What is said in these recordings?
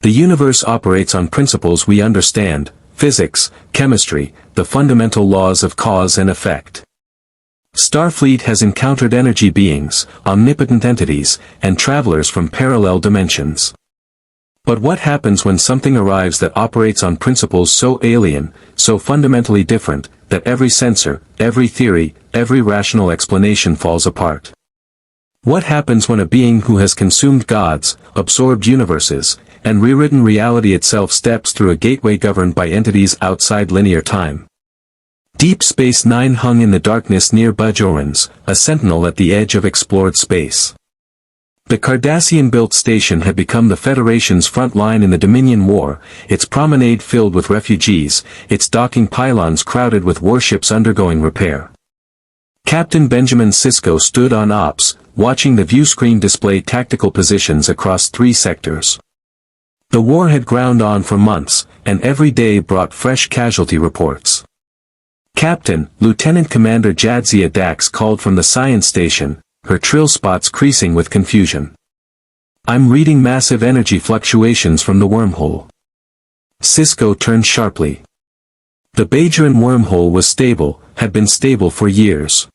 The universe operates on principles we understand: physics, chemistry, the fundamental laws of cause and effect. Starfleet has encountered energy beings, omnipotent entities, and travelers from parallel dimensions. But what happens when something arrives that operates on principles so alien, so fundamentally different, that every sensor, every theory, every rational explanation falls apart? What happens when a being who has consumed gods, absorbed universes, and rewritten reality itself steps through a gateway governed by entities outside linear time? Deep Space Nine hung in the darkness near Bajorans, a sentinel at the edge of explored space. The Cardassian-built station had become the Federation's front line in the Dominion War, its promenade filled with refugees, its docking pylons crowded with warships undergoing repair. Captain Benjamin Sisko stood on ops, watching the viewscreen display tactical positions across 3 sectors. The war had ground on for months, and every day brought fresh casualty reports. Captain, Lieutenant Commander Jadzia Dax called from the science station, her trill spots creasing with confusion. "I'm reading massive energy fluctuations from the wormhole." Sisko turned sharply. The Bajoran wormhole was stable, had been stable for years.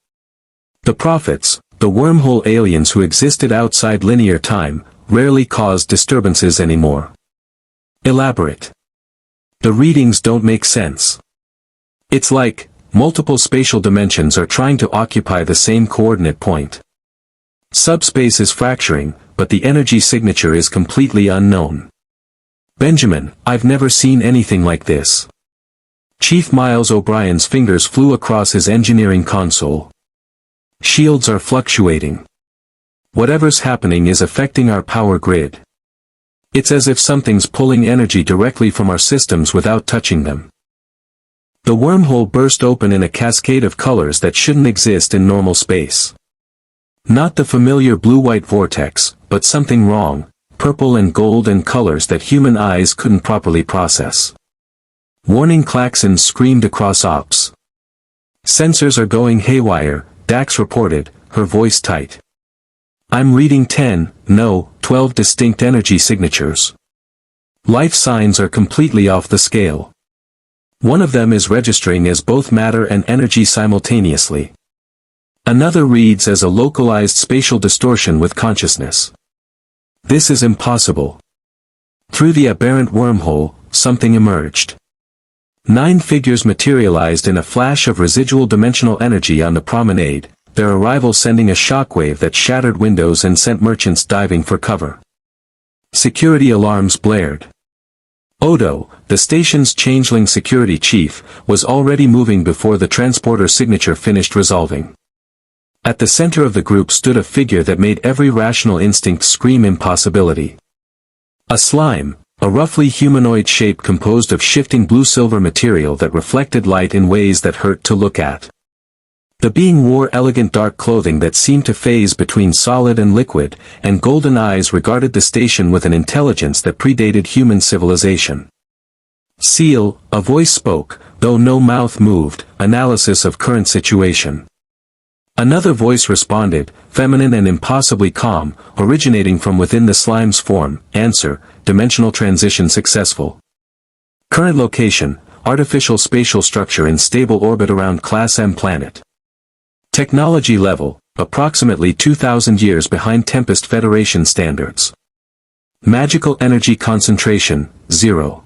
The prophets, the wormhole aliens who existed outside linear time, rarely caused disturbances anymore. Elaborate. The readings don't make sense. It's like multiple spatial dimensions are trying to occupy the same coordinate point. Subspace is fracturing, but the energy signature is completely unknown. "Benjamin, I've never seen anything like this." Chief Miles O'Brien's fingers flew across his engineering console. "Shields are fluctuating. Whatever's happening is affecting our power grid. It's as if something's pulling energy directly from our systems without touching them." The wormhole burst open in a cascade of colors that shouldn't exist in normal space. Not the familiar blue-white vortex, but something wrong, purple and gold and colors that human eyes couldn't properly process. Warning klaxons screamed across ops. "Sensors are going haywire," Dax reported, her voice tight. "I'm reading 10, no, 12 distinct energy signatures. Life signs are completely off the scale. One of them is registering as both matter and energy simultaneously. Another reads as a localized spatial distortion with consciousness. This is impossible." Through the aberrant wormhole, something emerged. 9 figures materialized in a flash of residual dimensional energy on the promenade, their arrival sending a shockwave that shattered windows and sent merchants diving for cover. Security alarms blared. Odo, the station's changeling security chief, was already moving before the transporter signature finished resolving. At the center of the group stood a figure that made every rational instinct scream impossibility. A slime, a roughly humanoid shape composed of shifting blue-silver material that reflected light in ways that hurt to look at. The being wore elegant dark clothing that seemed to phase between solid and liquid, and golden eyes regarded the station with an intelligence that predated human civilization. "Ciel," a voice spoke, though no mouth moved, "analysis of current situation." Another voice responded, feminine and impossibly calm, originating from within the slime's form, "Answer, dimensional transition successful. Current location, artificial spatial structure in stable orbit around Class M planet. Technology level, approximately 2,000 years behind Tempest Federation standards. Magical energy concentration, 0.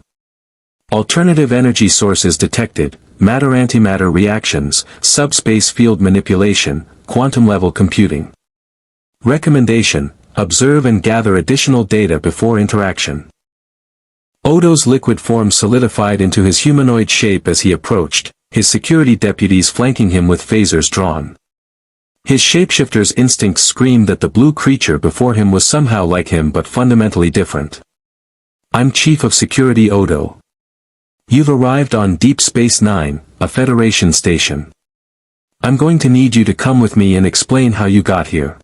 Alternative energy sources detected, matter-antimatter reactions, subspace field manipulation, quantum-level computing. Recommendation, observe and gather additional data before interaction." Odo's liquid form solidified into his humanoid shape as he approached, his security deputies flanking him with phasers drawn. His shapeshifter's instincts screamed that the blue creature before him was somehow like him but fundamentally different. "I'm Chief of Security Odo. You've arrived on Deep Space Nine, a Federation station. I'm going to need you to come with me and explain how you got here."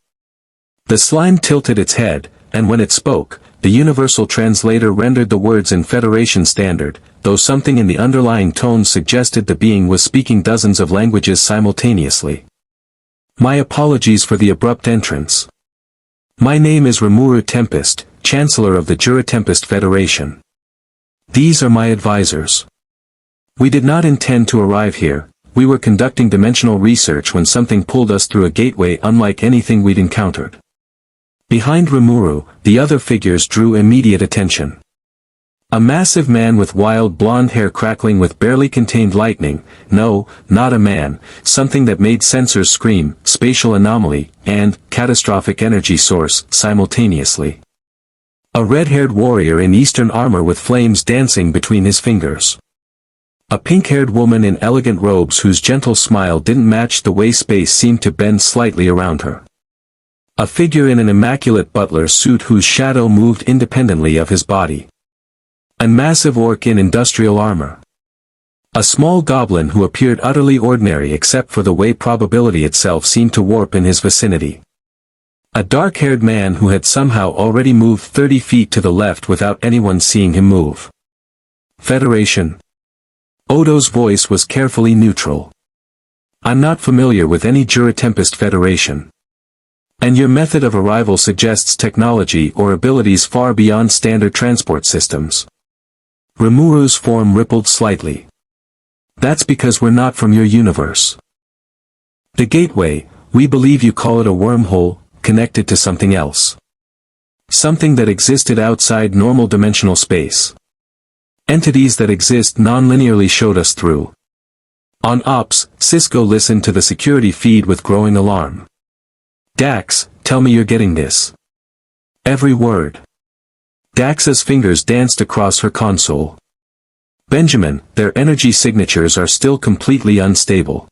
The slime tilted its head, and when it spoke, the universal translator rendered the words in Federation standard, though something in the underlying tones suggested the being was speaking dozens of languages simultaneously. "My apologies for the abrupt entrance. My name is Rimuru Tempest, Chancellor of the Jura-Tempest Federation. These are my advisors. We did not intend to arrive here. We were conducting dimensional research when something pulled us through a gateway unlike anything we'd encountered. Behind Rimuru, the other figures drew immediate attention. A massive man with wild blonde hair crackling with barely contained lightning, no, not a man, something that made sensors scream, spatial anomaly, and catastrophic energy source simultaneously. A red-haired warrior in Eastern armor with flames dancing between his fingers. A pink-haired woman in elegant robes whose gentle smile didn't match the way space seemed to bend slightly around her. A figure in an immaculate butler suit whose shadow moved independently of his body. A massive orc in industrial armor. A small goblin who appeared utterly ordinary except for the way probability itself seemed to warp in his vicinity. A dark-haired man who had somehow already moved 30 feet to the left without anyone seeing him move. Federation. Odo's voice was carefully neutral. I'm not familiar with any Jura-Tempest Federation. And your method of arrival suggests technology or abilities far beyond standard transport systems. Rimuru's form rippled slightly. That's because we're not from your universe. The gateway, we believe you call it a wormhole, connected to something else. Something that existed outside normal dimensional space. Entities that exist non-linearly showed us through. On Ops, Cisco listened to the security feed with growing alarm. Dax, tell me you're getting this. Every word. Dax's fingers danced across her console. Benjamin, their energy signatures are still completely unstable.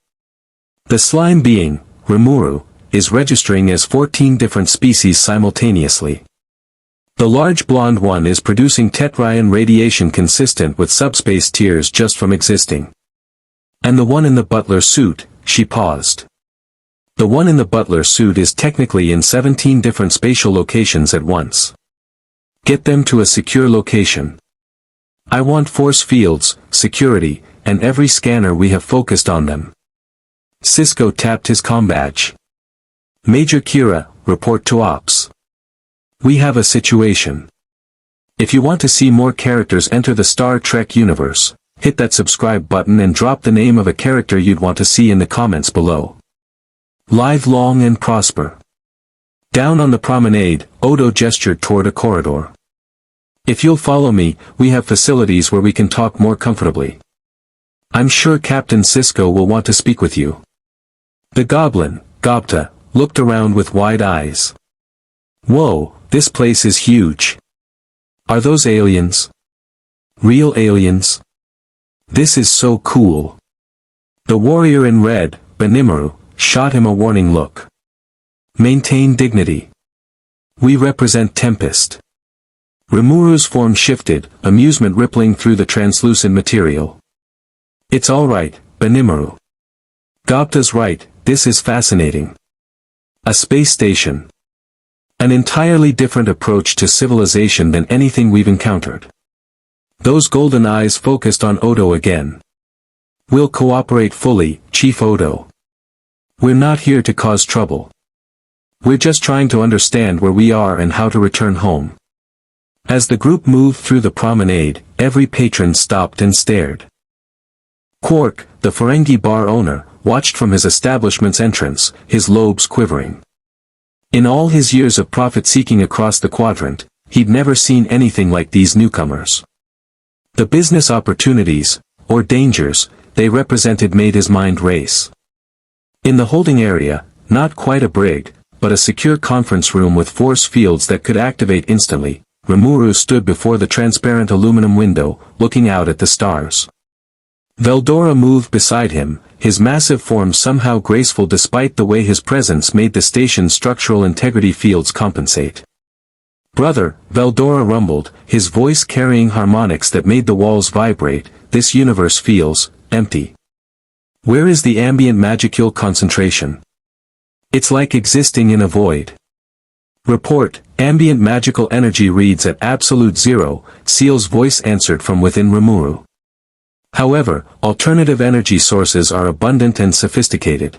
The slime being, Rimuru, is registering as 14 different species simultaneously. The large blonde one is producing tetraion radiation consistent with subspace tiers just from existing. And the one in the butler suit, she paused. The one in the butler suit is technically in 17 different spatial locations at once. Get them to a secure location. I want force fields, security, and every scanner we have focused on them. Cisco tapped his comm badge. Major Kira, report to Ops. We have a situation. If you want to see more characters enter the Star Trek universe, hit that subscribe button and drop the name of a character you'd want to see in the comments below. Live long and prosper. Down on the promenade, Odo gestured toward a corridor. If you'll follow me, we have facilities where we can talk more comfortably. I'm sure Captain Cisco will want to speak with you. The goblin, Gobta, looked around with wide eyes. Whoa, this place is huge. Are those aliens? Real aliens? This is so cool. The warrior in red, Benimaru, shot him a warning look. Maintain dignity. We represent Tempest. Rimuru's form shifted, amusement rippling through the translucent material. It's alright, Benimaru. Gobta's right, this is fascinating. A space station. An entirely different approach to civilization than anything we've encountered. Those golden eyes focused on Odo again. We'll cooperate fully, Chief Odo. We're not here to cause trouble. We're just trying to understand where we are and how to return home. As the group moved through the promenade, every patron stopped and stared. Quark, the Ferengi bar owner, watched from his establishment's entrance, his lobes quivering. In all his years of profit-seeking across the quadrant, he'd never seen anything like these newcomers. The business opportunities, or dangers, they represented made his mind race. In the holding area, not quite a brig, but a secure conference room with force fields that could activate instantly, Rimuru stood before the transparent aluminum window, looking out at the stars. Veldora moved beside him, his massive form somehow graceful despite the way his presence made the station's structural integrity fields compensate. Brother, Veldora rumbled, his voice carrying harmonics that made the walls vibrate, this universe feels empty. Where is the ambient magicule concentration? It's like existing in a void. Report, ambient magical energy reads at absolute zero, Ciel's voice answered from within Rimuru. However, alternative energy sources are abundant and sophisticated.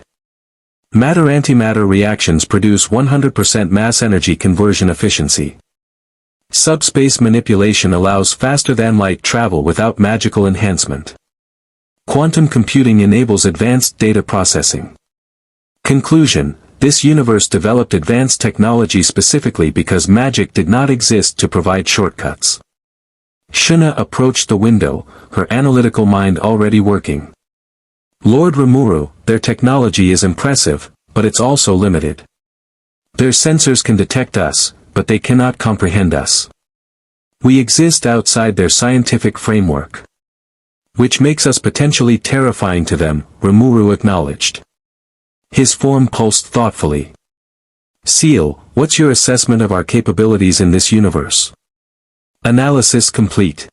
Matter-antimatter reactions produce 100% mass energy conversion efficiency. Subspace manipulation allows faster-than-light travel without magical enhancement. Quantum computing enables advanced data processing. Conclusion: this universe developed advanced technology specifically because magic did not exist to provide shortcuts. Shuna approached the window, her analytical mind already working. Lord Rimuru, their technology is impressive, but it's also limited. Their sensors can detect us, but they cannot comprehend us. We exist outside their scientific framework, which makes us potentially terrifying to them, Rimuru acknowledged. His form pulsed thoughtfully. Ciel, what's your assessment of our capabilities in this universe? Analysis complete.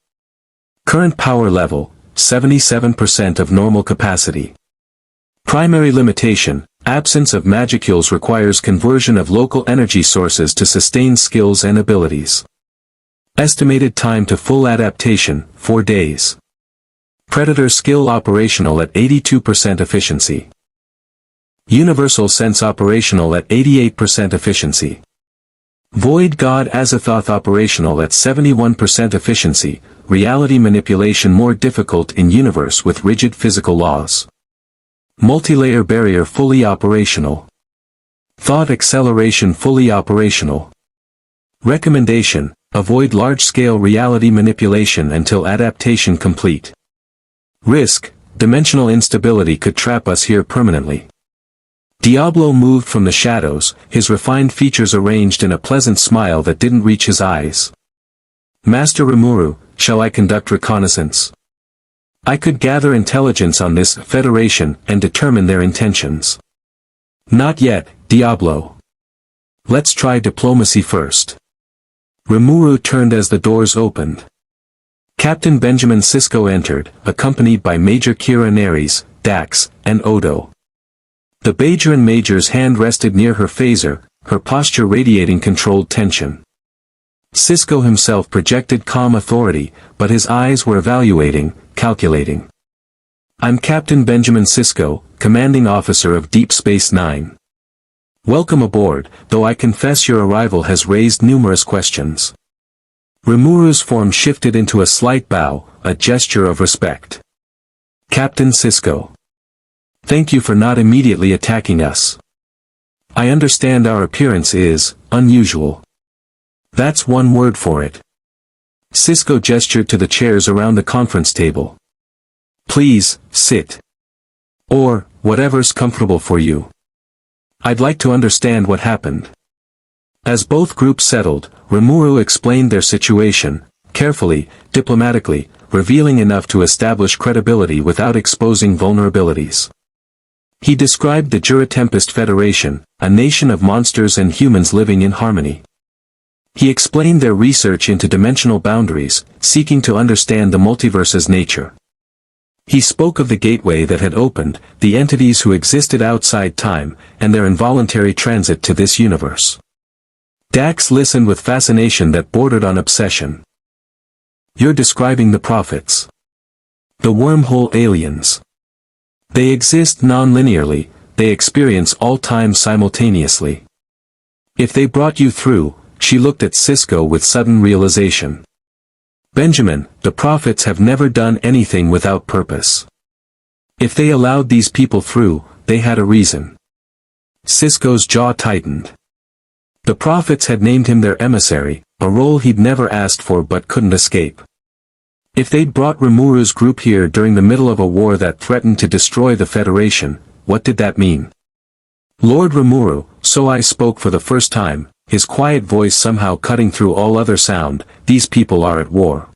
Current power level, 77% of normal capacity. Primary limitation: absence of magicules requires conversion of local energy sources to sustain skills and abilities. Estimated time to full adaptation, 4 days. Predator skill operational at 82% efficiency. Universal sense operational at 88% efficiency. Void God Azathoth operational at 71% efficiency, reality manipulation more difficult in universe with rigid physical laws. Multilayer barrier fully operational. Thought acceleration fully operational. Recommendation: avoid large-scale reality manipulation until adaptation complete. Risk: dimensional instability could trap us here permanently. Diablo moved from the shadows, his refined features arranged in a pleasant smile that didn't reach his eyes. Master Rimuru, shall I conduct reconnaissance? I could gather intelligence on this Federation and determine their intentions. Not yet, Diablo. Let's try diplomacy first. Rimuru turned as the doors opened. Captain Benjamin Sisko entered, accompanied by Major Kira Neres, Dax, and Odo. The Bajoran Major's hand rested near her phaser, her posture radiating controlled tension. Sisko himself projected calm authority, but his eyes were evaluating, calculating. I'm Captain Benjamin Sisko, Commanding Officer of Deep Space Nine. Welcome aboard, though I confess your arrival has raised numerous questions. Rimuru's form shifted into a slight bow, a gesture of respect. Captain Sisko. Thank you for not immediately attacking us. I understand our appearance is unusual. That's one word for it. Sisko gestured to the chairs around the conference table. Please, sit. Or, whatever's comfortable for you. I'd like to understand what happened. As both groups settled, Rimuru explained their situation, carefully, diplomatically, revealing enough to establish credibility without exposing vulnerabilities. He described the Jura-Tempest Federation, a nation of monsters and humans living in harmony. He explained their research into dimensional boundaries, seeking to understand the multiverse's nature. He spoke of the gateway that had opened, the entities who existed outside time, and their involuntary transit to this universe. Dax listened with fascination that bordered on obsession. You're describing the prophets. The wormhole aliens. They exist non-linearly, they experience all time simultaneously. If they brought you through, she looked at Sisko with sudden realization. Benjamin, the prophets have never done anything without purpose. If they allowed these people through, they had a reason. Sisko's jaw tightened. The prophets had named him their emissary, a role he'd never asked for but couldn't escape. If they'd brought Rimuru's group here during the middle of a war that threatened to destroy the Federation, what did that mean? Lord Rimuru, so I spoke for the first time, his quiet voice somehow cutting through all other sound, these people are at war.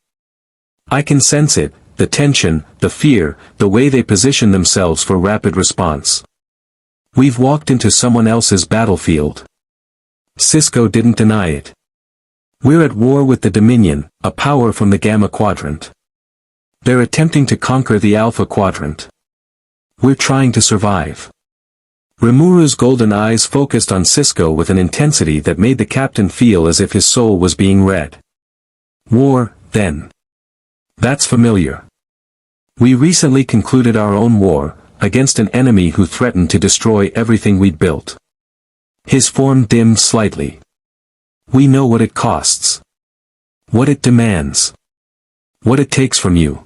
I can sense it, the tension, the fear, the way they position themselves for rapid response. We've walked into someone else's battlefield. Sisko didn't deny it. We're at war with the Dominion, a power from the Gamma Quadrant. They're attempting to conquer the Alpha Quadrant. We're trying to survive. Rimuru's golden eyes focused on Sisko with an intensity that made the captain feel as if his soul was being read. War, then. That's familiar. We recently concluded our own war, against an enemy who threatened to destroy everything we'd built. His form dimmed slightly. We know what it costs. What it demands. What it takes from you.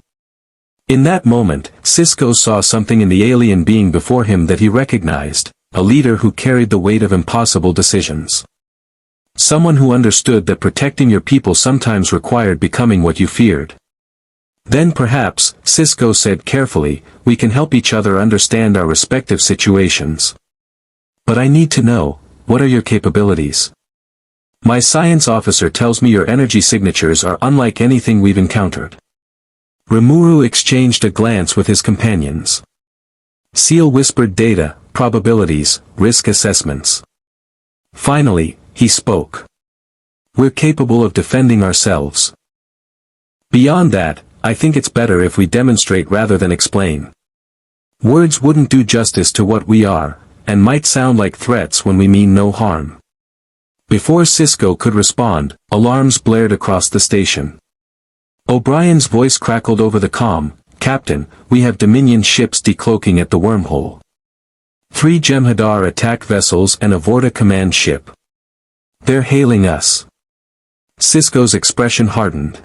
In that moment, Cisco saw something in the alien being before him that he recognized, a leader who carried the weight of impossible decisions. Someone who understood that protecting your people sometimes required becoming what you feared. Then perhaps, Cisco said carefully, we can help each other understand our respective situations. But I need to know, what are your capabilities? My science officer tells me your energy signatures are unlike anything we've encountered. Rimuru exchanged a glance with his companions. Ciel whispered data, probabilities, risk assessments. Finally, he spoke. We're capable of defending ourselves. Beyond that, I think it's better if we demonstrate rather than explain. Words wouldn't do justice to what we are, and might sound like threats when we mean no harm. Before Cisco could respond, alarms blared across the station. O'Brien's voice crackled over the comm, Captain, we have Dominion ships decloaking at the wormhole. 3 Jem'Hadar attack vessels and a Vorta command ship. They're hailing us. Cisco's expression hardened.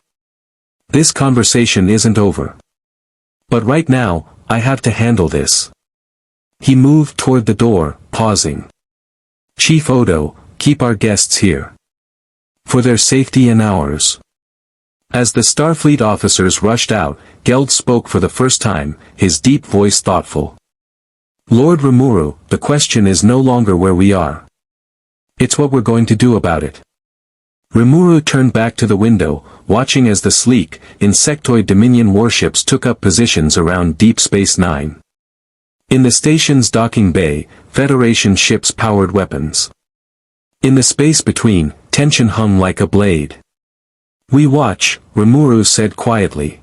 This conversation isn't over. But right now, I have to handle this. He moved toward the door, pausing. Chief Odo, keep our guests here. For their safety and ours. As the Starfleet officers rushed out, Geld spoke for the first time, his deep voice thoughtful. Lord Rimuru, the question is no longer where we are. It's what we're going to do about it. Rimuru turned back to the window, watching as the sleek, insectoid Dominion warships took up positions around Deep Space Nine. In the station's docking bay, Federation ships powered weapons. In the space between, tension hung like a blade. We watch, Rimuru said quietly.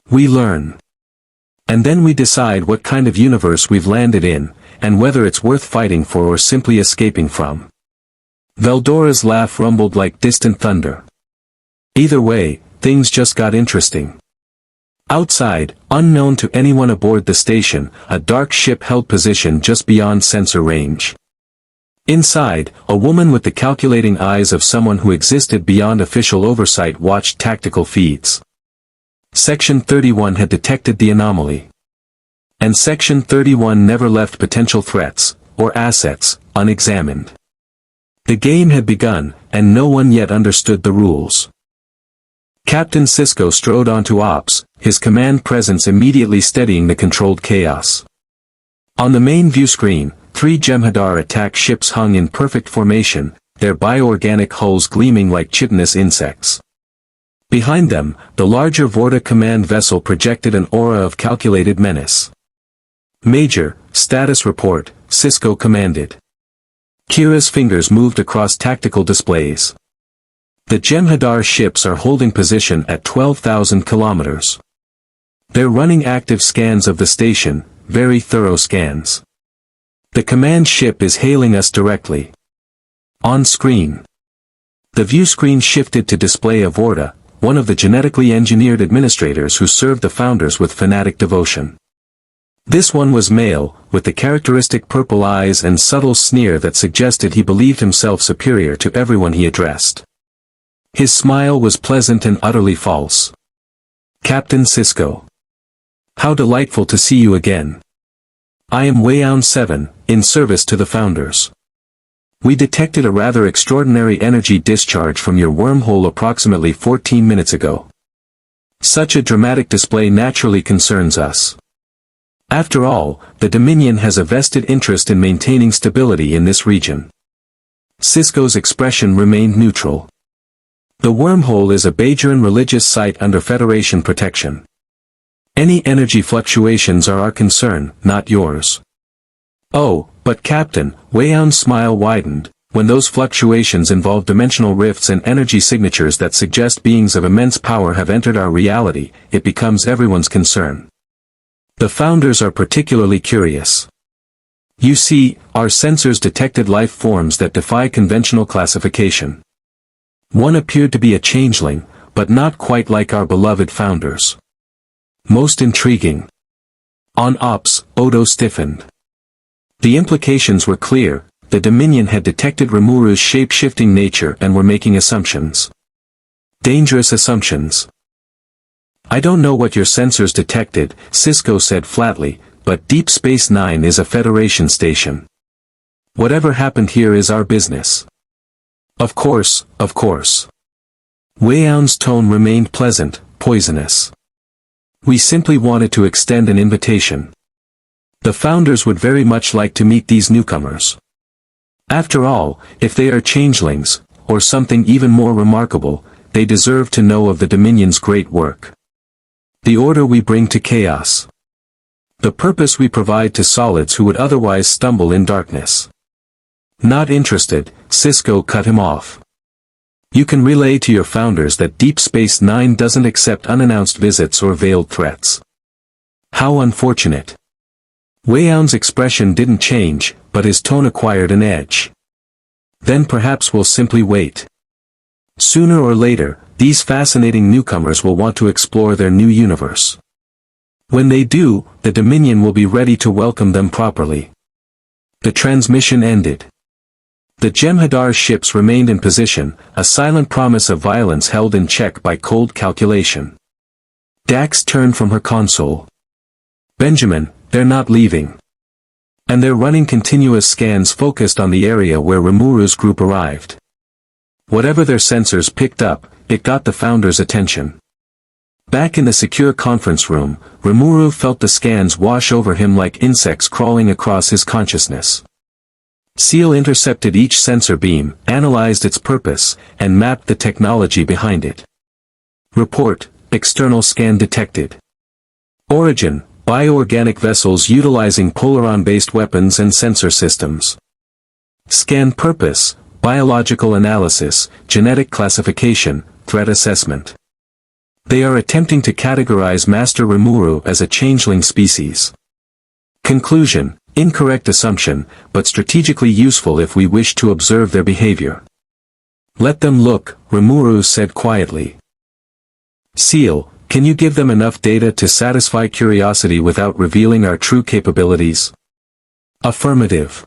We learn. And then we decide what kind of universe we've landed in, and whether it's worth fighting for or simply escaping from. Veldora's laugh rumbled like distant thunder. Either way, things just got interesting. Outside, unknown to anyone aboard the station, a dark ship held position just beyond sensor range. Inside, a woman with the calculating eyes of someone who existed beyond official oversight watched tactical feeds. Section 31 had detected the anomaly. And Section 31 never left potential threats, or assets, unexamined. The game had begun, and no one yet understood the rules. Captain Cisco strode onto ops, his command presence immediately steadying the controlled chaos. On the main view screen, 3 Jem'Hadar attack ships hung in perfect formation, their bioorganic hulls gleaming like chitinous insects. Behind them, the larger Vorta command vessel projected an aura of calculated menace. Major, status report, Cisco commanded. Kira's fingers moved across tactical displays. The Jem'Hadar ships are holding position at 12,000 kilometers. They're running active scans of the station, very thorough scans. The command ship is hailing us directly. On screen. The view screen shifted to display a Vorta, one of the genetically engineered administrators who served the founders with fanatic devotion. This one was male, with the characteristic purple eyes and subtle sneer that suggested he believed himself superior to everyone he addressed. His smile was pleasant and utterly false. Captain Cisco. How delightful to see you again. I am Weioun 7, in service to the Founders. We detected a rather extraordinary energy discharge from your wormhole approximately 14 minutes ago. Such a dramatic display naturally concerns us. After all, the Dominion has a vested interest in maintaining stability in this region. Cisco's expression remained neutral. The wormhole is a Bajoran religious site under Federation protection. Any energy fluctuations are our concern, not yours. Oh, but Captain, Weioun's smile widened, when those fluctuations involve dimensional rifts and energy signatures that suggest beings of immense power have entered our reality, it becomes everyone's concern. The Founders are particularly curious. You see, our sensors detected life forms that defy conventional classification. One appeared to be a changeling, but not quite like our beloved Founders. Most intriguing. On ops, Odo stiffened. The implications were clear, the Dominion had detected Rimuru's shape-shifting nature and were making assumptions. Dangerous assumptions. I don't know what your sensors detected, Cisco said flatly, but Deep Space Nine is a Federation station. Whatever happened here is our business. Of course, of course. Weian's tone remained pleasant, poisonous. We simply wanted to extend an invitation. The founders would very much like to meet these newcomers. After all, if they are changelings, or something even more remarkable, they deserve to know of the Dominion's great work. The order we bring to chaos. The purpose we provide to solids who would otherwise stumble in darkness. Not interested, Cisco cut him off. You can relay to your founders that Deep Space Nine doesn't accept unannounced visits or veiled threats. How unfortunate. Weian's expression didn't change, but his tone acquired an edge. Then perhaps we'll simply wait. Sooner or later, these fascinating newcomers will want to explore their new universe. When they do, the Dominion will be ready to welcome them properly. The transmission ended. The Jem'Hadar ships remained in position, a silent promise of violence held in check by cold calculation. Dax turned from her console. Benjamin, they're not leaving. And they're running continuous scans focused on the area where Rimuru's group arrived. Whatever their sensors picked up, it got the founders' attention. Back in the secure conference room, Rimuru felt the scans wash over him like insects crawling across his consciousness. Ciel intercepted each sensor beam, analyzed its purpose, and mapped the technology behind it. Report, external scan detected. Origin, bioorganic vessels utilizing polaron-based weapons and sensor systems. Scan purpose, biological analysis, genetic classification, threat assessment. They are attempting to categorize Master Rimuru as a changeling species. Conclusion, incorrect assumption, but strategically useful if we wish to observe their behavior. Let them look, Rimuru said quietly. Ciel, can you give them enough data to satisfy curiosity without revealing our true capabilities? Affirmative.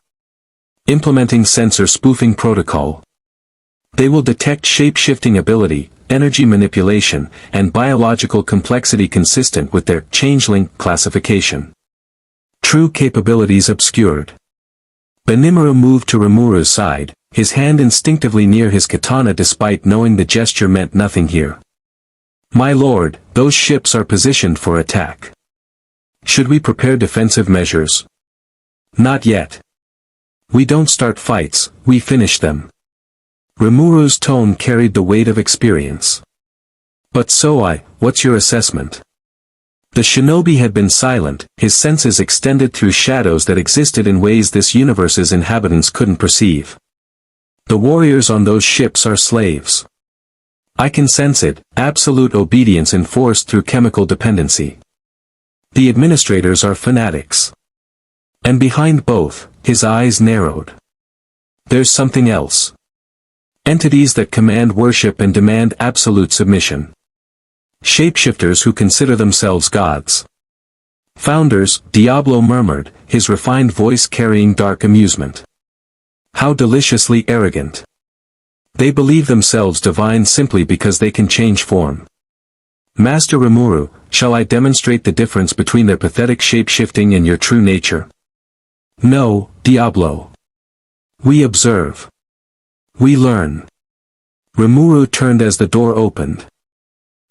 Implementing sensor spoofing protocol. They will detect shape-shifting ability, energy manipulation, and biological complexity consistent with their changeling classification. True capabilities obscured. Benimaru moved to Rimuru's side, his hand instinctively near his katana despite knowing the gesture meant nothing here. My lord, those ships are positioned for attack. Should we prepare defensive measures? Not yet. We don't start fights, we finish them. Rimuru's tone carried the weight of experience. But what's your assessment? The shinobi had been silent, his senses extended through shadows that existed in ways this universe's inhabitants couldn't perceive. The warriors on those ships are slaves. I can sense it, absolute obedience enforced through chemical dependency. The administrators are fanatics. And behind both, his eyes narrowed. There's something else. Entities that command worship and demand absolute submission. Shapeshifters who consider themselves gods. Founders, Diablo murmured, his refined voice carrying dark amusement. How deliciously arrogant. They believe themselves divine simply because they can change form. Master Rimuru, shall I demonstrate the difference between their pathetic shape-shifting and your true nature? No, Diablo. We observe. We learn. Rimuru turned as the door opened.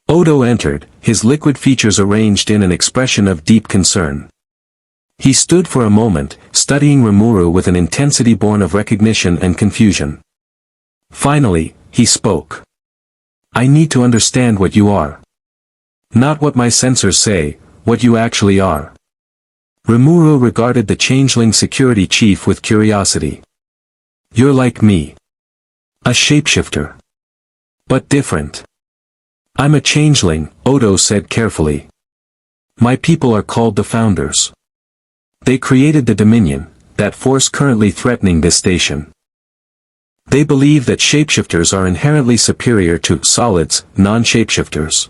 Odo entered, his liquid features arranged in an expression of deep concern. He stood for a moment, studying Rimuru with an intensity born of recognition and confusion. Finally, he spoke. I need to understand what you are. Not what my sensors say, what you actually are. Rimuru regarded the changeling security chief with curiosity. You're like me. A shapeshifter. But different. I'm a changeling, Odo said carefully. My people are called the Founders. They created the Dominion, that force currently threatening this station. They believe that shapeshifters are inherently superior to solids, non-shapeshifters.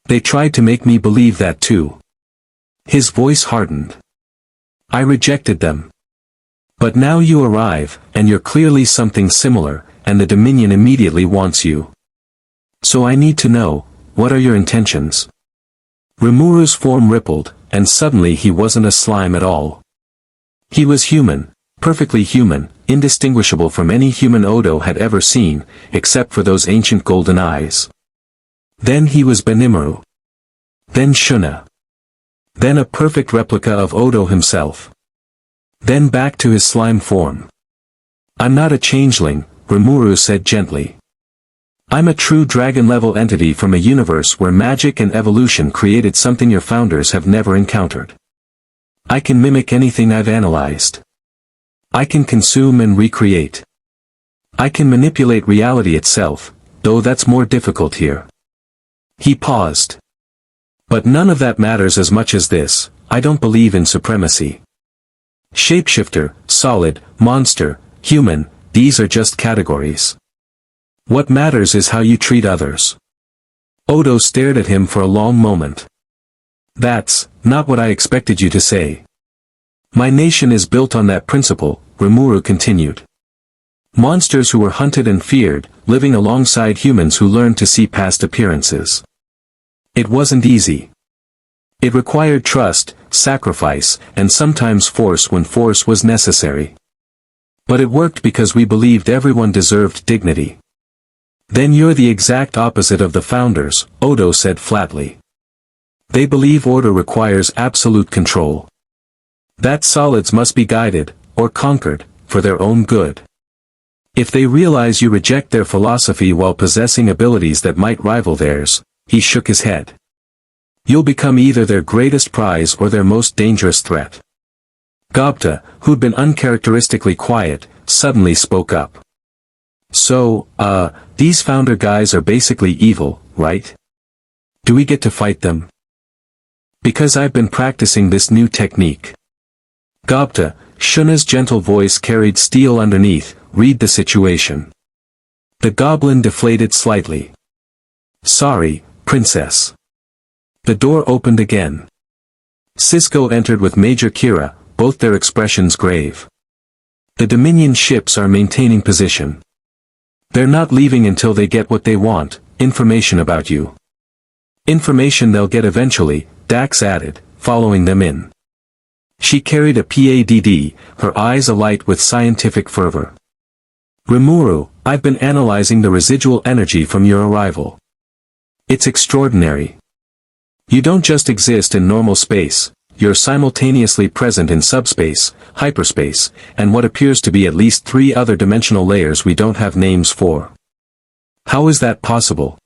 They tried to make me believe that too. His voice hardened. I rejected them. But now you arrive, and you're clearly something similar, and the Dominion immediately wants you. So I need to know, what are your intentions? Rimuru's form rippled, and suddenly he wasn't a slime at all. He was human, perfectly human, indistinguishable from any human Odo had ever seen, except for those ancient golden eyes. Then he was Benimaru. Then Shuna. Then a perfect replica of Odo himself. Then back to his slime form. I'm not a changeling, Rimuru said gently. I'm a true dragon-level entity from a universe where magic and evolution created something your founders have never encountered. I can mimic anything I've analyzed. I can consume and recreate. I can manipulate reality itself, though that's more difficult here. He paused. But none of that matters as much as this, I don't believe in supremacy. Shapeshifter, solid, monster, human, these are just categories. What matters is how you treat others. Odo stared at him for a long moment. That's not what I expected you to say. My nation is built on that principle, Rimuru continued. Monsters who were hunted and feared, living alongside humans who learned to see past appearances. It wasn't easy. It required trust, sacrifice, and sometimes force when force was necessary. But it worked because we believed everyone deserved dignity. Then you're the exact opposite of the founders, Odo said flatly. They believe order requires absolute control. That solids must be guided, or conquered, for their own good. If they realize you reject their philosophy while possessing abilities that might rival theirs, he shook his head. You'll become either their greatest prize or their most dangerous threat. Gobta, who'd been uncharacteristically quiet, suddenly spoke up. So, these founder guys are basically evil, right? Do we get to fight them? Because I've been practicing this new technique. Gobta, Shuna's gentle voice carried steel underneath, read the situation. The goblin deflated slightly. Sorry, princess. The door opened again. Cisco entered with Major Kira, both their expressions grave. The Dominion ships are maintaining position. They're not leaving until they get what they want, information about you. Information they'll get eventually, Dax added, following them in. She carried a PADD, her eyes alight with scientific fervor. Rimuru, I've been analyzing the residual energy from your arrival. It's extraordinary. You don't just exist in normal space, you're simultaneously present in subspace, hyperspace, and what appears to be at least 3 other dimensional layers we don't have names for. How is that possible?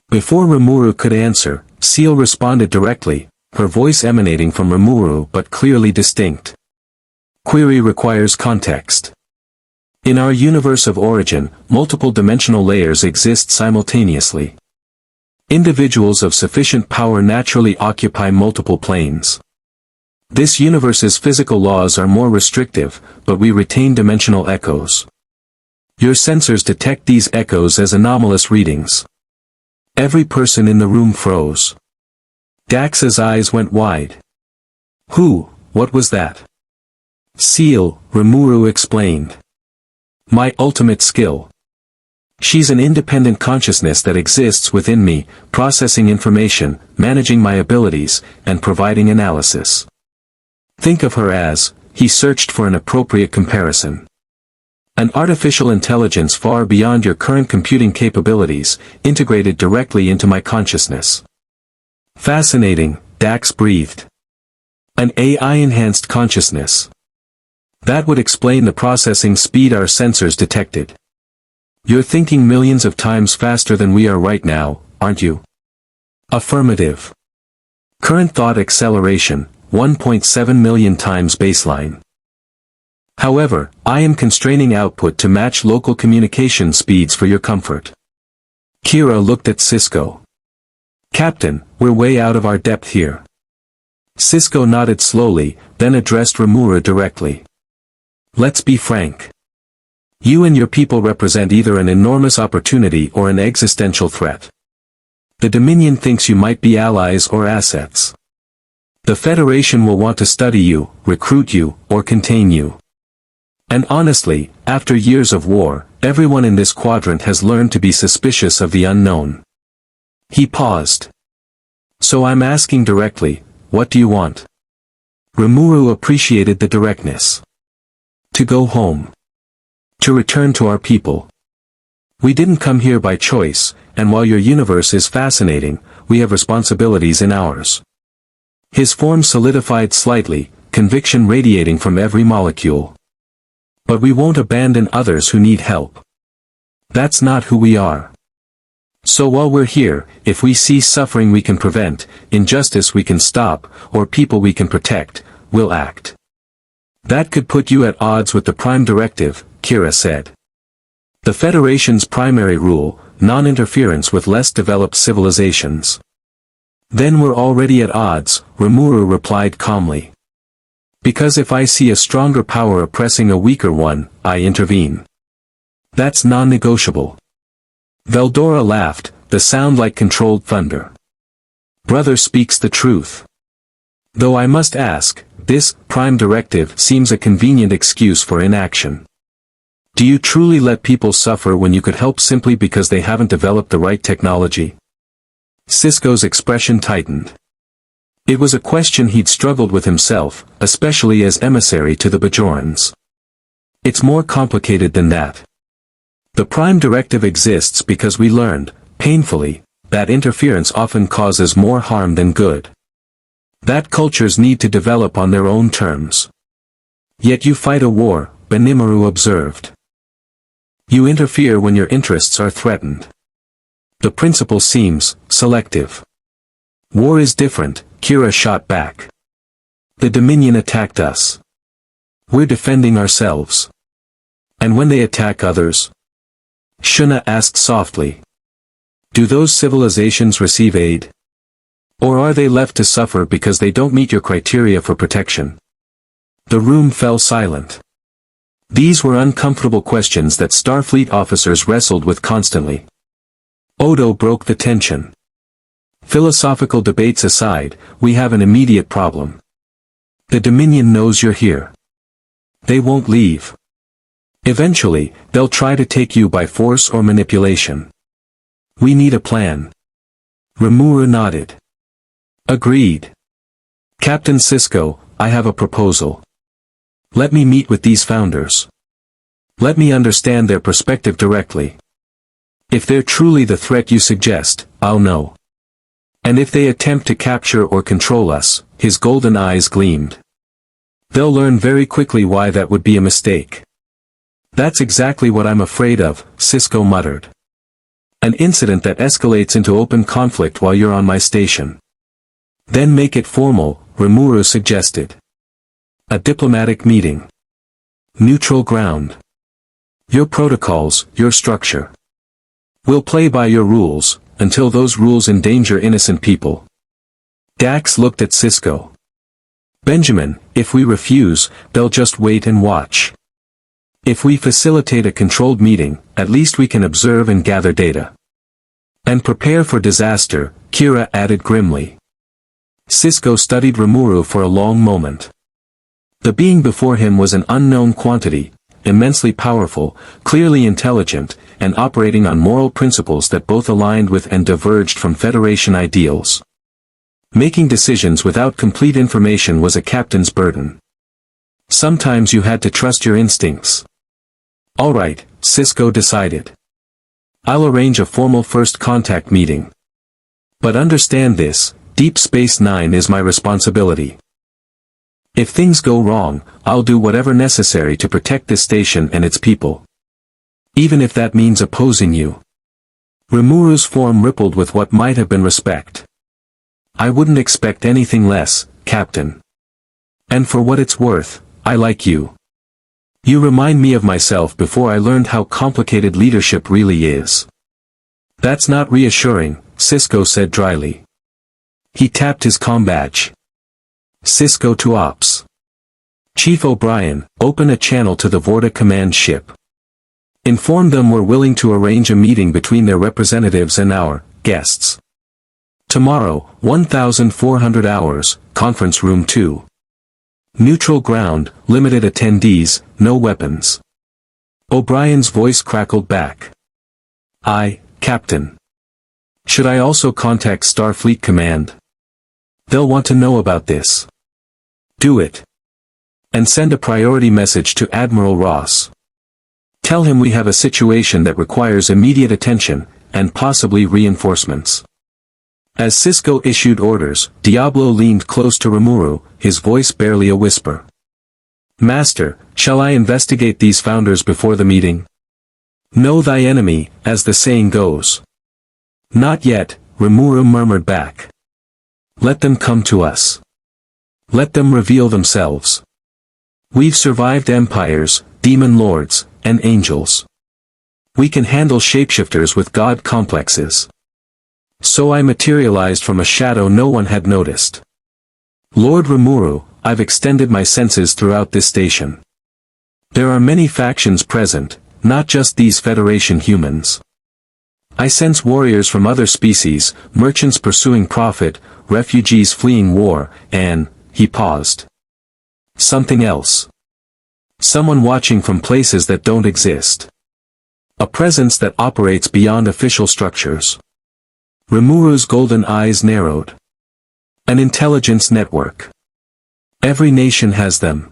Before Rimuru could answer, Ciel responded directly, her voice emanating from Rimuru but clearly distinct. Query requires context. In our universe of origin, multiple dimensional layers exist simultaneously. Individuals of sufficient power naturally occupy multiple planes. This universe's physical laws are more restrictive, but we retain dimensional echoes. Your sensors detect these echoes as anomalous readings. Every person in the room froze. Dax's eyes went wide. What was that? Ciel, Rimuru explained. My ultimate skill. She's an independent consciousness that exists within me, processing information, managing my abilities, and providing analysis. Think of her as, he searched for an appropriate comparison. An artificial intelligence far beyond your current computing capabilities, integrated directly into my consciousness. Fascinating, Dax breathed. An AI-enhanced consciousness. That would explain the processing speed our sensors detected. You're thinking millions of times faster than we are right now, aren't you? Affirmative. Current thought acceleration, 1.7 million times baseline. However, I am constraining output to match local communication speeds for your comfort. Kira looked at Cisco. Captain, we're way out of our depth here. Cisco nodded slowly, then addressed Rimuru directly. Let's be frank. You and your people represent either an enormous opportunity or an existential threat. The Dominion thinks you might be allies or assets. The Federation will want to study you, recruit you, or contain you. And honestly, after years of war, everyone in this quadrant has learned to be suspicious of the unknown. He paused. So I'm asking directly, what do you want? Rimuru appreciated the directness. To go home. To return to our people. We didn't come here by choice, and while your universe is fascinating, we have responsibilities in ours. His form solidified slightly, conviction radiating from every molecule. But we won't abandon others who need help. That's not who we are. So while we're here, if we see suffering we can prevent, injustice we can stop, or people we can protect, we'll act. That could put you at odds with the Prime Directive, Kira said. The Federation's primary rule, non-interference with less developed civilizations. Then we're already at odds, Rimuru replied calmly. Because if I see a stronger power oppressing a weaker one, I intervene. That's non-negotiable. Veldora laughed, the sound like controlled thunder. Brother speaks the truth. Though I must ask, this Prime Directive seems a convenient excuse for inaction. Do you truly let people suffer when you could help simply because they haven't developed the right technology? Sisko's expression tightened. It was a question he'd struggled with himself, especially as emissary to the Bajorans. It's more complicated than that. The Prime Directive exists because we learned, painfully, that interference often causes more harm than good. That cultures need to develop on their own terms. Yet you fight a war, Benimaru observed. You interfere when your interests are threatened. The principle seems selective. War is different, Kira shot back. The Dominion attacked us. We're defending ourselves. And when they attack others? Shuna asked softly. Do those civilizations receive aid? Or are they left to suffer because they don't meet your criteria for protection? The room fell silent. These were uncomfortable questions that Starfleet officers wrestled with constantly. Odo broke the tension. Philosophical debates aside, we have an immediate problem. The Dominion knows you're here. They won't leave. Eventually, they'll try to take you by force or manipulation. We need a plan. Rimuru nodded. Agreed. Captain Sisko, I have a proposal. Let me meet with these founders. Let me understand their perspective directly. If they're truly the threat you suggest, I'll know. And if they attempt to capture or control us, his golden eyes gleamed. They'll learn very quickly why that would be a mistake. That's exactly what I'm afraid of, Sisko muttered. An incident that escalates into open conflict while you're on my station. Then make it formal, Rimuru suggested. A diplomatic meeting. Neutral ground. Your protocols, your structure. We'll play by your rules, until those rules endanger innocent people. Dax looked at Sisko. Benjamin, if we refuse, they'll just wait and watch. If we facilitate a controlled meeting, at least we can observe and gather data. And prepare for disaster, Kira added grimly. Sisko studied Rimuru for a long moment. The being before him was an unknown quantity, immensely powerful, clearly intelligent, and operating on moral principles that both aligned with and diverged from Federation ideals. Making decisions without complete information was a captain's burden. Sometimes you had to trust your instincts. All right, Sisko decided. I'll arrange a formal first contact meeting. But understand this, Deep Space Nine is my responsibility. If things go wrong, I'll do whatever necessary to protect this station and its people. Even if that means opposing you. Rimuru's form rippled with what might have been respect. I wouldn't expect anything less, Captain. And for what it's worth, I like you. You remind me of myself before I learned how complicated leadership really is. That's not reassuring, Sisko said dryly. He tapped his comm badge. Sisko to Ops. Chief O'Brien, open a channel to the Vorta command ship. Inform them we're willing to arrange a meeting between their representatives and our guests. Tomorrow, 1400 hours, Conference Room 2. Neutral ground, limited attendees, no weapons. O'Brien's voice crackled back. Aye, Captain. Should I also contact Starfleet Command? They'll want to know about this. Do it. And send a priority message to Admiral Ross. Tell him we have a situation that requires immediate attention, and possibly reinforcements. As Sisko issued orders, Diablo leaned close to Rimuru, his voice barely a whisper. Master, shall I investigate these founders before the meeting? Know thy enemy, as the saying goes. Not yet, Rimuru murmured back. Let them come to us. Let them reveal themselves. We've survived empires, demon lords, and angels. We can handle shapeshifters with god complexes. So I materialized from a shadow no one had noticed. Lord Rimuru, I've extended my senses throughout this station. There are many factions present, not just these Federation humans. I sense warriors from other species, merchants pursuing profit, refugees fleeing war, and, he paused. Something else. Someone watching from places that don't exist. A presence that operates beyond official structures. Rimuru's golden eyes narrowed. An intelligence network. Every nation has them.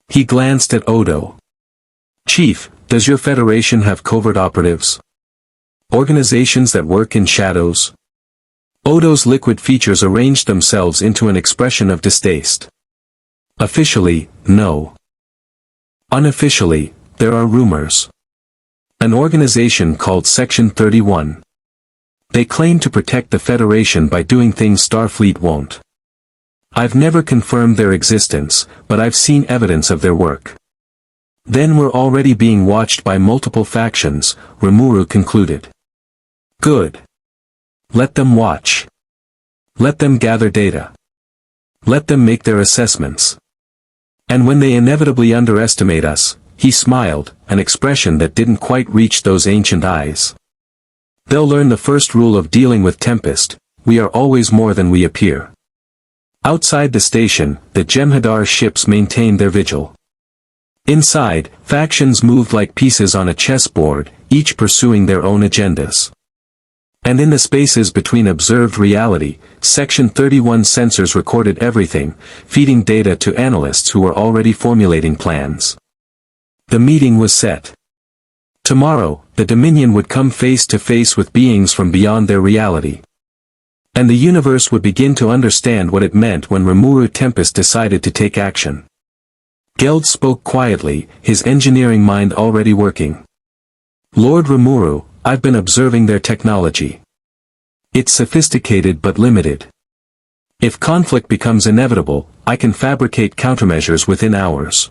He glanced at Odo. Chief, does your Federation have covert operatives? Organizations that work in shadows? Odo's liquid features arranged themselves into an expression of distaste. Officially, no. Unofficially, there are rumors. An organization called Section 31. They claim to protect the Federation by doing things Starfleet won't. I've never confirmed their existence, but I've seen evidence of their work. Then we're already being watched by multiple factions, Rimuru concluded. Good. Let them watch. Let them gather data. Let them make their assessments. And when they inevitably underestimate us, he smiled, an expression that didn't quite reach those ancient eyes. They'll learn the first rule of dealing with Tempest: we are always more than we appear. Outside the station, the Jem'Hadar ships maintained their vigil. Inside, factions moved like pieces on a chessboard, each pursuing their own agendas. And in the spaces between observed reality, Section 31 sensors recorded everything, feeding data to analysts who were already formulating plans. The meeting was set. Tomorrow, the Dominion would come face to face with beings from beyond their reality. And the universe would begin to understand what it meant when Rimuru Tempest decided to take action. Geld spoke quietly, his engineering mind already working. Lord Rimuru, I've been observing their technology. It's sophisticated but limited. If conflict becomes inevitable, I can fabricate countermeasures within hours.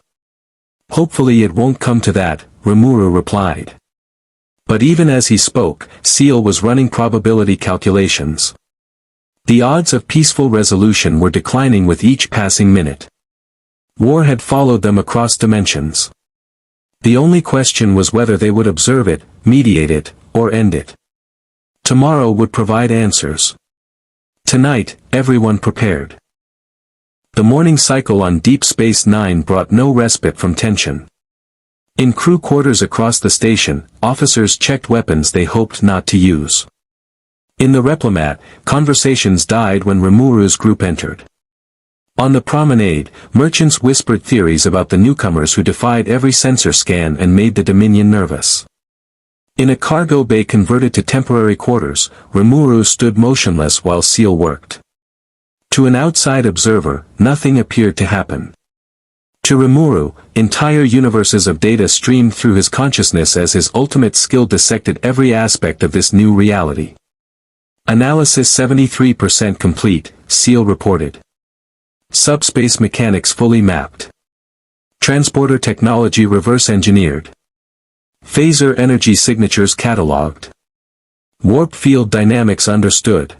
Hopefully it won't come to that, Rimuru replied. But even as he spoke, Ciel was running probability calculations. The odds of peaceful resolution were declining with each passing minute. War had followed them across dimensions. The only question was whether they would observe it, mediate it, or end it. Tomorrow would provide answers. Tonight, everyone prepared. The morning cycle on Deep Space Nine brought no respite from tension. In crew quarters across the station, officers checked weapons they hoped not to use. In the diplomat, conversations died when Rimuru's group entered. On the promenade, merchants whispered theories about the newcomers who defied every sensor scan and made the Dominion nervous. In a cargo bay converted to temporary quarters, Rimuru stood motionless while Ciel worked. To an outside observer, nothing appeared to happen. To Rimuru, entire universes of data streamed through his consciousness as his ultimate skill dissected every aspect of this new reality. Analysis 73% complete, Ciel reported. Subspace mechanics fully mapped. Transporter technology reverse engineered. Phaser energy signatures catalogued. Warp field dynamics understood.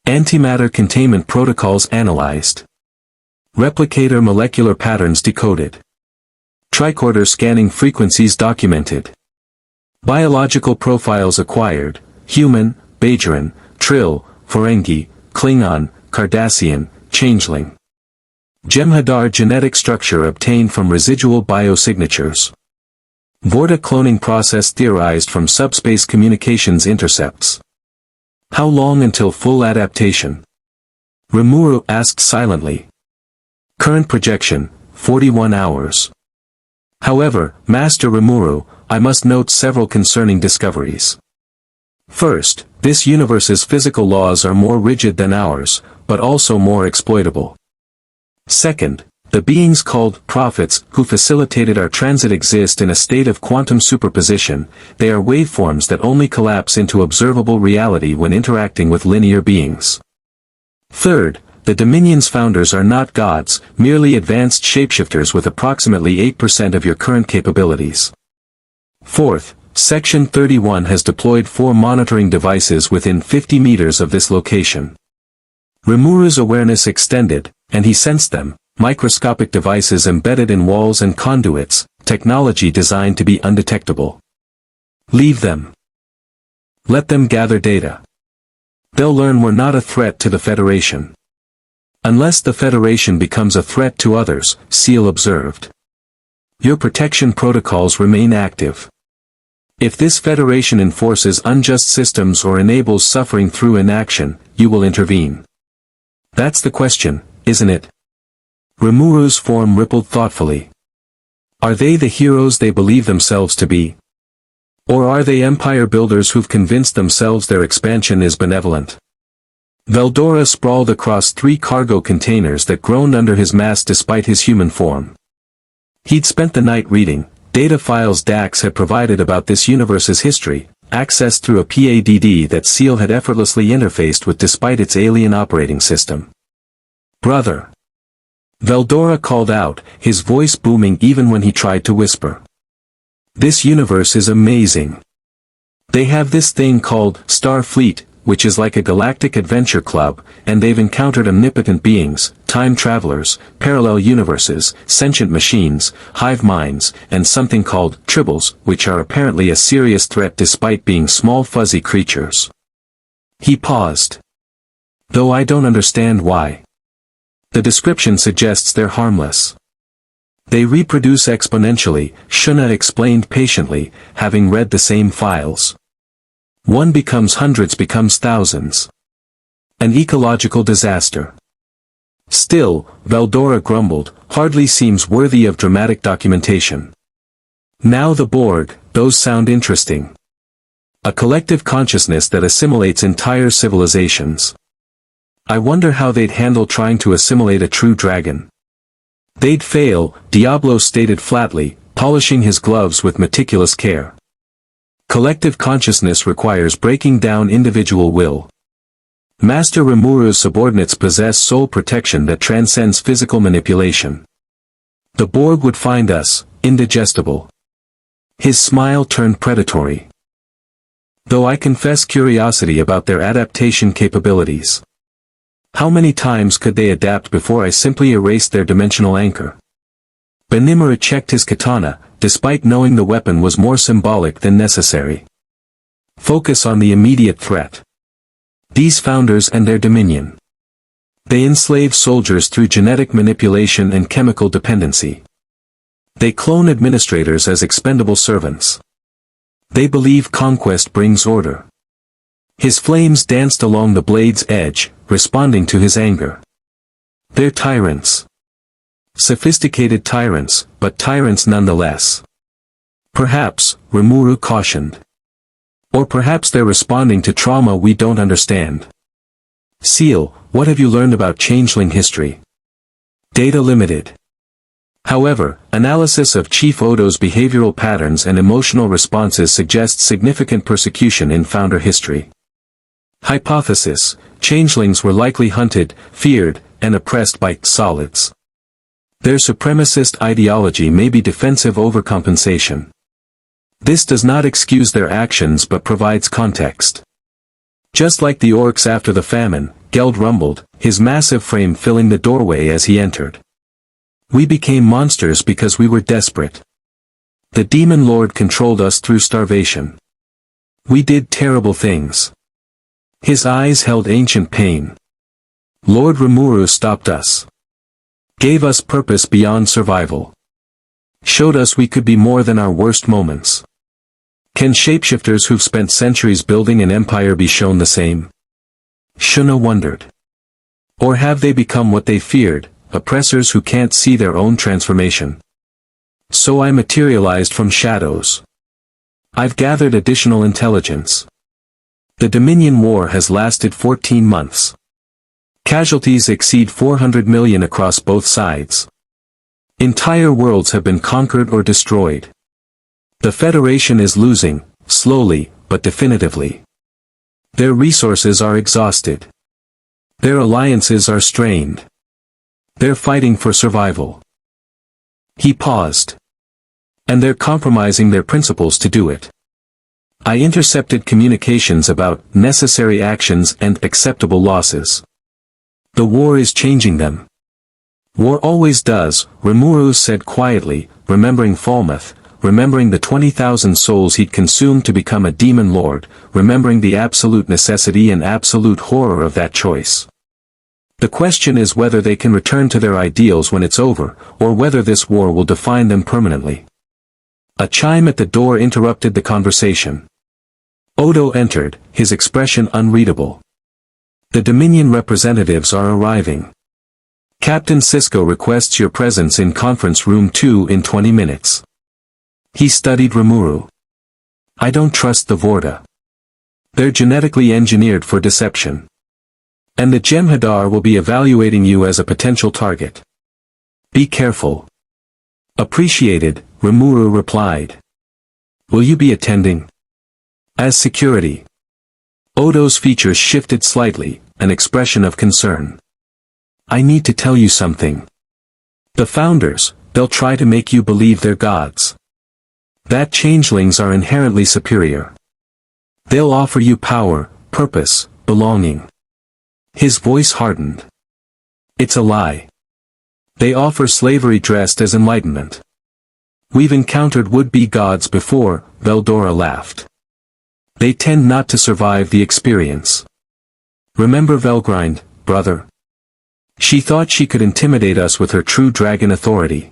Antimatter containment protocols analyzed. Replicator molecular patterns decoded. Tricorder scanning frequencies documented. Biological profiles acquired: human, Bajoran, Trill, Ferengi, Klingon, Cardassian, Changeling. Jem'Hadar genetic structure obtained from residual biosignatures. Vorta cloning process theorized from subspace communications intercepts. How long until full adaptation? Rimuru asked silently. Current projection, 41 hours. However, Master Rimuru, I must note several concerning discoveries. First, this universe's physical laws are more rigid than ours, but also more exploitable. Second, the beings called prophets who facilitated our transit exist in a state of quantum superposition. They are waveforms that only collapse into observable reality when interacting with linear beings. Third, the Dominion's founders are not gods, merely advanced shapeshifters with approximately 8% of your current capabilities. Fourth, Section 31 has deployed 4 monitoring devices within 50 meters of this location. Rimuru's awareness extended, and he sensed them, microscopic devices embedded in walls and conduits, technology designed to be undetectable. Leave them. Let them gather data. They'll learn we're not a threat to the Federation. Unless the Federation becomes a threat to others, Ciel observed. Your protection protocols remain active. If this Federation enforces unjust systems or enables suffering through inaction, you will intervene. That's the question, isn't it? Rimuru's form rippled thoughtfully. Are they the heroes they believe themselves to be? Or are they empire builders who've convinced themselves their expansion is benevolent? Veldora sprawled across 3 cargo containers that groaned under his mass despite his human form. He'd spent the night reading data files Dax had provided about this universe's history, accessed through a PADD that Ciel had effortlessly interfaced with despite its alien operating system. Brother! Veldora called out, his voice booming even when he tried to whisper. This universe is amazing. They have this thing called Starfleet, which is like a galactic adventure club, and they've encountered omnipotent beings, time travelers, parallel universes, sentient machines, hive minds, and something called tribbles, which are apparently a serious threat despite being small fuzzy creatures. He paused. Though I don't understand why. The description suggests they're harmless. They reproduce exponentially, Shuna explained patiently, having read the same files. One becomes hundreds becomes thousands. An ecological disaster. Still, Veldora grumbled, hardly seems worthy of dramatic documentation. Now the Borg, those sound interesting. A collective consciousness that assimilates entire civilizations. I wonder how they'd handle trying to assimilate a true dragon. They'd fail, Diablo stated flatly, polishing his gloves with meticulous care. Collective consciousness requires breaking down individual will. Master Rimuru's subordinates possess soul protection that transcends physical manipulation. The Borg would find us indigestible. His smile turned predatory. Though I confess curiosity about their adaptation capabilities. How many times could they adapt before I simply erased their dimensional anchor? Benimaru checked his katana, despite knowing the weapon was more symbolic than necessary. Focus on the immediate threat. These founders and their dominion. They enslave soldiers through genetic manipulation and chemical dependency. They clone administrators as expendable servants. They believe conquest brings order. His flames danced along the blade's edge, responding to his anger. They're tyrants. Sophisticated tyrants, but tyrants nonetheless. Perhaps, Rimuru cautioned. Or perhaps they're responding to trauma we don't understand. Ciel, what have you learned about changeling history? Data limited. However, analysis of Chief Odo's behavioral patterns and emotional responses suggests significant persecution in founder history. Hypothesis, changelings were likely hunted, feared, and oppressed by solids. Their supremacist ideology may be defensive overcompensation. This does not excuse their actions but provides context. Just like the orcs after the famine, Geld rumbled, his massive frame filling the doorway as he entered. We became monsters because we were desperate. The demon lord controlled us through starvation. We did terrible things. His eyes held ancient pain. Lord Rimuru stopped us. Gave us purpose beyond survival. Showed us we could be more than our worst moments. Can shapeshifters who've spent centuries building an empire be shown the same? Shuna wondered. Or have they become what they feared, oppressors who can't see their own transformation? So I materialized from shadows. I've gathered additional intelligence. The Dominion War has lasted 14 months. Casualties exceed 400 million across both sides. Entire worlds have been conquered or destroyed. The Federation is losing, slowly, but definitively. Their resources are exhausted. Their alliances are strained. They're fighting for survival. He paused. And they're compromising their principles to do it. I intercepted communications about necessary actions and acceptable losses. The war is changing them. War always does, Rimuru said quietly, remembering Falmouth, remembering the 20,000 souls he'd consumed to become a demon lord, remembering the absolute necessity and absolute horror of that choice. The question is whether they can return to their ideals when it's over, or whether this war will define them permanently. A chime at the door interrupted the conversation. Odo entered, his expression unreadable. The Dominion representatives are arriving. Captain Sisko requests your presence in Conference Room 2 in 20 minutes. He studied Rimuru. I don't trust the Vorta. They're genetically engineered for deception. And the Jem'Hadar will be evaluating you as a potential target. Be careful. Appreciated, Rimuru replied. Will you be attending? As security. Odo's features shifted slightly, an expression of concern. I need to tell you something. The Founders, they'll try to make you believe they're gods. That changelings are inherently superior. They'll offer you power, purpose, belonging. His voice hardened. It's a lie. They offer slavery dressed as enlightenment. We've encountered would-be gods before, Veldora laughed. They tend not to survive the experience. Remember Velgrind, brother? She thought she could intimidate us with her true dragon authority.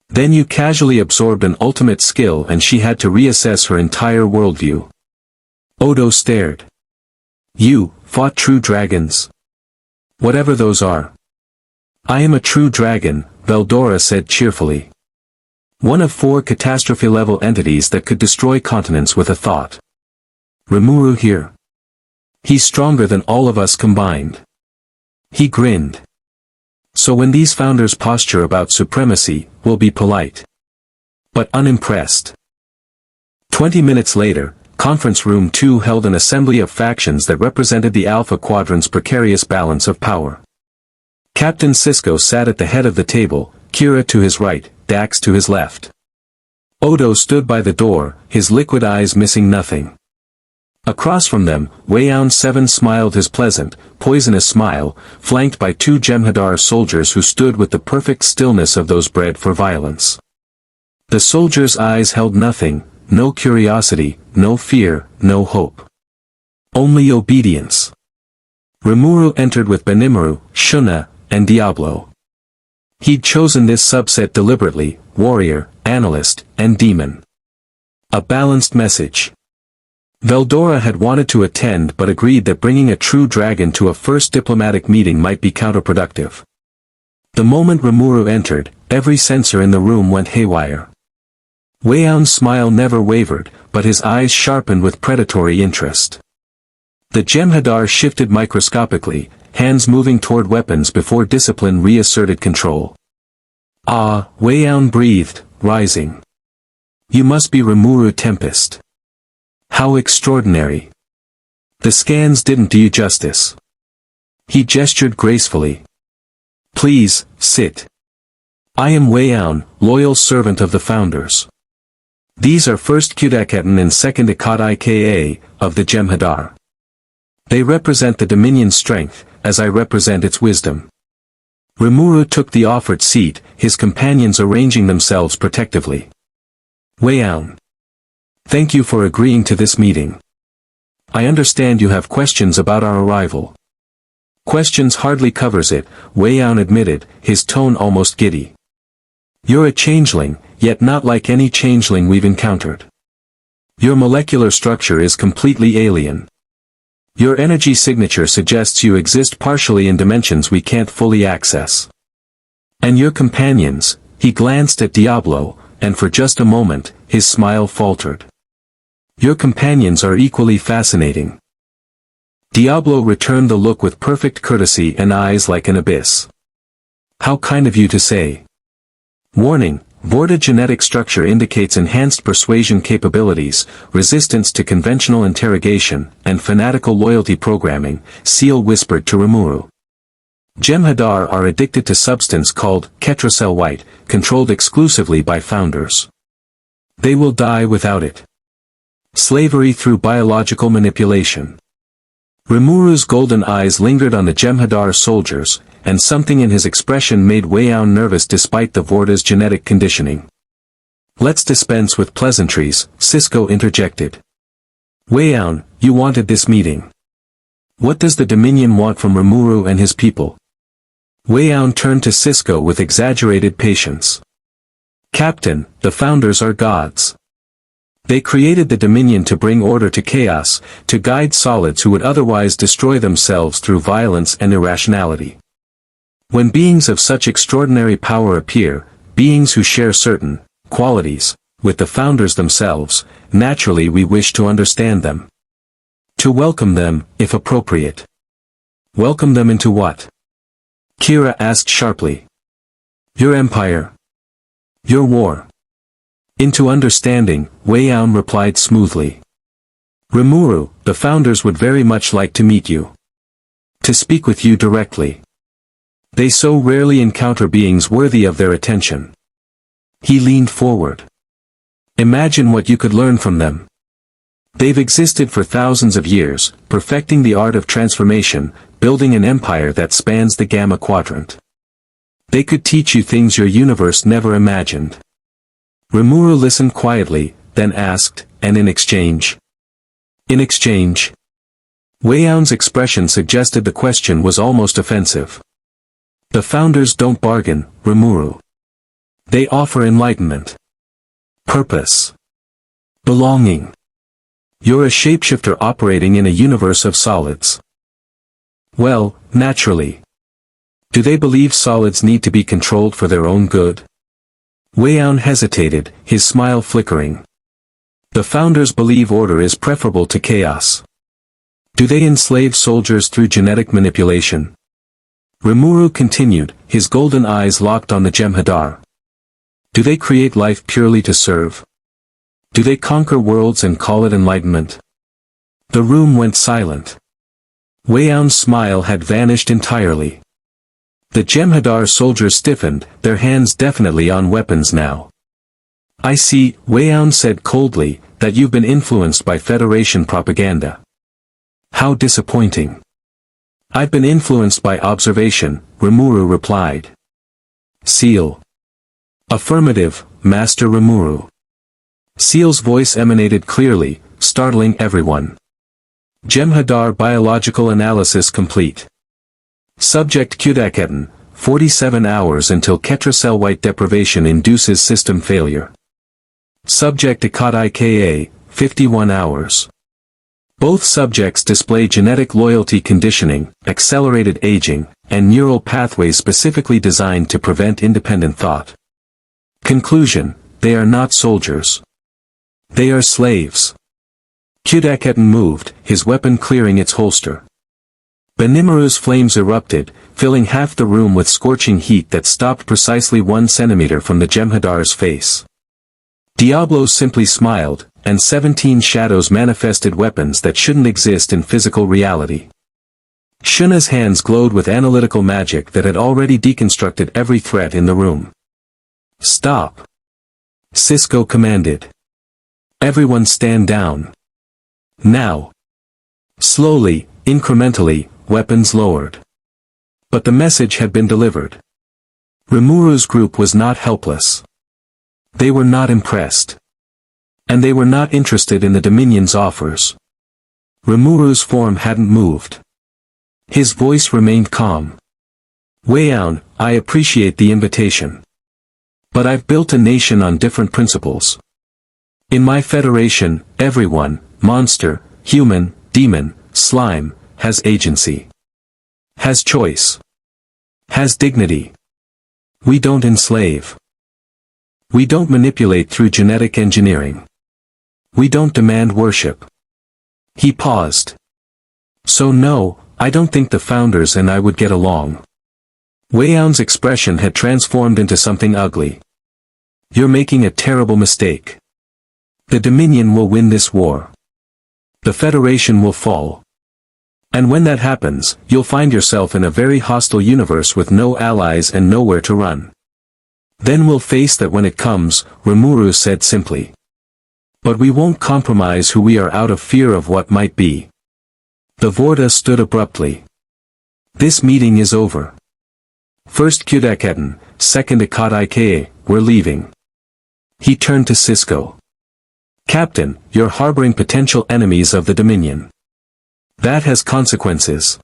Then you casually absorbed an ultimate skill and she had to reassess her entire worldview. Odo stared. You fought true dragons? Whatever those are. I am a true dragon, Veldora said cheerfully. One of 4 catastrophe-level entities that could destroy continents with a thought. Rimuru here. He's stronger than all of us combined. He grinned. So when these founders posture about supremacy, we'll be polite. But unimpressed. 20 minutes later, Conference Room 2 held an assembly of factions that represented the Alpha Quadrant's precarious balance of power. Captain Sisko sat at the head of the table, Kira to his right, Dax to his left. Odo stood by the door, his liquid eyes missing nothing. Across from them, Wayoun 7 smiled his pleasant, poisonous smile, flanked by 2 Jem'Hadar soldiers who stood with the perfect stillness of those bred for violence. The soldiers' eyes held nothing, no curiosity, no fear, no hope. Only obedience. Rimuru entered with Benimaru, Shuna, and Diablo. He'd chosen this subset deliberately, warrior, analyst, and demon. A balanced message. Veldora had wanted to attend but agreed that bringing a true dragon to a first diplomatic meeting might be counterproductive. The moment Rimuru entered, every sensor in the room went haywire. Wayoun's smile never wavered, but his eyes sharpened with predatory interest. The Jem'Hadar shifted microscopically, hands moving toward weapons before discipline reasserted control. Ah, Wayoun breathed, rising. You must be Rimuru Tempest. How extraordinary. The scans didn't do you justice. He gestured gracefully. Please, sit. I am Wayoun, loyal servant of the Founders. These are 1st Kudakaten and 2nd Ikat Ika, of the Jem'Hadar. They represent the Dominion's strength, as I represent its wisdom. Rimuru took the offered seat, his companions arranging themselves protectively. Wayoun. Thank you for agreeing to this meeting. I understand you have questions about our arrival. Questions hardly covers it, Wayoun admitted, his tone almost giddy. You're a changeling, yet not like any changeling we've encountered. Your molecular structure is completely alien. Your energy signature suggests you exist partially in dimensions we can't fully access. And your companions, he glanced at Diablo, and for just a moment, his smile faltered. Your companions are equally fascinating. Diablo returned the look with perfect courtesy and eyes like an abyss. How kind of you to say. Warning, Vorta genetic structure indicates enhanced persuasion capabilities, resistance to conventional interrogation, and fanatical loyalty programming, Ciel whispered to Rimuru. Jem'Hadar are addicted to substance called Ketracel White, controlled exclusively by founders. They will die without it. Slavery through biological manipulation. Rimuru's golden eyes lingered on the Jem'Hadar soldiers, and something in his expression made Weian nervous despite the Vorta's genetic conditioning. Let's dispense with pleasantries, Cisco interjected. Weian, you wanted this meeting. What does the Dominion want from Rimuru and his people? Weian turned to Cisco with exaggerated patience. Captain, the founders are gods. They created the Dominion to bring order to chaos, to guide solids who would otherwise destroy themselves through violence and irrationality. When beings of such extraordinary power appear, beings who share certain qualities with the founders themselves, naturally we wish to understand them. To welcome them, if appropriate. Welcome them into what? Kira asked sharply. Your empire. Your war. Into understanding, Weian replied smoothly. Rimuru, the founders would very much like to meet you. To speak with you directly. They so rarely encounter beings worthy of their attention. He leaned forward. Imagine what you could learn from them. They've existed for thousands of years, perfecting the art of transformation, building an empire that spans the Gamma Quadrant. They could teach you things your universe never imagined. Rimuru listened quietly, then asked, and in exchange? In exchange? Weian's expression suggested the question was almost offensive. The founders don't bargain, Rimuru. They offer enlightenment. Purpose. Belonging. You're a shapeshifter operating in a universe of solids. Well, naturally. Do they believe solids need to be controlled for their own good? Weian hesitated, his smile flickering. The founders believe order is preferable to chaos. Do they enslave soldiers through genetic manipulation? Rimuru continued, his golden eyes locked on the Jem'Hadar. Do they create life purely to serve? Do they conquer worlds and call it enlightenment? The room went silent. Weian's smile had vanished entirely. The Jem'Hadar soldiers stiffened, their hands definitely on weapons now. I see, Weian said coldly, that you've been influenced by Federation propaganda. How disappointing. I've been influenced by observation, Rimuru replied. Ciel. Affirmative, Master Rimuru. Ciel's voice emanated clearly, startling everyone. Jem'Hadar biological analysis complete. Subject Kudaketen, 47 hours until Ketracel White deprivation induces system failure. Subject Ikka, 51 hours. Both subjects display genetic loyalty conditioning, accelerated aging, and neural pathways specifically designed to prevent independent thought. Conclusion, they are not soldiers. They are slaves. Kudaketen moved, his weapon clearing its holster. Benimaru's flames erupted, filling half the room with scorching heat that stopped precisely 1 centimeter from the Jem'Hadar's face. Diablo simply smiled, and 17 shadows manifested weapons that shouldn't exist in physical reality. Shuna's hands glowed with analytical magic that had already deconstructed every threat in the room. Stop! Cisco commanded. Everyone stand down. Now. Slowly, incrementally, weapons lowered. But the message had been delivered. Rimuru's group was not helpless. They were not impressed. And they were not interested in the Dominion's offers. Rimuru's form hadn't moved. His voice remained calm. Weian, I appreciate the invitation. But I've built a nation on different principles. In my federation, everyone, monster, human, demon, slime, has agency. Has choice. Has dignity. We don't enslave. We don't manipulate through genetic engineering. We don't demand worship. He paused. So no, I don't think the founders and I would get along. Weian's expression had transformed into something ugly. You're making a terrible mistake. The Dominion will win this war. The Federation will fall. And when that happens, you'll find yourself in a very hostile universe with no allies and nowhere to run. Then we'll face that when it comes, Rimuru said simply. But we won't compromise who we are out of fear of what might be. The Vorta stood abruptly. This meeting is over. First Kudaketen, second Ikataike, we're leaving. He turned to Cisco. Captain, you're harboring potential enemies of the Dominion. That has consequences.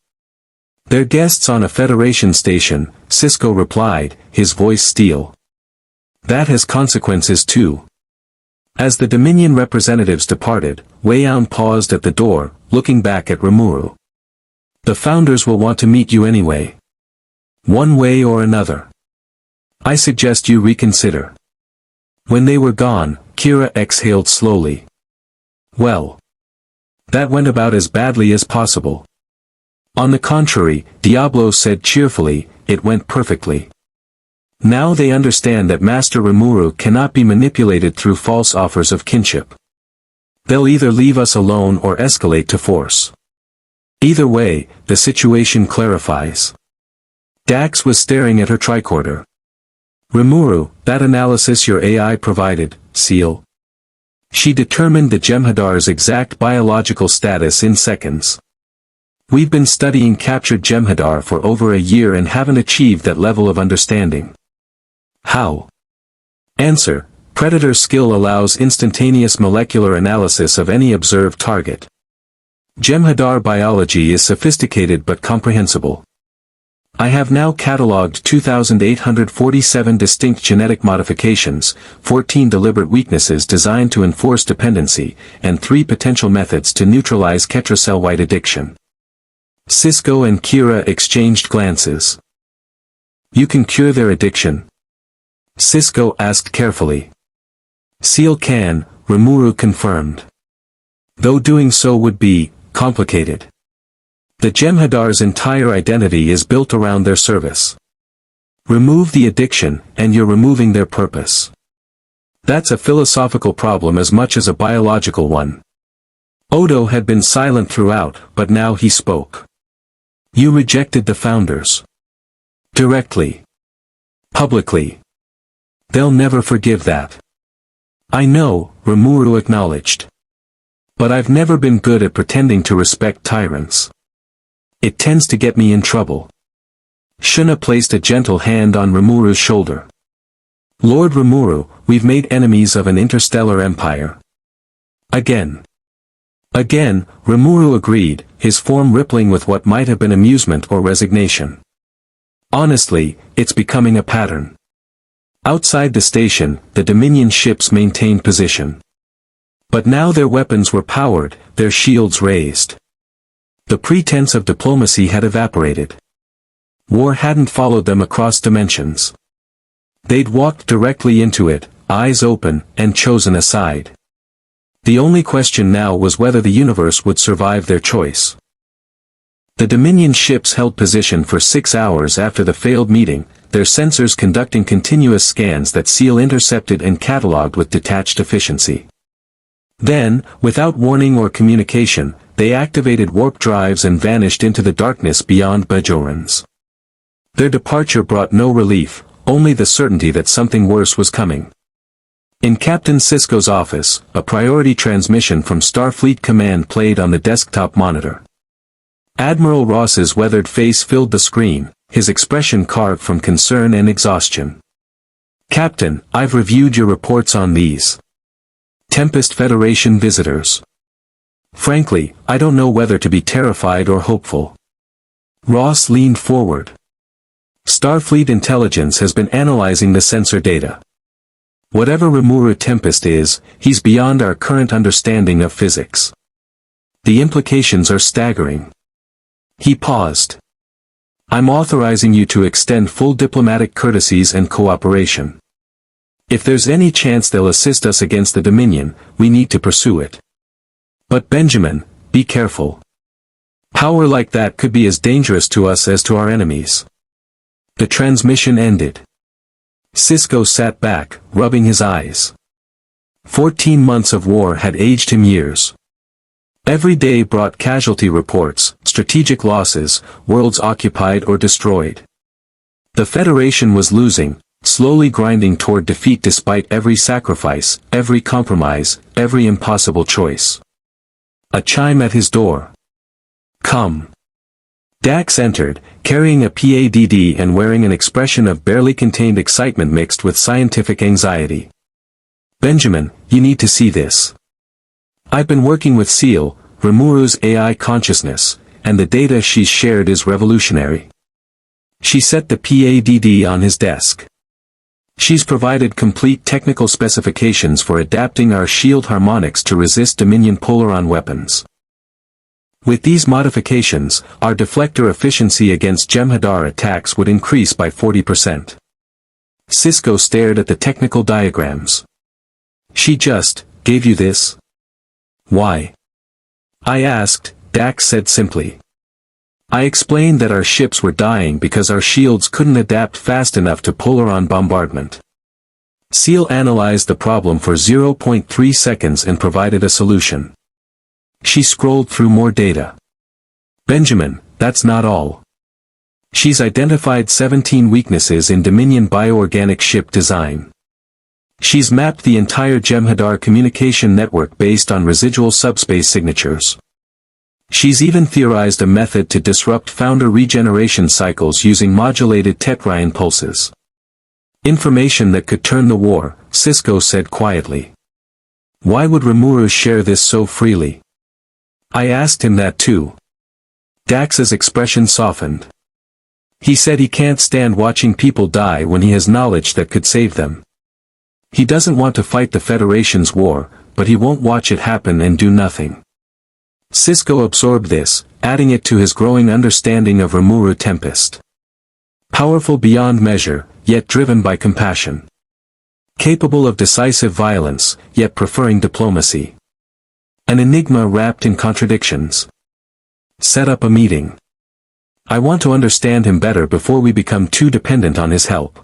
They're guests on a Federation station, Cisco replied, his voice steel. That has consequences too. As the Dominion representatives departed, Weian paused at the door, looking back at Rimuru. The founders will want to meet you anyway. One way or another. I suggest you reconsider. When they were gone, Kira exhaled slowly. Well. That went about as badly as possible. On the contrary, Diablo said cheerfully, it went perfectly. Now they understand that Master Rimuru cannot be manipulated through false offers of kinship. They'll either leave us alone or escalate to force. Either way, the situation clarifies. Dax was staring at her tricorder. Rimuru, that analysis your AI provided, Ciel. She determined the Jem'Hadar's exact biological status in seconds. We've been studying captured Jem'Hadar for over a year and haven't achieved that level of understanding. How? Answer, Predator skill allows instantaneous molecular analysis of any observed target. Jem'Hadar biology is sophisticated but comprehensible. I have now catalogued 2,847 distinct genetic modifications, 14 deliberate weaknesses designed to enforce dependency, and 3 potential methods to neutralize ketracell-white addiction. Cisco and Kira exchanged glances. You can cure their addiction? Cisco asked carefully. Ciel can, Rimuru confirmed. Though doing so would be complicated. The Jem'Hadar's entire identity is built around their service. Remove the addiction, and you're removing their purpose. That's a philosophical problem as much as a biological one. Odo had been silent throughout, but now he spoke. You rejected the founders. Directly. Publicly. They'll never forgive that. I know, Rimuru acknowledged. But I've never been good at pretending to respect tyrants. It tends to get me in trouble. Shuna placed a gentle hand on Rimuru's shoulder. Lord Rimuru, we've made enemies of an interstellar empire. Again. Again, Rimuru agreed, his form rippling with what might have been amusement or resignation. Honestly, it's becoming a pattern. Outside the station, the Dominion ships maintained position. But now their weapons were powered, their shields raised. The pretense of diplomacy had evaporated. War hadn't followed them across dimensions. They'd walked directly into it, eyes open, and chosen a side. The only question now was whether the universe would survive their choice. The Dominion ships held position for 6 hours after the failed meeting, their sensors conducting continuous scans that Ciel intercepted and catalogued with detached efficiency. Then, without warning or communication, they activated warp drives and vanished into the darkness beyond Bajorans. Their departure brought no relief, only the certainty that something worse was coming. In Captain Cisco's office, a priority transmission from Starfleet Command played on the desktop monitor. Admiral Ross's weathered face filled the screen, his expression carved from concern and exhaustion. Captain, I've reviewed your reports on these Tempest Federation visitors. Frankly, I don't know whether to be terrified or hopeful. Ross leaned forward. Starfleet intelligence has been analyzing the sensor data. Whatever Rimuru Tempest is, he's beyond our current understanding of physics. The implications are staggering. He paused. I'm authorizing you to extend full diplomatic courtesies and cooperation. If there's any chance they'll assist us against the Dominion, we need to pursue it. But Benjamin, be careful. Power like that could be as dangerous to us as to our enemies. The transmission ended. Cisco sat back, rubbing his eyes. 14 months of war had aged him years. Every day brought casualty reports, strategic losses, worlds occupied or destroyed. The Federation was losing, slowly grinding toward defeat despite every sacrifice, every compromise, every impossible choice. A chime at his door. Come. Dax entered, carrying a PADD and wearing an expression of barely contained excitement mixed with scientific anxiety. Benjamin, you need to see this. I've been working with Ciel, Rimuru's AI consciousness, and the data she's shared is revolutionary. She set the PADD on his desk. She's provided complete technical specifications for adapting our shield harmonics to resist Dominion Polaron weapons. With these modifications, our deflector efficiency against Jem'Hadar attacks would increase by 40%. Cisco stared at the technical diagrams. She just gave you this? Why? I asked, Dax said simply. I explained that our ships were dying because our shields couldn't adapt fast enough to Polaron bombardment. Ciel analyzed the problem for 0.3 seconds and provided a solution. She scrolled through more data. Benjamin, that's not all. She's identified 17 weaknesses in Dominion bioorganic ship design. She's mapped the entire Jem'Hadar communication network based on residual subspace signatures. She's even theorized a method to disrupt founder regeneration cycles using modulated Tetryon pulses. Information that could turn the war, Cisco said quietly. Why would Rimuru share this so freely? I asked him that too. Dax's expression softened. He said he can't stand watching people die when he has knowledge that could save them. He doesn't want to fight the Federation's war, but he won't watch it happen and do nothing. Cisco absorbed this, adding it to his growing understanding of Rimuru Tempest. Powerful beyond measure, yet driven by compassion. Capable of decisive violence, yet preferring diplomacy. An enigma wrapped in contradictions. Set up a meeting. I want to understand him better before we become too dependent on his help.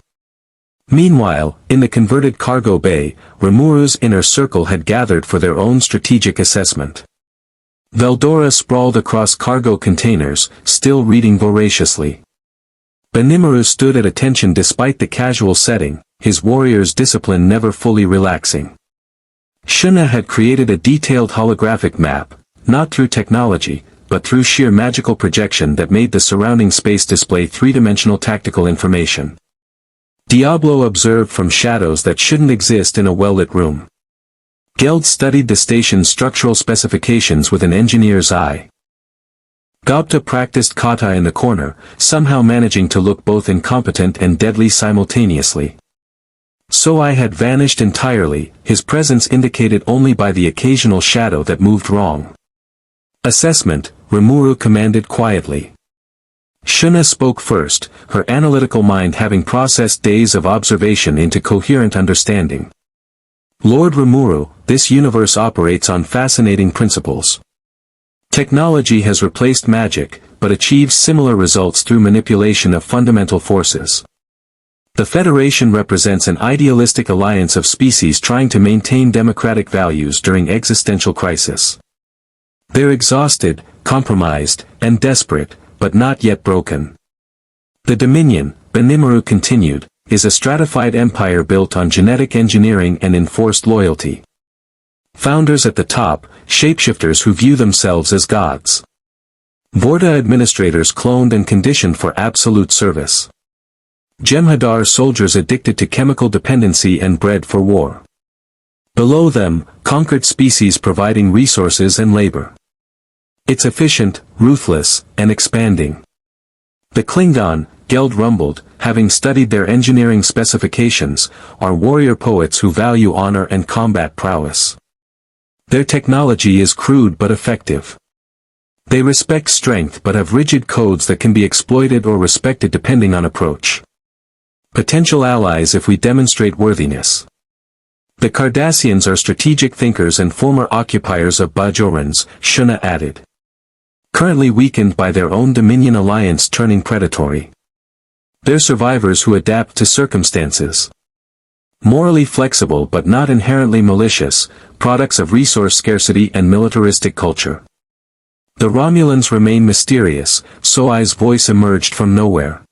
Meanwhile, in the converted cargo bay, Rimuru's inner circle had gathered for their own strategic assessment. Veldora sprawled across cargo containers, still reading voraciously. Benimaru stood at attention despite the casual setting, his warrior's discipline never fully relaxing. Shuna had created a detailed holographic map, not through technology, but through sheer magical projection that made the surrounding space display three-dimensional tactical information. Diablo observed from shadows that shouldn't exist in a well-lit room. Geld studied the station's structural specifications with an engineer's eye. Gopta practiced kata in the corner, somehow managing to look both incompetent and deadly simultaneously. So I had vanished entirely, his presence indicated only by the occasional shadow that moved wrong. Assessment, Rimuru commanded quietly. Shuna spoke first, her analytical mind having processed days of observation into coherent understanding. Lord Rimuru, this universe operates on fascinating principles. Technology has replaced magic, but achieves similar results through manipulation of fundamental forces. The Federation represents an idealistic alliance of species trying to maintain democratic values during existential crisis. They're exhausted, compromised, and desperate, but not yet broken. The Dominion, Benimaru continued, is a stratified empire built on genetic engineering and enforced loyalty. Founders at the top, shapeshifters who view themselves as gods. Vorta administrators cloned and conditioned for absolute service. Jem'Hadar soldiers addicted to chemical dependency and bred for war. Below them, conquered species providing resources and labor. It's efficient, ruthless, and expanding. The Klingon, Geld rumbled, having studied their engineering specifications, are warrior poets who value honor and combat prowess. Their technology is crude but effective. They respect strength but have rigid codes that can be exploited or respected depending on approach. Potential allies if we demonstrate worthiness. The Cardassians are strategic thinkers and former occupiers of Bajorans, Shuna added. Currently weakened by their own Dominion alliance turning predatory. They're survivors who adapt to circumstances. Morally flexible but not inherently malicious, products of resource scarcity and militaristic culture. The Romulans remain mysterious, Soai's voice emerged from nowhere.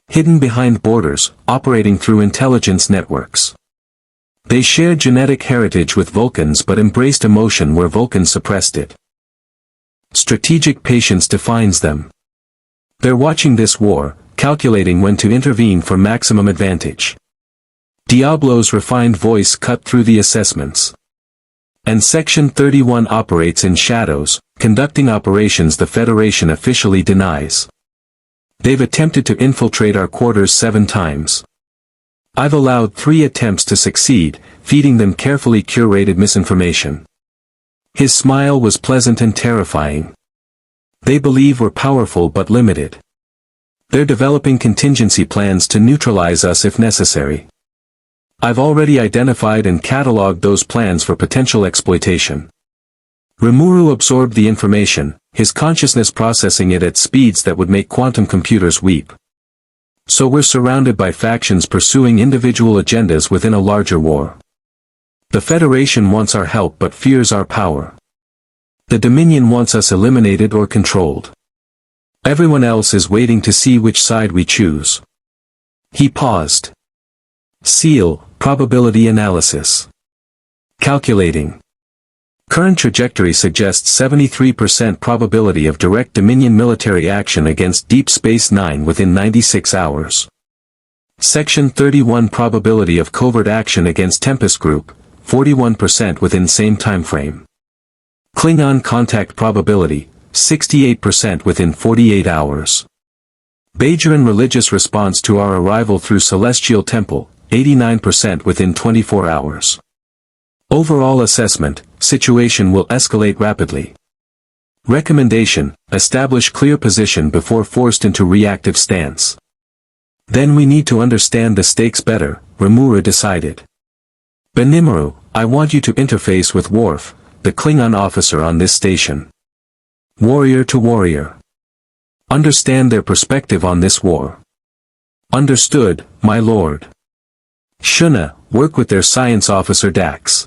Hidden behind borders, operating through intelligence networks. They shared genetic heritage with Vulcans but embraced emotion where Vulcans suppressed it. Strategic patience defines them. They're watching this war, calculating when to intervene for maximum advantage. Diablo's refined voice cut through the assessments. And Section 31 operates in shadows, conducting operations the Federation officially denies. They've attempted to infiltrate our quarters 7 times. I've allowed 3 attempts to succeed, feeding them carefully curated misinformation. His smile was pleasant and terrifying. They believe we're powerful but limited. They're developing contingency plans to neutralize us if necessary. I've already identified and catalogued those plans for potential exploitation. Rimuru absorbed the information, his consciousness processing it at speeds that would make quantum computers weep. So we're surrounded by factions pursuing individual agendas within a larger war. The Federation wants our help but fears our power. The Dominion wants us eliminated or controlled. Everyone else is waiting to see which side we choose. He paused. Ciel, probability analysis. Calculating. Current trajectory suggests 73% probability of direct Dominion military action against Deep Space Nine within 96 hours. Section 31 probability of covert action against Tempest Group, 41% within same timeframe. Klingon contact probability, 68% within 48 hours. Bajoran religious response to our arrival through Celestial Temple, 89% within 24 hours. Overall assessment, situation will escalate rapidly. Recommendation, establish clear position before forced into reactive stance. Then we need to understand the stakes better, Rimuru decided. Benimaru, I want you to interface with Worf, the Klingon officer on this station. Warrior to warrior. Understand their perspective on this war. Understood, my lord. Shuna, work with their science officer Dax.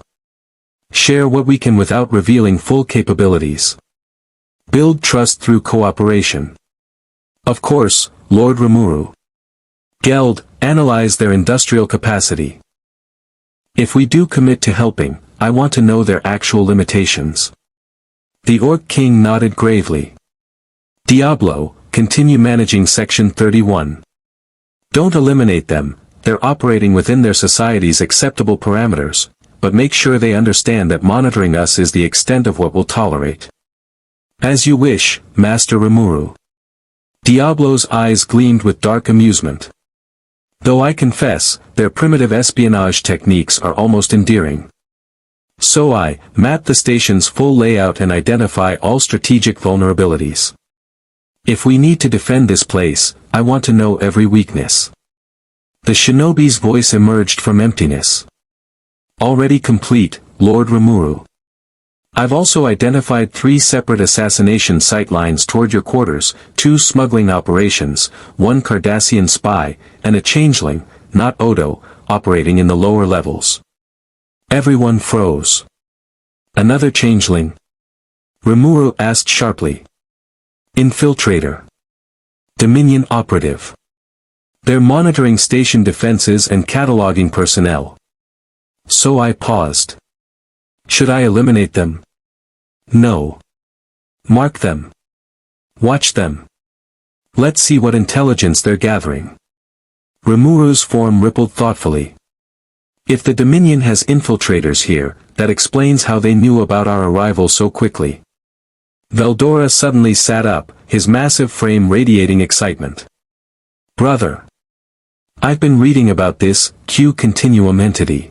Share what we can without revealing full capabilities. Build trust through cooperation. Of course, Lord Rimuru. Geld, analyze their industrial capacity. If we do commit to helping, I want to know their actual limitations. The Orc King nodded gravely. Diablo, continue managing Section 31. Don't eliminate them, they're operating within their society's acceptable parameters, but make sure they understand that monitoring us is the extent of what we'll tolerate. As you wish, Master Rimuru. Diablo's eyes gleamed with dark amusement. Though I confess, their primitive espionage techniques are almost endearing. So I map the station's full layout and identify all strategic vulnerabilities. If we need to defend this place, I want to know every weakness. The shinobi's voice emerged from emptiness. Already complete, Lord Rimuru. I've also identified 3 separate assassination sightlines toward your quarters, 2 smuggling operations, 1 Cardassian spy, and a changeling, not Odo, operating in the lower levels. Everyone froze. Another changeling? Rimuru asked sharply. Infiltrator. Dominion operative. They're monitoring station defenses and cataloging personnel. So I paused. Should I eliminate them? No. Mark them. Watch them. Let's see what intelligence they're gathering. Rimuru's form rippled thoughtfully. If the Dominion has infiltrators here, that explains how they knew about our arrival so quickly. Veldora suddenly sat up, his massive frame radiating excitement. Brother. I've been reading about this Q continuum entity.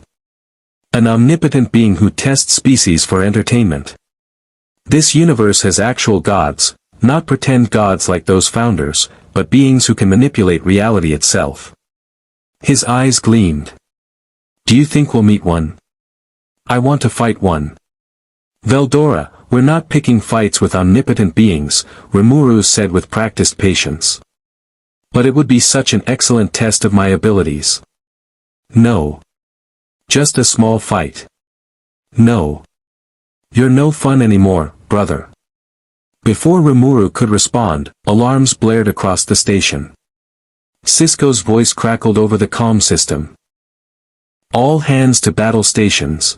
An omnipotent being who tests species for entertainment. This universe has actual gods, not pretend gods like those founders, but beings who can manipulate reality itself. His eyes gleamed. Do you think we'll meet one? I want to fight one. Veldora, we're not picking fights with omnipotent beings, Rimuru said with practiced patience. But it would be such an excellent test of my abilities. No. Just a small fight. No. You're no fun anymore, brother. Before Rimuru could respond, alarms blared across the station. Sisko's voice crackled over the comm system. All hands to battle stations.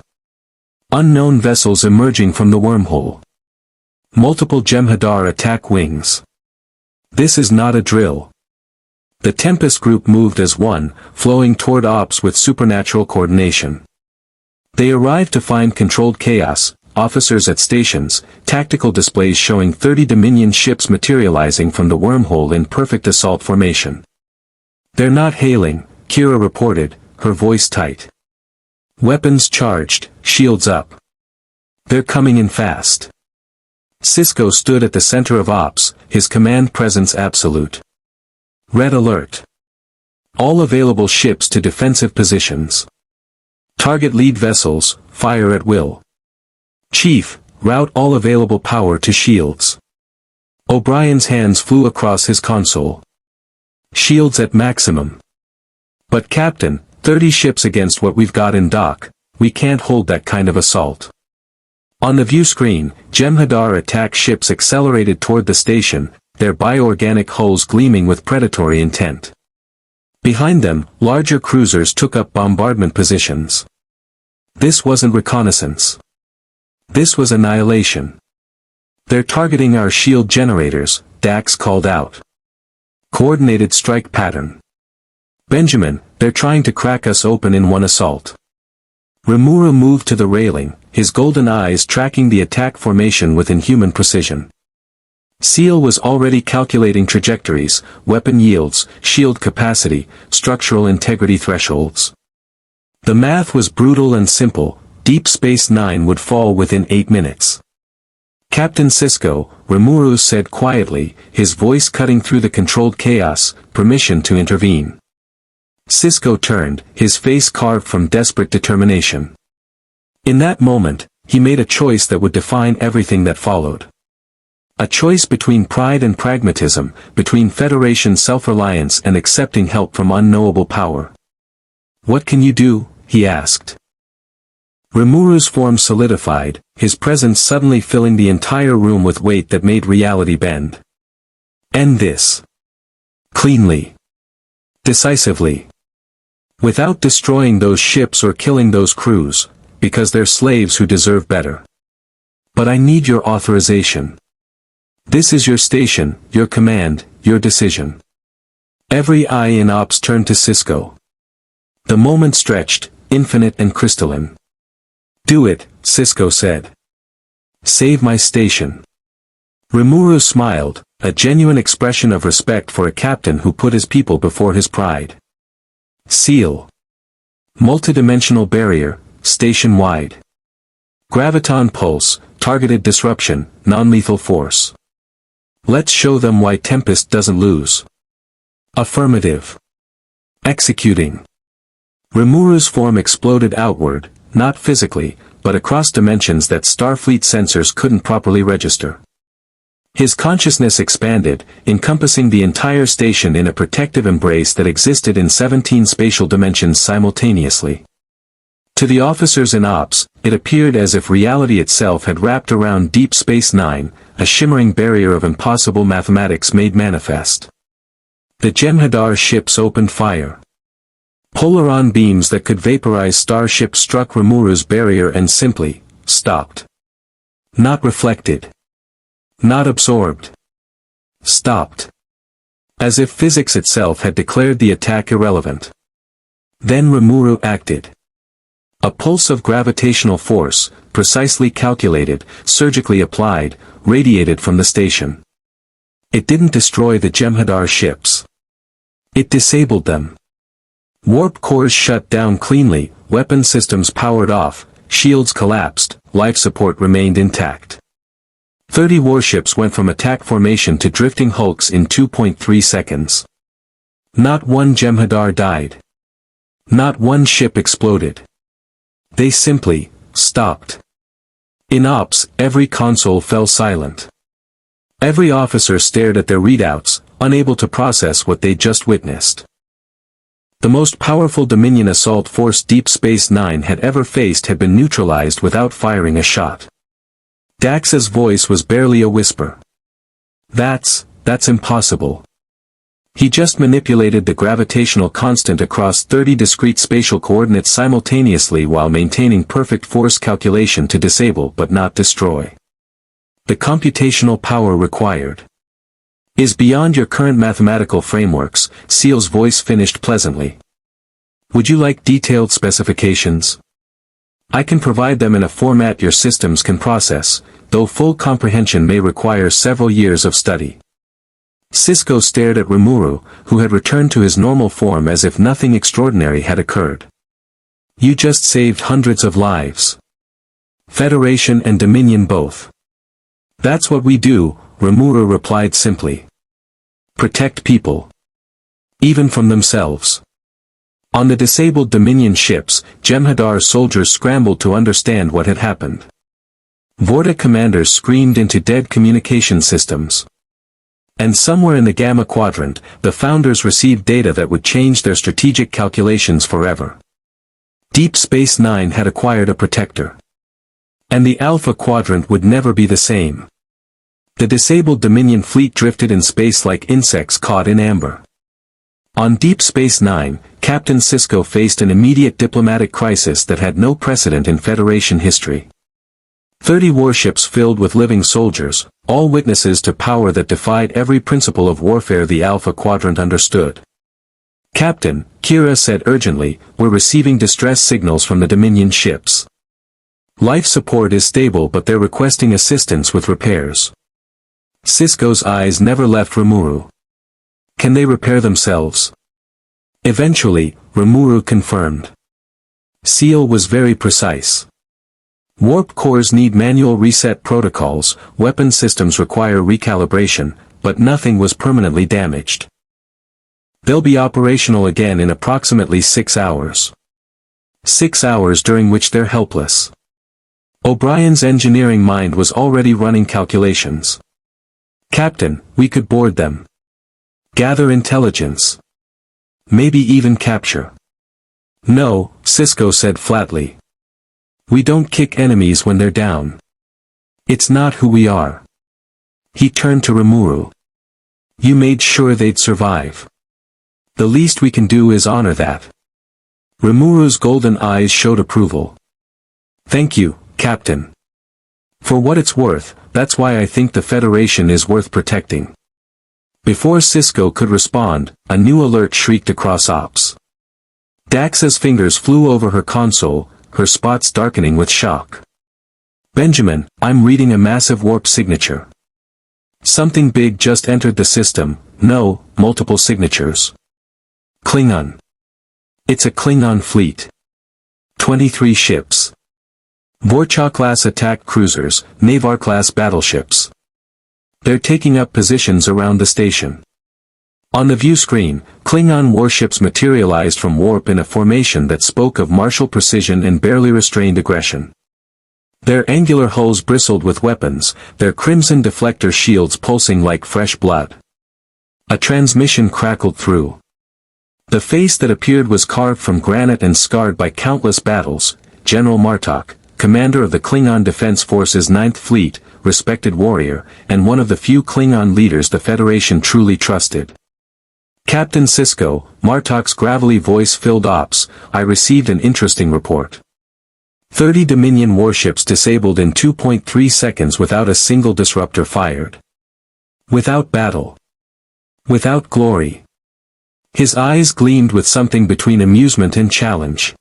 Unknown vessels emerging from the wormhole. Multiple Jem'Hadar attack wings. This is not a drill. The Tempest group moved as one, flowing toward Ops with supernatural coordination. They arrived to find controlled chaos, officers at stations, tactical displays showing 30 Dominion ships materializing from the wormhole in perfect assault formation. They're not hailing, Kira reported, her voice tight. Weapons charged, shields up. They're coming in fast. Sisko stood at the center of Ops, his command presence absolute. Red alert. All available ships to defensive positions. Target lead vessels, fire at will. Chief, route all available power to shields. O'Brien's hands flew across his console. Shields at maximum. But Captain, 30 ships against what we've got in dock, we can't hold that kind of assault. On the view screen, Jem'Hadar attack ships accelerated toward the station, their bioorganic hulls gleaming with predatory intent. Behind them, larger cruisers took up bombardment positions. This wasn't reconnaissance. This was annihilation. They're targeting our shield generators, Dax called out. Coordinated strike pattern. Benjamin, they're trying to crack us open in one assault. Rimuru moved to the railing, his golden eyes tracking the attack formation with inhuman precision. Ciel was already calculating trajectories, weapon yields, shield capacity, structural integrity thresholds. The math was brutal and simple, Deep Space Nine would fall within 8 minutes. Captain Sisko, Rimuru said quietly, his voice cutting through the controlled chaos, permission to intervene. Sisko turned, his face carved from desperate determination. In that moment, he made a choice that would define everything that followed. A choice between pride and pragmatism, between Federation self-reliance and accepting help from unknowable power. What can you do? He asked. Rimuru's form solidified, his presence suddenly filling the entire room with weight that made reality bend. End this. Cleanly. Decisively. Without destroying those ships or killing those crews, because they're slaves who deserve better. But I need your authorization. This is your station, your command, your decision. Every eye in Ops turned to Sisko. The moment stretched, infinite and crystalline. Do it, Sisko said. Save my station. Rimuru smiled, a genuine expression of respect for a captain who put his people before his pride. Seal. Multidimensional barrier, station-wide. Graviton pulse, targeted disruption, non-lethal force. Let's show them why Tempest doesn't lose. Affirmative. Executing. Rimuru's form exploded outward, not physically, but across dimensions that Starfleet sensors couldn't properly register. His consciousness expanded, encompassing the entire station in a protective embrace that existed in 17 spatial dimensions simultaneously. To the officers in Ops, it appeared as if reality itself had wrapped around Deep Space Nine, a shimmering barrier of impossible mathematics made manifest. The Jem'Hadar ships opened fire. Polaron beams that could vaporize starships struck Rimuru's barrier and simply stopped. Not reflected. Not absorbed. Stopped. As if physics itself had declared the attack irrelevant. Then Rimuru acted. A pulse of gravitational force, precisely calculated, surgically applied, radiated from the station. It didn't destroy the Jem'Hadar ships. It disabled them. Warp cores shut down cleanly, weapon systems powered off, shields collapsed, life support remained intact. 30 warships went from attack formation to drifting hulks in 2.3 seconds. Not one Jem'Hadar died. Not one ship exploded. They simply stopped. In ops, every console fell silent. Every officer stared at their readouts, unable to process what they just witnessed. The most powerful Dominion assault force Deep Space Nine had ever faced had been neutralized without firing a shot. Dax's voice was barely a whisper. That's impossible. He just manipulated the gravitational constant across 30 discrete spatial coordinates simultaneously while maintaining perfect force calculation to disable but not destroy. The computational power required is beyond your current mathematical frameworks, Ciel's voice finished pleasantly. Would you like detailed specifications? I can provide them in a format your systems can process, though full comprehension may require several years of study. Sisko stared at Rimuru, who had returned to his normal form as if nothing extraordinary had occurred. You just saved hundreds of lives. Federation and Dominion both. That's what we do, Rimuru replied simply. Protect people. Even from themselves. On the disabled Dominion ships, Jem'Hadar soldiers scrambled to understand what had happened. Vorta commanders screamed into dead communication systems. And somewhere in the Gamma Quadrant, the Founders received data that would change their strategic calculations forever. Deep Space Nine had acquired a protector. And the Alpha Quadrant would never be the same. The disabled Dominion fleet drifted in space like insects caught in amber. On Deep Space Nine, Captain Sisko faced an immediate diplomatic crisis that had no precedent in Federation history. 30 warships filled with living soldiers, all witnesses to power that defied every principle of warfare the Alpha Quadrant understood. Captain, Kira said urgently, we're receiving distress signals from the Dominion ships. Life support is stable but they're requesting assistance with repairs. Sisko's eyes never left Rimuru. Can they repair themselves? Eventually, Rimuru confirmed. Ciel was very precise. Warp cores need manual reset protocols, weapon systems require recalibration, but nothing was permanently damaged. They'll be operational again in approximately 6 hours. 6 hours during which they're helpless. O'Brien's engineering mind was already running calculations. Captain, we could board them. Gather intelligence. Maybe even capture. No, Sisko said flatly. We don't kick enemies when they're down. It's not who we are. He turned to Rimuru. You made sure they'd survive. The least we can do is honor that. Rimuru's golden eyes showed approval. Thank you, Captain. For what it's worth, that's why I think the Federation is worth protecting. Before Sisko could respond, a new alert shrieked across ops. Dax's fingers flew over her console, her spots darkening with shock. Benjamin, I'm reading a massive warp signature. Something big just entered the system, no, multiple signatures. Klingon. It's a Klingon fleet. 23 ships. Vorcha-class attack cruisers, Navar-class battleships. They're taking up positions around the station. On the view screen, Klingon warships materialized from warp in a formation that spoke of martial precision and barely restrained aggression. Their angular hulls bristled with weapons, their crimson deflector shields pulsing like fresh blood. A transmission crackled through. The face that appeared was carved from granite and scarred by countless battles. General Martok, commander of the Klingon Defense Force's 9th Fleet, respected warrior, and one of the few Klingon leaders the Federation truly trusted. Captain Sisko, Martok's gravelly voice filled ops, I received an interesting report. 30 Dominion warships disabled in 2.3 seconds without a single disruptor fired. Without battle. Without glory. His eyes gleamed with something between amusement and challenge.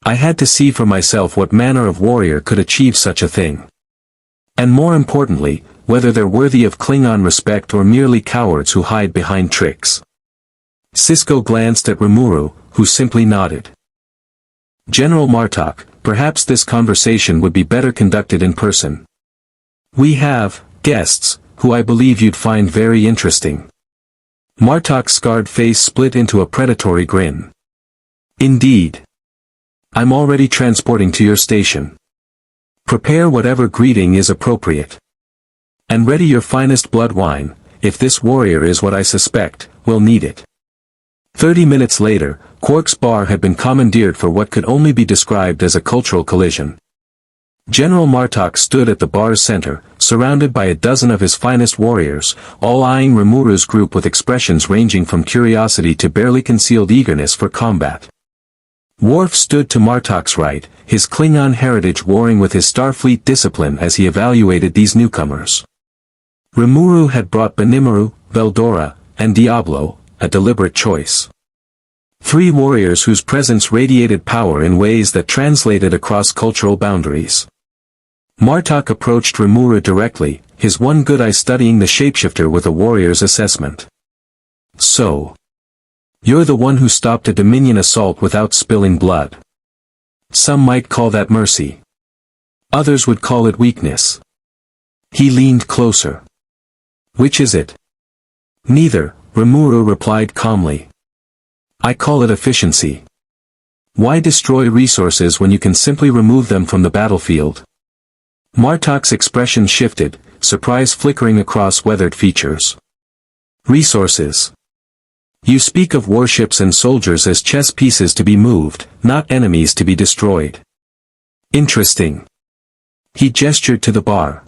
I had to see for myself what manner of warrior could achieve such a thing. And more importantly, whether they're worthy of Klingon respect or merely cowards who hide behind tricks. Sisko glanced at Rimuru, who simply nodded. General Martok, perhaps this conversation would be better conducted in person. We have guests, who I believe you'd find very interesting. Martok's scarred face split into a predatory grin. Indeed. I'm already transporting to your station. Prepare whatever greeting is appropriate. And ready your finest blood wine, if this warrior is what I suspect, we'll need it. 30 minutes later, Quark's bar had been commandeered for what could only be described as a cultural collision. General Martok stood at the bar's center, surrounded by a dozen of his finest warriors, all eyeing Rimuru's group with expressions ranging from curiosity to barely concealed eagerness for combat. Worf stood to Martok's right, his Klingon heritage warring with his Starfleet discipline as he evaluated these newcomers. Rimuru had brought Benimaru, Veldora, and Diablo, a deliberate choice. 3 warriors whose presence radiated power in ways that translated across cultural boundaries. Martok approached Rimuru directly, his one good eye studying the shapeshifter with a warrior's assessment. So. You're the one who stopped a Dominion assault without spilling blood. Some might call that mercy. Others would call it weakness. He leaned closer. Which is it? Neither, Rimuru replied calmly. I call it efficiency. Why destroy resources when you can simply remove them from the battlefield? Martok's expression shifted, surprise flickering across weathered features. Resources. You speak of warships and soldiers as chess pieces to be moved, not enemies to be destroyed. Interesting. He gestured to the bar.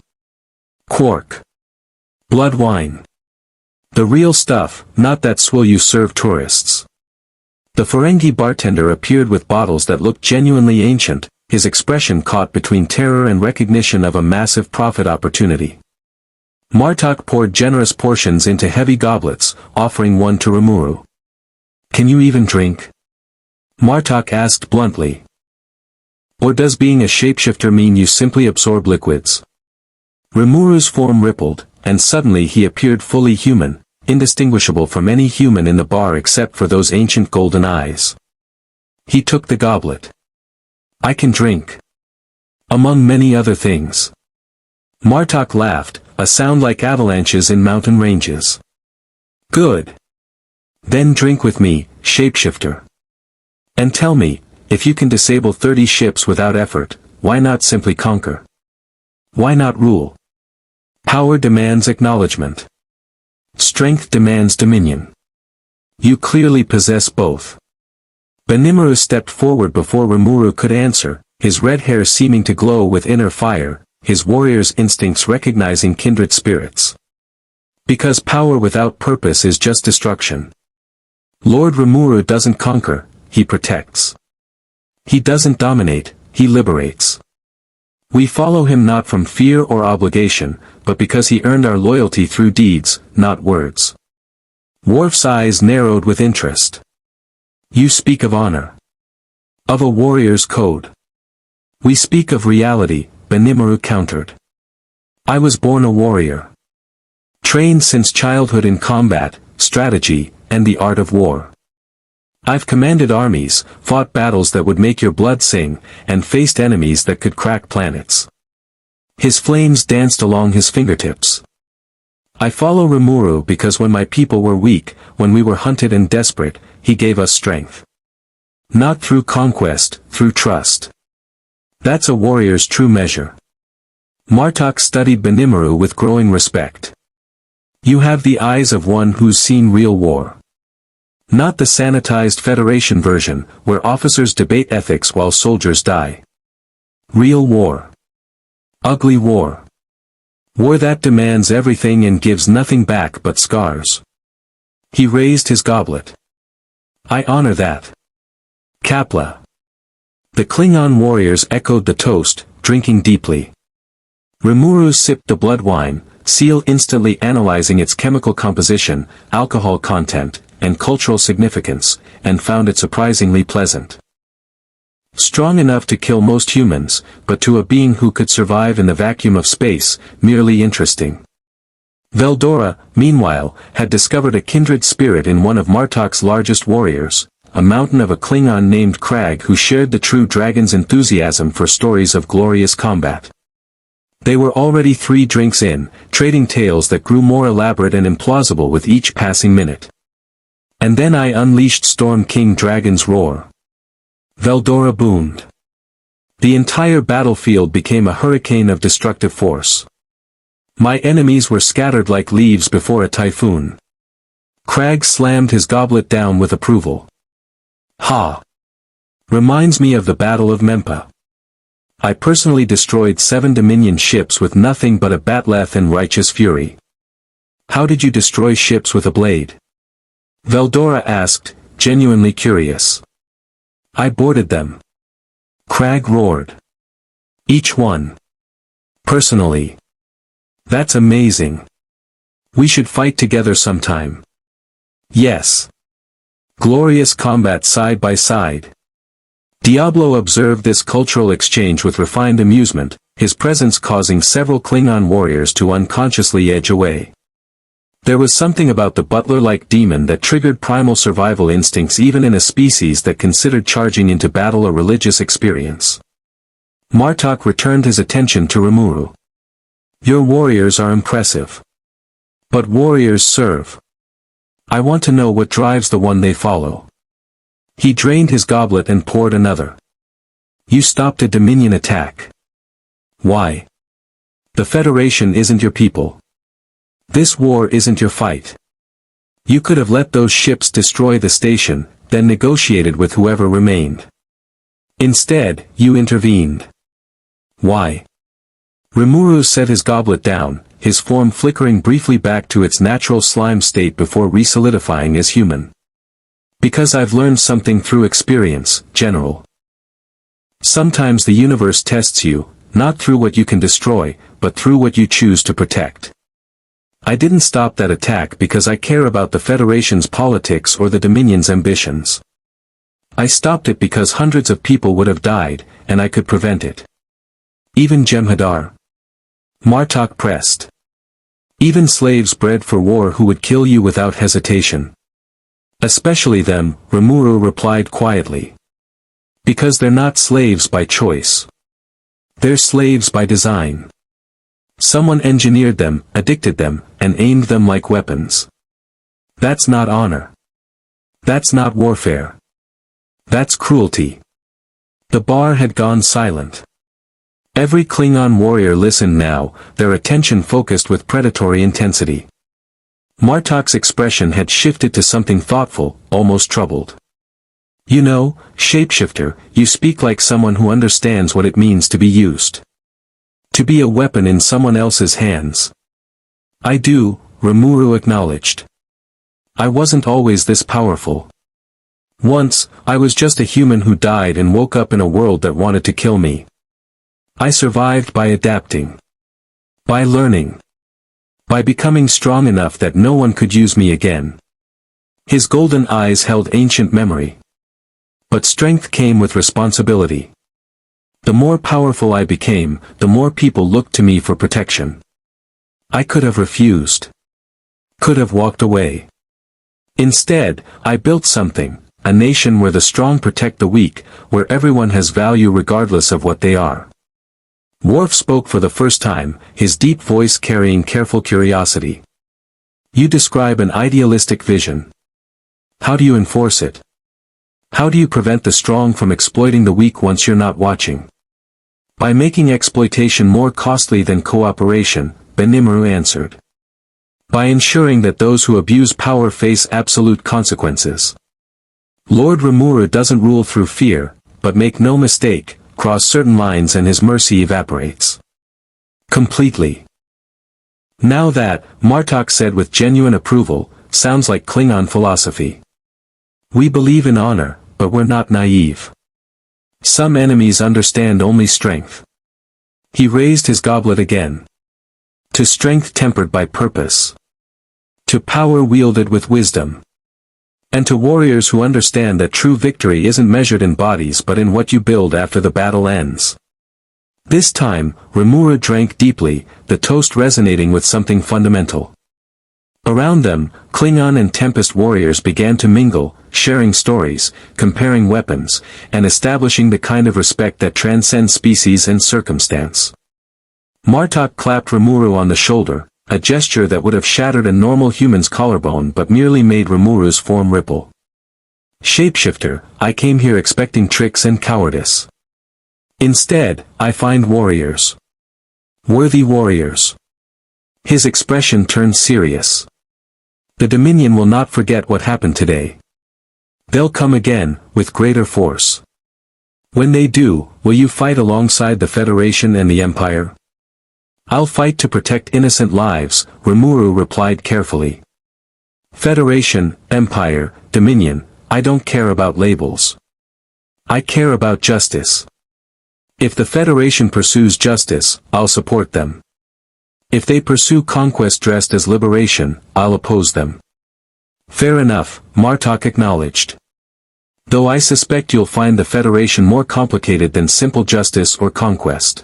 Quark. Blood wine. The real stuff, not that swill you serve tourists. The Ferengi bartender appeared with bottles that looked genuinely ancient, his expression caught between terror and recognition of a massive profit opportunity. Martok poured generous portions into heavy goblets, offering one to Rimuru. Can you even drink? Martok asked bluntly. Or does being a shapeshifter mean you simply absorb liquids? Rimuru's form rippled, and suddenly he appeared fully human, indistinguishable from any human in the bar except for those ancient golden eyes. He took the goblet. I can drink. Among many other things. Martok laughed, a sound like avalanches in mountain ranges. Good. Then drink with me, shapeshifter. And tell me, if you can disable 30 ships without effort, why not simply conquer? Why not rule? Power demands acknowledgement. Strength demands dominion. You clearly possess both. Benimaru stepped forward before Rimuru could answer, his red hair seeming to glow with inner fire, his warrior's instincts recognizing kindred spirits. Because power without purpose is just destruction. Lord Rimuru doesn't conquer, he protects. He doesn't dominate, he liberates. We follow him not from fear or obligation, but because he earned our loyalty through deeds, not words. Worf's eyes narrowed with interest. You speak of honor. Of a warrior's code. We speak of reality, Benimaru countered. I was born a warrior. Trained since childhood in combat, strategy, and the art of war. I've commanded armies, fought battles that would make your blood sing, and faced enemies that could crack planets. His flames danced along his fingertips. I follow Rimuru because when my people were weak, when we were hunted and desperate, he gave us strength. Not through conquest, through trust. That's a warrior's true measure. Martok studied Benimaru with growing respect. You have the eyes of one who's seen real war. Not the sanitized Federation version, where officers debate ethics while soldiers die. Real war. Ugly war. War that demands everything and gives nothing back but scars. He raised his goblet. I honor that. Kapla. The Klingon warriors echoed the toast, drinking deeply. Rimuru sipped the blood wine, Ciel instantly analyzing its chemical composition, alcohol content, and cultural significance, and found it surprisingly pleasant. Strong enough to kill most humans, but to a being who could survive in the vacuum of space, merely interesting. Veldora, meanwhile, had discovered a kindred spirit in one of Martok's largest warriors, a mountain of a Klingon named Crag who shared the true dragon's enthusiasm for stories of glorious combat. They were already 3 drinks in, trading tales that grew more elaborate and implausible with each passing minute. And then I unleashed Storm King Dragon's roar. Veldora boomed. The entire battlefield became a hurricane of destructive force. My enemies were scattered like leaves before a typhoon. Crag slammed his goblet down with approval. Ha! Reminds me of the Battle of Mempa. I personally destroyed 7 Dominion ships with nothing but a bat'leth and righteous fury. How did you destroy ships with a blade? Veldora asked, genuinely curious. I boarded them. Crag roared. Each one. Personally. That's amazing. We should fight together sometime. Yes. Glorious combat side by side. Diablo observed this cultural exchange with refined amusement, his presence causing several Klingon warriors to unconsciously edge away. There was something about the butler-like demon that triggered primal survival instincts even in a species that considered charging into battle a religious experience. Martok returned his attention to Rimuru. Your warriors are impressive. But warriors serve. I want to know what drives the one they follow. He drained his goblet and poured another. You stopped a Dominion attack. Why? The Federation isn't your people. This war isn't your fight. You could have let those ships destroy the station, then negotiated with whoever remained. Instead, you intervened. Why? Rimuru set his goblet down, his form flickering briefly back to its natural slime state before re-solidifying as human. Because I've learned something through experience, General. Sometimes the universe tests you, not through what you can destroy, but through what you choose to protect. I didn't stop that attack because I care about the Federation's politics or the Dominion's ambitions. I stopped it because hundreds of people would have died, and I could prevent it. Even Jem'Hadar. Martok pressed. Even slaves bred for war who would kill you without hesitation. Especially them, Rimuru replied quietly. Because they're not slaves by choice. They're slaves by design. Someone engineered them, addicted them, and aimed them like weapons. That's not honor. That's not warfare. That's cruelty. The bar had gone silent. Every Klingon warrior listened now, their attention focused with predatory intensity. Martok's expression had shifted to something thoughtful, almost troubled. You know, shapeshifter, you speak like someone who understands what it means to be used. To be a weapon in someone else's hands. I do, Rimuru acknowledged. I wasn't always this powerful. Once, I was just a human who died and woke up in a world that wanted to kill me. I survived by adapting. By learning. By becoming strong enough that no one could use me again. His golden eyes held ancient memory. But strength came with responsibility. The more powerful I became, the more people looked to me for protection. I could have refused. Could have walked away. Instead, I built something, a nation where the strong protect the weak, where everyone has value regardless of what they are. Worf spoke for the first time, his deep voice carrying careful curiosity. You describe an idealistic vision. How do you enforce it? How do you prevent the strong from exploiting the weak once you're not watching? By making exploitation more costly than cooperation, Benimaru answered. By ensuring that those who abuse power face absolute consequences. Lord Rimuru doesn't rule through fear, but make no mistake, cross certain lines and his mercy evaporates. Completely. Now that, Martok said with genuine approval, sounds like Klingon philosophy. We believe in honor, but we're not naive. Some enemies understand only strength. He raised his goblet again. To strength tempered by purpose. To power wielded with wisdom. And to warriors who understand that true victory isn't measured in bodies but in what you build after the battle ends. This time, Rimuru drank deeply, the toast resonating with something fundamental. Around them, Klingon and Tempest warriors began to mingle, sharing stories, comparing weapons, and establishing the kind of respect that transcends species and circumstance. Martok clapped Rimuru on the shoulder, a gesture that would have shattered a normal human's collarbone but merely made Rimuru's form ripple. Shapeshifter, I came here expecting tricks and cowardice. Instead, I find warriors. Worthy warriors. His expression turned serious. The Dominion will not forget what happened today. They'll come again, with greater force. When they do, will you fight alongside the Federation and the Empire? I'll fight to protect innocent lives, Rimuru replied carefully. Federation, Empire, Dominion, I don't care about labels. I care about justice. If the Federation pursues justice, I'll support them. If they pursue conquest dressed as liberation, I'll oppose them. Fair enough, Martok acknowledged. Though I suspect you'll find the Federation more complicated than simple justice or conquest.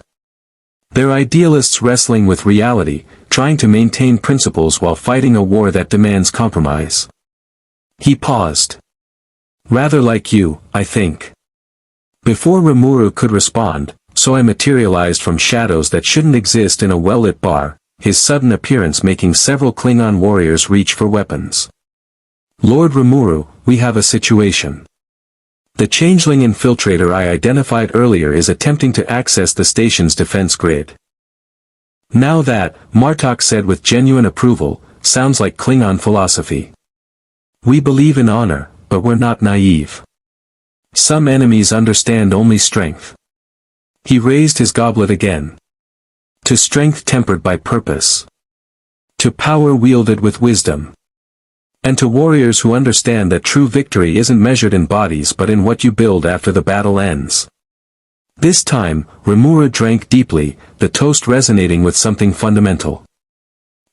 They're idealists wrestling with reality, trying to maintain principles while fighting a war that demands compromise. He paused. Rather like you, I think. Before Rimuru could respond, so I materialized from shadows that shouldn't exist in a well-lit bar, his sudden appearance making several Klingon warriors reach for weapons. Lord Rimuru, we have a situation. The changeling infiltrator I identified earlier is attempting to access the station's defense grid. Now that, Martok said with genuine approval, sounds like Klingon philosophy. We believe in honor, but we're not naive. Some enemies understand only strength. He raised his goblet again. To strength tempered by purpose. To power wielded with wisdom. And to warriors who understand that true victory isn't measured in bodies but in what you build after the battle ends. This time, Rimuru drank deeply, the toast resonating with something fundamental.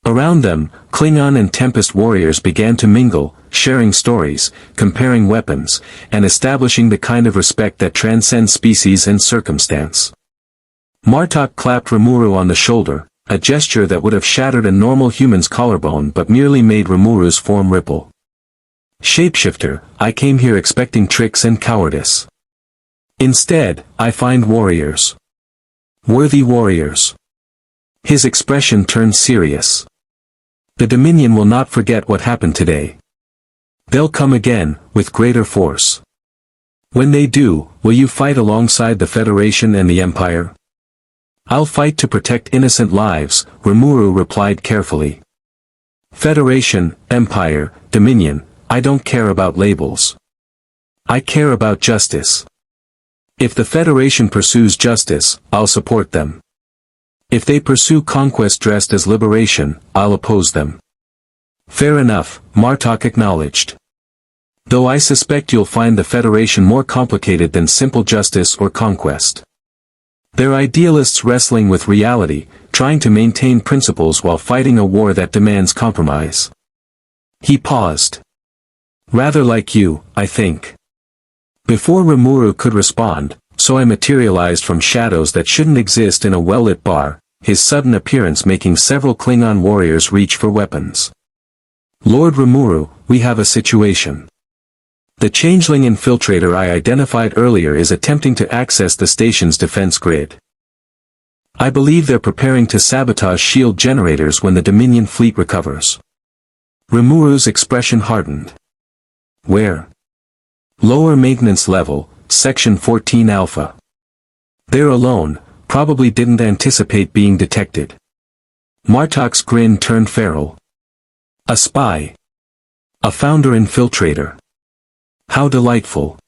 Around them, Klingon and Tempest warriors began to mingle, sharing stories, comparing weapons, and establishing the kind of respect that transcends species and circumstance. Martok clapped Rimuru on the shoulder, a gesture that would have shattered a normal human's collarbone but merely made Rimuru's form ripple. Shapeshifter, I came here expecting tricks and cowardice. Instead, I find warriors. Worthy warriors. His expression turned serious. The Dominion will not forget what happened today. They'll come again, with greater force. When they do, will you fight alongside the Federation and the Empire? I'll fight to protect innocent lives, Rimuru replied carefully. Federation, Empire, Dominion, I don't care about labels. I care about justice. If the Federation pursues justice, I'll support them. If they pursue conquest dressed as liberation, I'll oppose them. Fair enough, Martok acknowledged. Though I suspect you'll find the Federation more complicated than simple justice or conquest. They're idealists wrestling with reality, trying to maintain principles while fighting a war that demands compromise. He paused. Rather like you, I think. Before Rimuru could respond, so I materialized from shadows that shouldn't exist in a well-lit bar, his sudden appearance making several Klingon warriors reach for weapons. Lord Rimuru, we have a situation. The changeling infiltrator I identified earlier is attempting to access the station's defense grid. I believe they're preparing to sabotage shield generators when the Dominion fleet recovers. Rimuru's expression hardened. Where? Lower maintenance level, Section 14 Alpha. They're alone, probably didn't anticipate being detected. Martok's grin turned feral. A spy. A founder infiltrator. How delightful.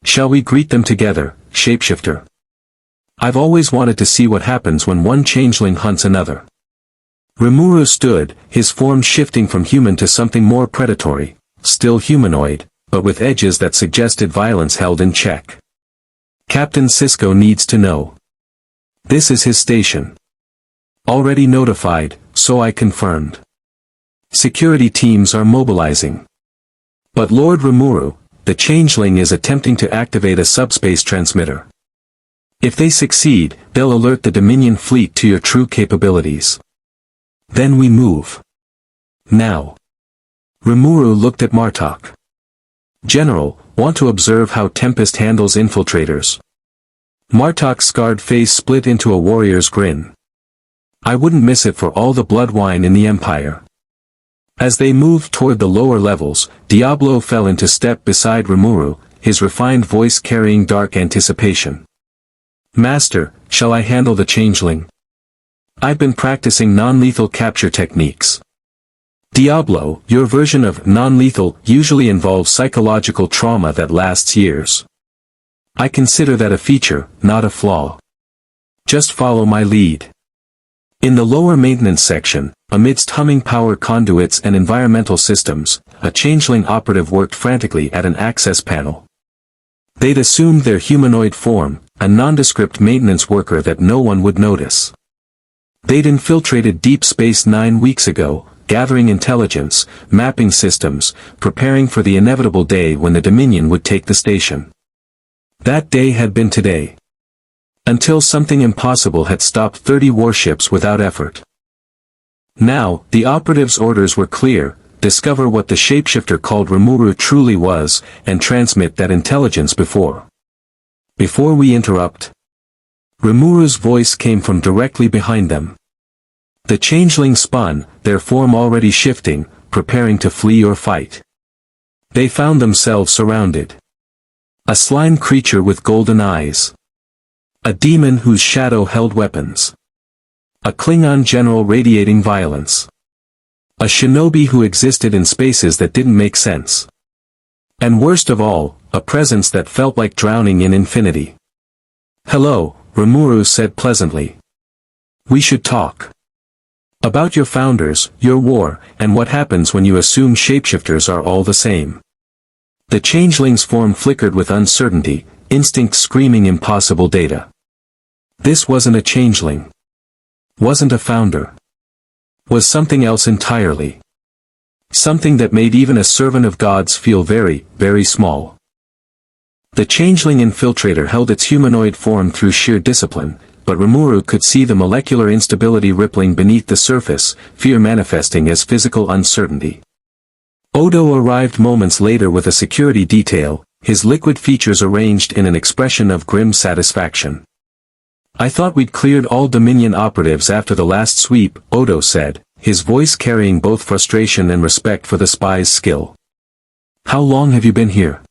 Shall we greet them together, Shapeshifter? I've always wanted to see what happens when one changeling hunts another. Rimuru stood, his form shifting from human to something more predatory, still humanoid, but with edges that suggested violence held in check. Captain Sisko needs to know. This is his station. Already notified, so I confirmed. Security teams are mobilizing. But Lord Rimuru, the changeling is attempting to activate a subspace transmitter. If they succeed, they'll alert the Dominion fleet to your true capabilities. Then we move. Now. Rimuru looked at Martok. General, want to observe how Tempest handles infiltrators. Martok's scarred face split into a warrior's grin. I wouldn't miss it for all the blood wine in the Empire. As they moved toward the lower levels, Diablo fell into step beside Rimuru, his refined voice carrying dark anticipation. Master, shall I handle the changeling? I've been practicing non-lethal capture techniques. Diablo, your version of non-lethal usually involves psychological trauma that lasts years. I consider that a feature, not a flaw. Just follow my lead. In the lower maintenance section, amidst humming power conduits and environmental systems, a changeling operative worked frantically at an access panel. They'd assumed their humanoid form, a nondescript maintenance worker that no one would notice. They'd infiltrated Deep Space 9 weeks ago, gathering intelligence, mapping systems, preparing for the inevitable day when the Dominion would take the station. That day had been today. Until something impossible had stopped 30 warships without effort. Now, the operative's orders were clear: discover what the shapeshifter called Rimuru truly was, and transmit that intelligence before we interrupt. Rimuru's voice came from directly behind them. The changeling spun, their form already shifting, preparing to flee or fight. They found themselves surrounded. A slime creature with golden eyes. A demon whose shadow held weapons. A Klingon general radiating violence. A shinobi who existed in spaces that didn't make sense. And worst of all, a presence that felt like drowning in infinity. Hello, Rimuru said pleasantly. We should talk. About your founders, your war, and what happens when you assume shapeshifters are all the same. The changeling's form flickered with uncertainty, instinct screaming impossible data. This wasn't a changeling. Wasn't a founder. Was something else entirely. Something that made even a servant of gods feel very, very small. The changeling infiltrator held its humanoid form through sheer discipline, but Rimuru could see the molecular instability rippling beneath the surface, fear manifesting as physical uncertainty. Odo arrived moments later with a security detail, his liquid features arranged in an expression of grim satisfaction. I thought we'd cleared all Dominion operatives after the last sweep, Odo said, his voice carrying both frustration and respect for the spy's skill. How long have you been here?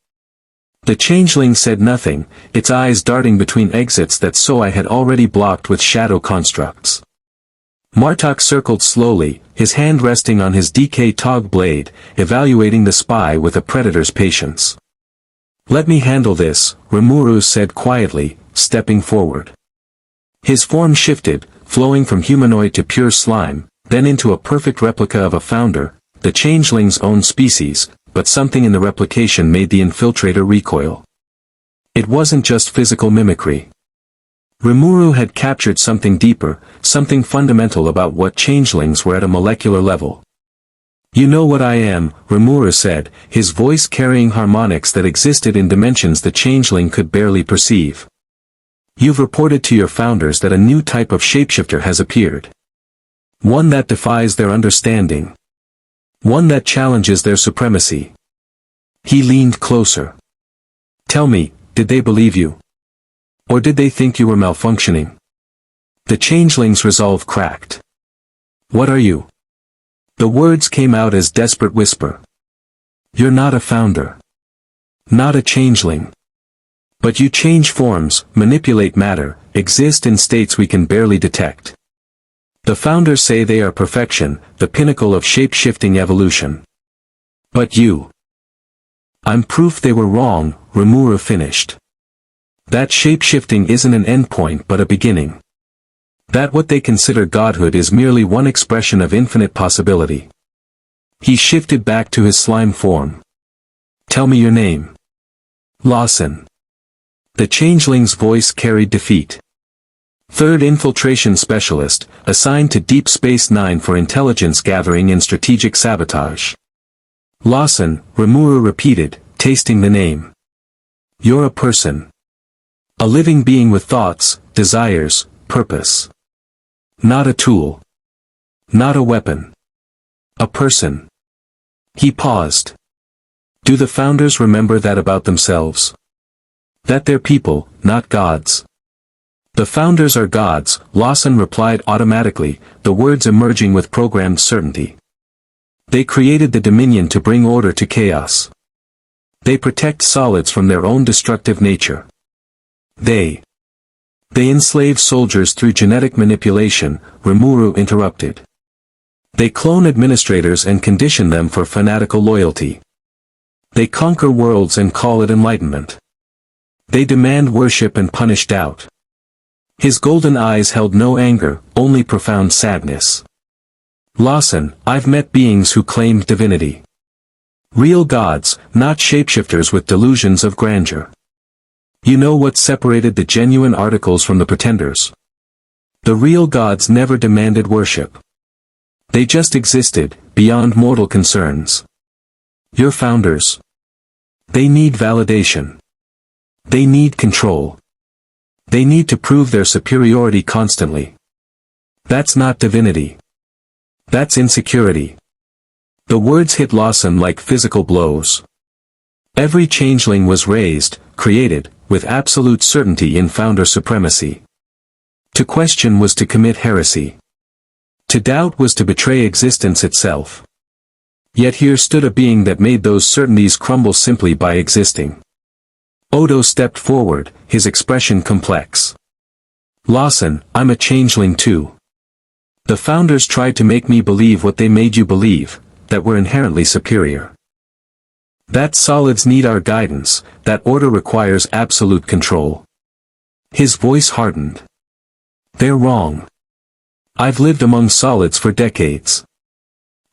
The changeling said nothing, its eyes darting between exits that I had already blocked with shadow constructs. Martok circled slowly, his hand resting on his DK Tog blade, evaluating the spy with a predator's patience. Let me handle this, Rimuru said quietly, stepping forward. His form shifted, flowing from humanoid to pure slime, then into a perfect replica of a founder, the changeling's own species, but something in the replication made the infiltrator recoil. It wasn't just physical mimicry. Rimuru had captured something deeper, something fundamental about what changelings were at a molecular level. You know what I am, Rimuru said, his voice carrying harmonics that existed in dimensions the changeling could barely perceive. You've reported to your founders that a new type of shapeshifter has appeared. One that defies their understanding. One that challenges their supremacy. He leaned closer. Tell me, did they believe you? Or did they think you were malfunctioning? The changeling's resolve cracked. What are you? The words came out as desperate whisper. You're not a founder. Not a changeling. But you change forms, manipulate matter, exist in states we can barely detect. The founders say they are perfection, the pinnacle of shape-shifting evolution. But you. I'm proof they were wrong, Rimuru finished. That shape-shifting isn't an endpoint but a beginning. That what they consider godhood is merely one expression of infinite possibility. He shifted back to his slime form. Tell me your name. Lawson. The changeling's voice carried defeat. Third Infiltration Specialist, assigned to Deep Space 9 for intelligence gathering and strategic sabotage. Lawson, Rimuru repeated, tasting the name. You're a person. A living being with thoughts, desires, purpose. Not a tool. Not a weapon. A person. He paused. Do the founders remember that about themselves? That they're people, not gods. The founders are gods, Lawson replied automatically, the words emerging with programmed certainty. They created the Dominion to bring order to chaos. They protect solids from their own destructive nature. They enslave soldiers through genetic manipulation, Rimuru interrupted. They clone administrators and condition them for fanatical loyalty. They conquer worlds and call it enlightenment. They demand worship and punish doubt. His golden eyes held no anger, only profound sadness. Lawson, I've met beings who claimed divinity. Real gods, not shapeshifters with delusions of grandeur. You know what separated the genuine articles from the pretenders? The real gods never demanded worship. They just existed, beyond mortal concerns. Your founders. They need validation. They need control. They need to prove their superiority constantly. That's not divinity. That's insecurity. The words hit Lawson like physical blows. Every changeling was raised, created, with absolute certainty in founder supremacy. To question was to commit heresy. To doubt was to betray existence itself. Yet here stood a being that made those certainties crumble simply by existing. Odo stepped forward, his expression complex. Lawson, I'm a changeling too. The founders tried to make me believe what they made you believe, that we're inherently superior. That solids need our guidance, that order requires absolute control. His voice hardened. They're wrong. I've lived among solids for decades.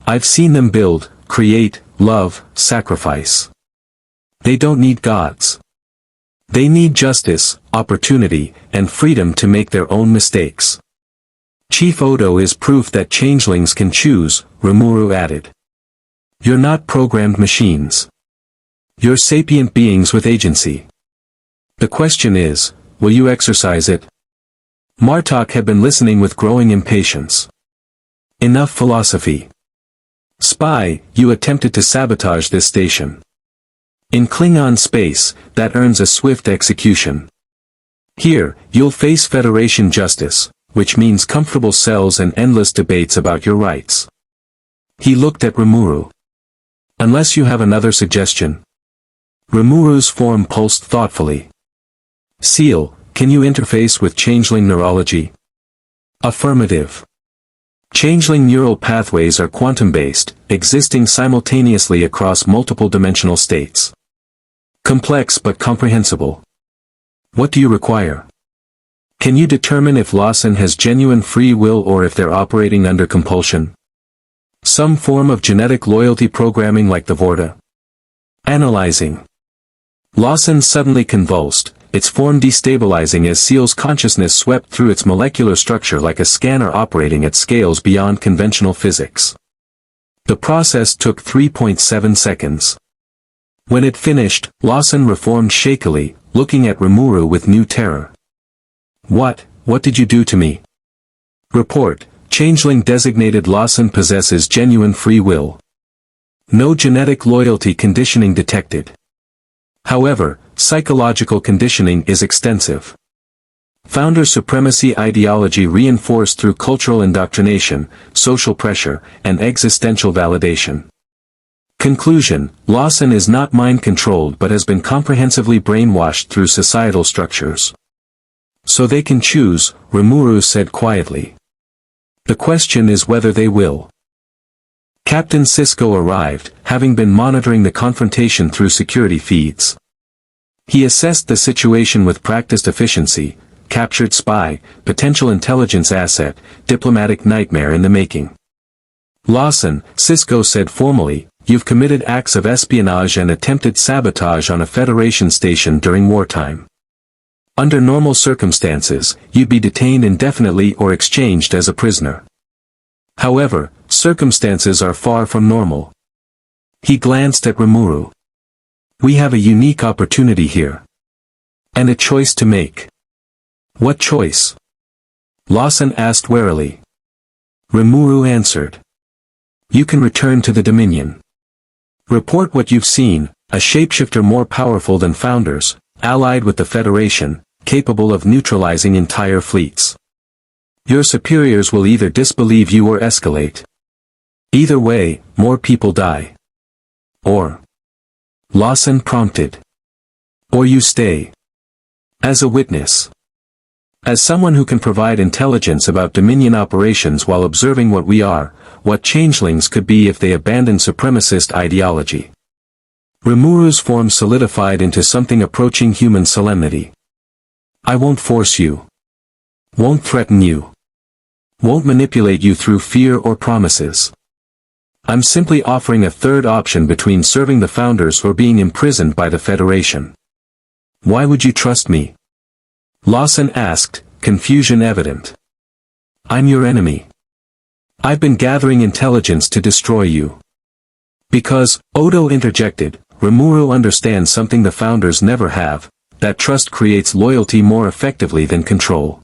I've seen them build, create, love, sacrifice. They don't need gods. They need justice, opportunity, and freedom to make their own mistakes. Chief Odo is proof that changelings can choose, Rimuru added. You're not programmed machines. You're sapient beings with agency. The question is, will you exercise it? Martok had been listening with growing impatience. Enough philosophy. Spy, you attempted to sabotage this station. In Klingon space, that earns a swift execution. Here, you'll face Federation justice, which means comfortable cells and endless debates about your rights. He looked at Rimuru. Unless you have another suggestion. Rimuru's form pulsed thoughtfully. Ciel, can you interface with changeling neurology? Affirmative. Changeling neural pathways are quantum-based, existing simultaneously across multiple dimensional states. Complex but comprehensible. What do you require? Can you determine if Lawson has genuine free will or if they're operating under compulsion? Some form of genetic loyalty programming like the Vorta? Analyzing. Lawson suddenly convulsed, its form destabilizing as Ciel's consciousness swept through its molecular structure like a scanner operating at scales beyond conventional physics. The process took 3.7 seconds. When it finished, Lawson reformed shakily, looking at Rimuru with new terror. What did you do to me? Report, changeling designated Lawson possesses genuine free will. No genetic loyalty conditioning detected. However, psychological conditioning is extensive. Founder supremacy ideology reinforced through cultural indoctrination, social pressure, and existential validation. Conclusion, Lawson is not mind-controlled but has been comprehensively brainwashed through societal structures. So they can choose, Rimuru said quietly. The question is whether they will. Captain Sisko arrived, having been monitoring the confrontation through security feeds. He assessed the situation with practiced efficiency, captured spy, potential intelligence asset, diplomatic nightmare in the making. Lawson, Sisko said formally, you've committed acts of espionage and attempted sabotage on a Federation station during wartime. Under normal circumstances, you'd be detained indefinitely or exchanged as a prisoner. However, circumstances are far from normal. He glanced at Rimuru. We have a unique opportunity here. And a choice to make. What choice? Lawson asked warily. Rimuru answered. You can return to the Dominion. Report what you've seen, a shapeshifter more powerful than Founders, allied with the Federation, capable of neutralizing entire fleets. Your superiors will either disbelieve you or escalate. Either way, more people die. Or. Lawson prompted. Or you stay. As a witness. As someone who can provide intelligence about Dominion operations while observing what we are, what changelings could be if they abandoned supremacist ideology. Rimuru's form solidified into something approaching human solemnity. I won't force you. Won't threaten you. Won't manipulate you through fear or promises. I'm simply offering a third option between serving the Founders or being imprisoned by the Federation. Why would you trust me? Lawson asked, confusion evident. I'm your enemy. I've been gathering intelligence to destroy you. Because, Odo interjected, Rimuru understands something the Founders never have, that trust creates loyalty more effectively than control.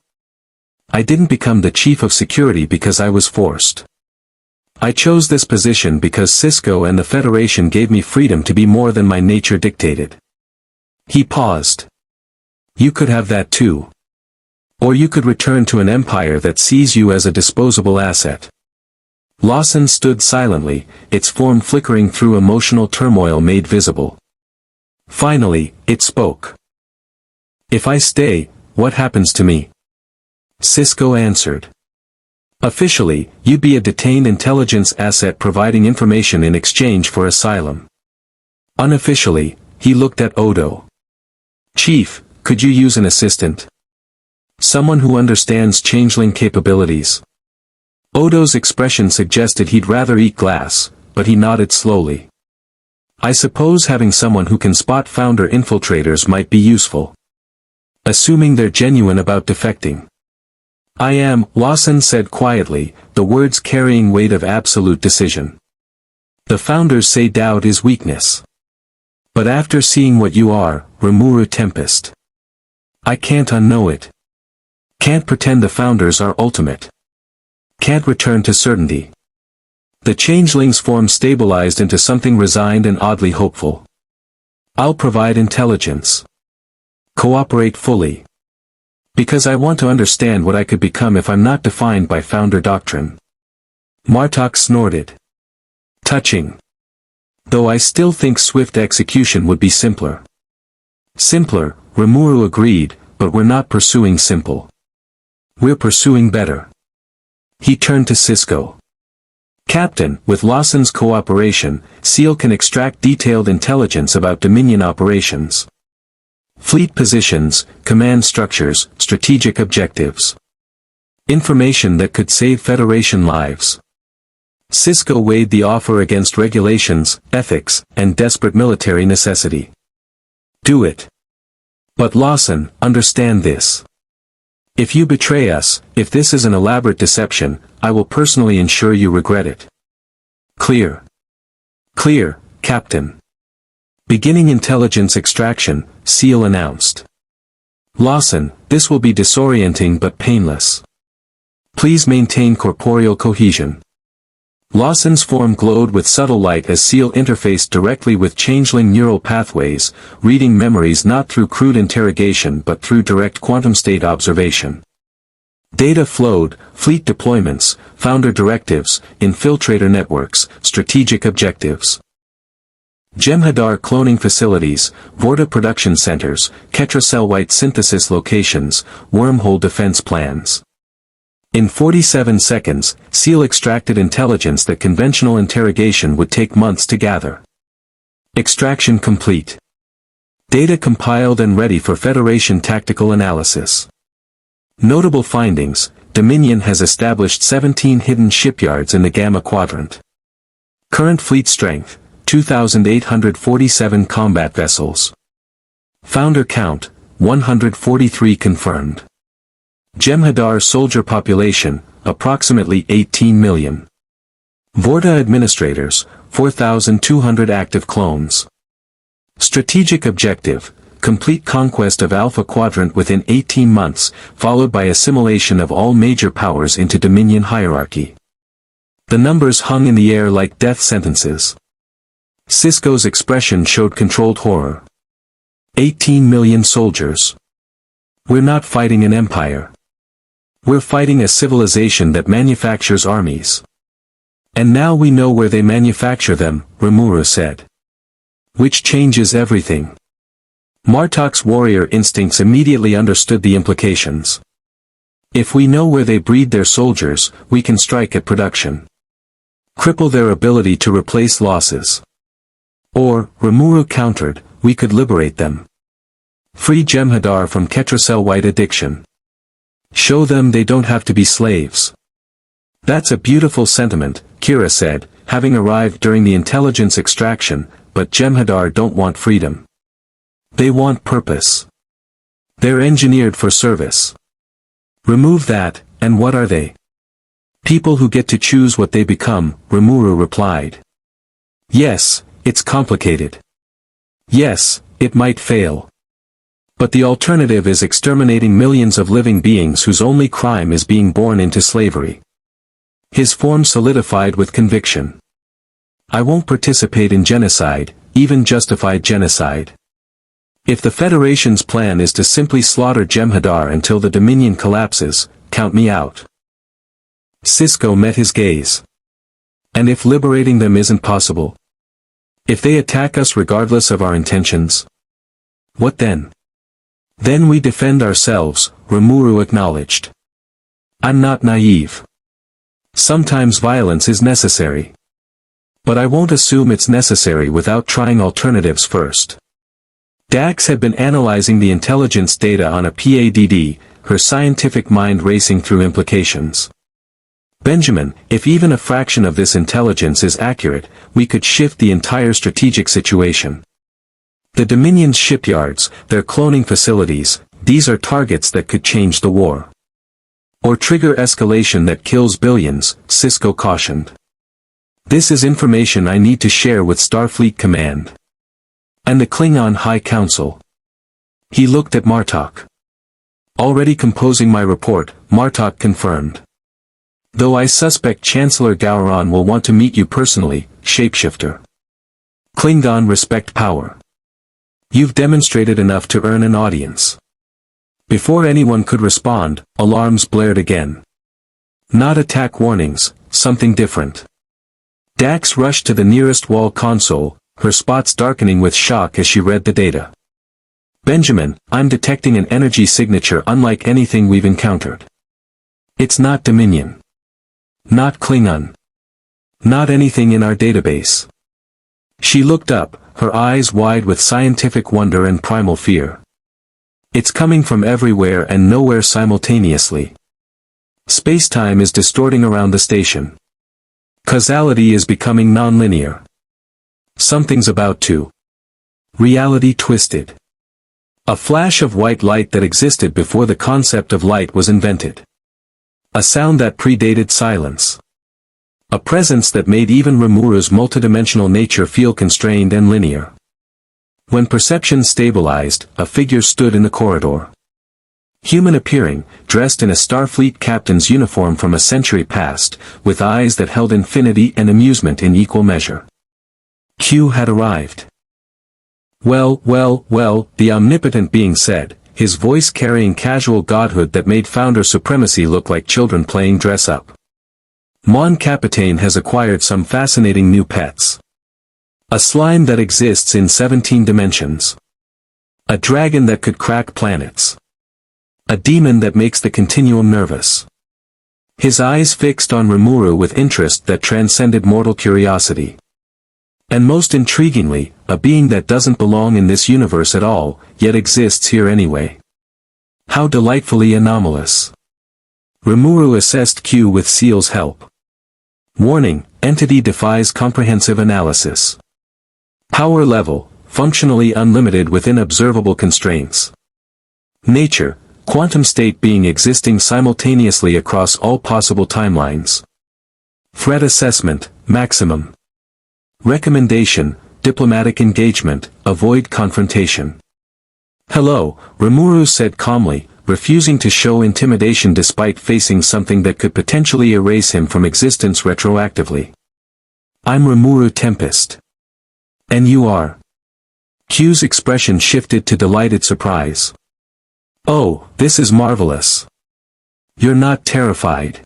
I didn't become the chief of security because I was forced. I chose this position because Cisco and the Federation gave me freedom to be more than my nature dictated. He paused. You could have that too. Or you could return to an empire that sees you as a disposable asset. Lawson stood silently, its form flickering through emotional turmoil made visible. Finally, it spoke. If I stay, what happens to me? Cisco answered. Officially, you'd be a detained intelligence asset providing information in exchange for asylum. Unofficially, he looked at Odo. Chief, could you use an assistant? Someone who understands changeling capabilities. Odo's expression suggested he'd rather eat glass, but he nodded slowly. I suppose having someone who can spot Founder infiltrators might be useful. Assuming they're genuine about defecting. I am, Lawson said quietly, the words carrying weight of absolute decision. The Founders say doubt is weakness. But after seeing what you are, Rimuru Tempest. I can't unknow it. Can't pretend the Founders are ultimate. Can't return to certainty. The changeling's form stabilized into something resigned and oddly hopeful. I'll provide intelligence. Cooperate fully. Because I want to understand what I could become if I'm not defined by Founder doctrine. Martok snorted. Touching. Though I still think swift execution would be simpler. Simpler, Rimuru agreed, but we're not pursuing simple. We're pursuing better. He turned to Cisco. Captain, with Lawson's cooperation, Ciel can extract detailed intelligence about Dominion operations. Fleet positions, command structures, strategic objectives. Information that could save Federation lives. Cisco weighed the offer against regulations, ethics, and desperate military necessity. Do it. But Lawson, understand this. If you betray us, if this is an elaborate deception, I will personally ensure you regret it. Clear. Clear, Captain. Beginning intelligence extraction, Ciel announced. Lawson, this will be disorienting but painless. Please maintain corporeal cohesion. Lawson's form glowed with subtle light as Ciel interfaced directly with changeling neural pathways, reading memories not through crude interrogation but through direct quantum state observation. Data flowed, fleet deployments, Founder directives, infiltrator networks, strategic objectives. Jem'Hadar cloning facilities, Vorta production centers, Ketracell white synthesis locations, wormhole defense plans. In 47 seconds, Ciel extracted intelligence that conventional interrogation would take months to gather. Extraction complete. Data compiled and ready for Federation tactical analysis. Notable findings: Dominion has established 17 hidden shipyards in the Gamma Quadrant. Current fleet strength, 2,847 combat vessels. Founder count, 143 confirmed. Jem'Hadar soldier population, approximately 18 million. Vorta administrators, 4,200 active clones. Strategic objective: complete conquest of Alpha Quadrant within 18 months, followed by assimilation of all major powers into Dominion hierarchy. The numbers hung in the air like death sentences. Sisko's expression showed controlled horror. 18 million soldiers. We're not fighting an empire. We're fighting a civilization that manufactures armies. And now we know where they manufacture them, Rimuru said. Which changes everything. Martok's warrior instincts immediately understood the implications. If we know where they breed their soldiers, we can strike at production. Cripple their ability to replace losses. Or, Rimuru countered, we could liberate them. Free Jem'Hadar from Ketracel-white addiction. Show them they don't have to be slaves. That's a beautiful sentiment, Kira said, having arrived during the intelligence extraction, but Jem'Hadar don't want freedom. They want purpose. They're engineered for service. Remove that, and what are they? People who get to choose what they become, Rimuru replied. Yes, it's complicated. Yes, it might fail. But the alternative is exterminating millions of living beings whose only crime is being born into slavery. His form solidified with conviction. I won't participate in genocide, even justified genocide. If the Federation's plan is to simply slaughter Jem'Hadar until the Dominion collapses, count me out. Sisko met his gaze. And if liberating them isn't possible? If they attack us regardless of our intentions? What then? Then we defend ourselves, Rimuru acknowledged. I'm not naive. Sometimes violence is necessary. But I won't assume it's necessary without trying alternatives first. Dax had been analyzing the intelligence data on a PADD, her scientific mind racing through implications. Benjamin, if even a fraction of this intelligence is accurate, we could shift the entire strategic situation. The Dominion's shipyards, their cloning facilities, these are targets that could change the war. Or trigger escalation that kills billions, Sisko cautioned. This is information I need to share with Starfleet Command. And the Klingon High Council. He looked at Martok. Already composing my report, Martok confirmed. Though I suspect Chancellor Gowron will want to meet you personally, Shapeshifter. Klingon respect power. You've demonstrated enough to earn an audience. Before anyone could respond, alarms blared again. Not attack warnings, something different. Dax rushed to the nearest wall console, her spots darkening with shock as she read the data. Benjamin, I'm detecting an energy signature unlike anything we've encountered. It's not Dominion. Not Klingon. Not anything in our database. She looked up, her eyes wide with scientific wonder and primal fear. It's coming from everywhere and nowhere simultaneously. Space-time is distorting around the station. Causality is becoming nonlinear. Something's about to. Reality twisted. A flash of white light that existed before the concept of light was invented. A sound that predated silence. A presence that made even Rimuru's multidimensional nature feel constrained and linear. When perception stabilized, a figure stood in the corridor. Human appearing, dressed in a Starfleet captain's uniform from a century past, with eyes that held infinity and amusement in equal measure. Q had arrived. Well, the omnipotent being said, his voice carrying casual godhood that made founder supremacy look like children playing dress-up. Mon Capitaine has acquired some fascinating new pets. A slime that exists in 17 dimensions. A dragon that could crack planets. A demon that makes the continuum nervous. His eyes fixed on Rimuru with interest that transcended mortal curiosity. And most intriguingly, a being that doesn't belong in this universe at all, yet exists here anyway. How delightfully anomalous. Rimuru assessed Q with Ciel's help. Warning, entity defies comprehensive analysis. Power level, functionally unlimited within observable constraints. Nature, quantum state being existing simultaneously across all possible timelines. Threat assessment, maximum. Recommendation, diplomatic engagement, avoid confrontation. Hello, Rimuru said calmly, refusing to show intimidation despite facing something that could potentially erase him from existence retroactively. I'm Rimuru Tempest. And you are? Q's expression shifted to delighted surprise. Oh, this is marvelous. You're not terrified.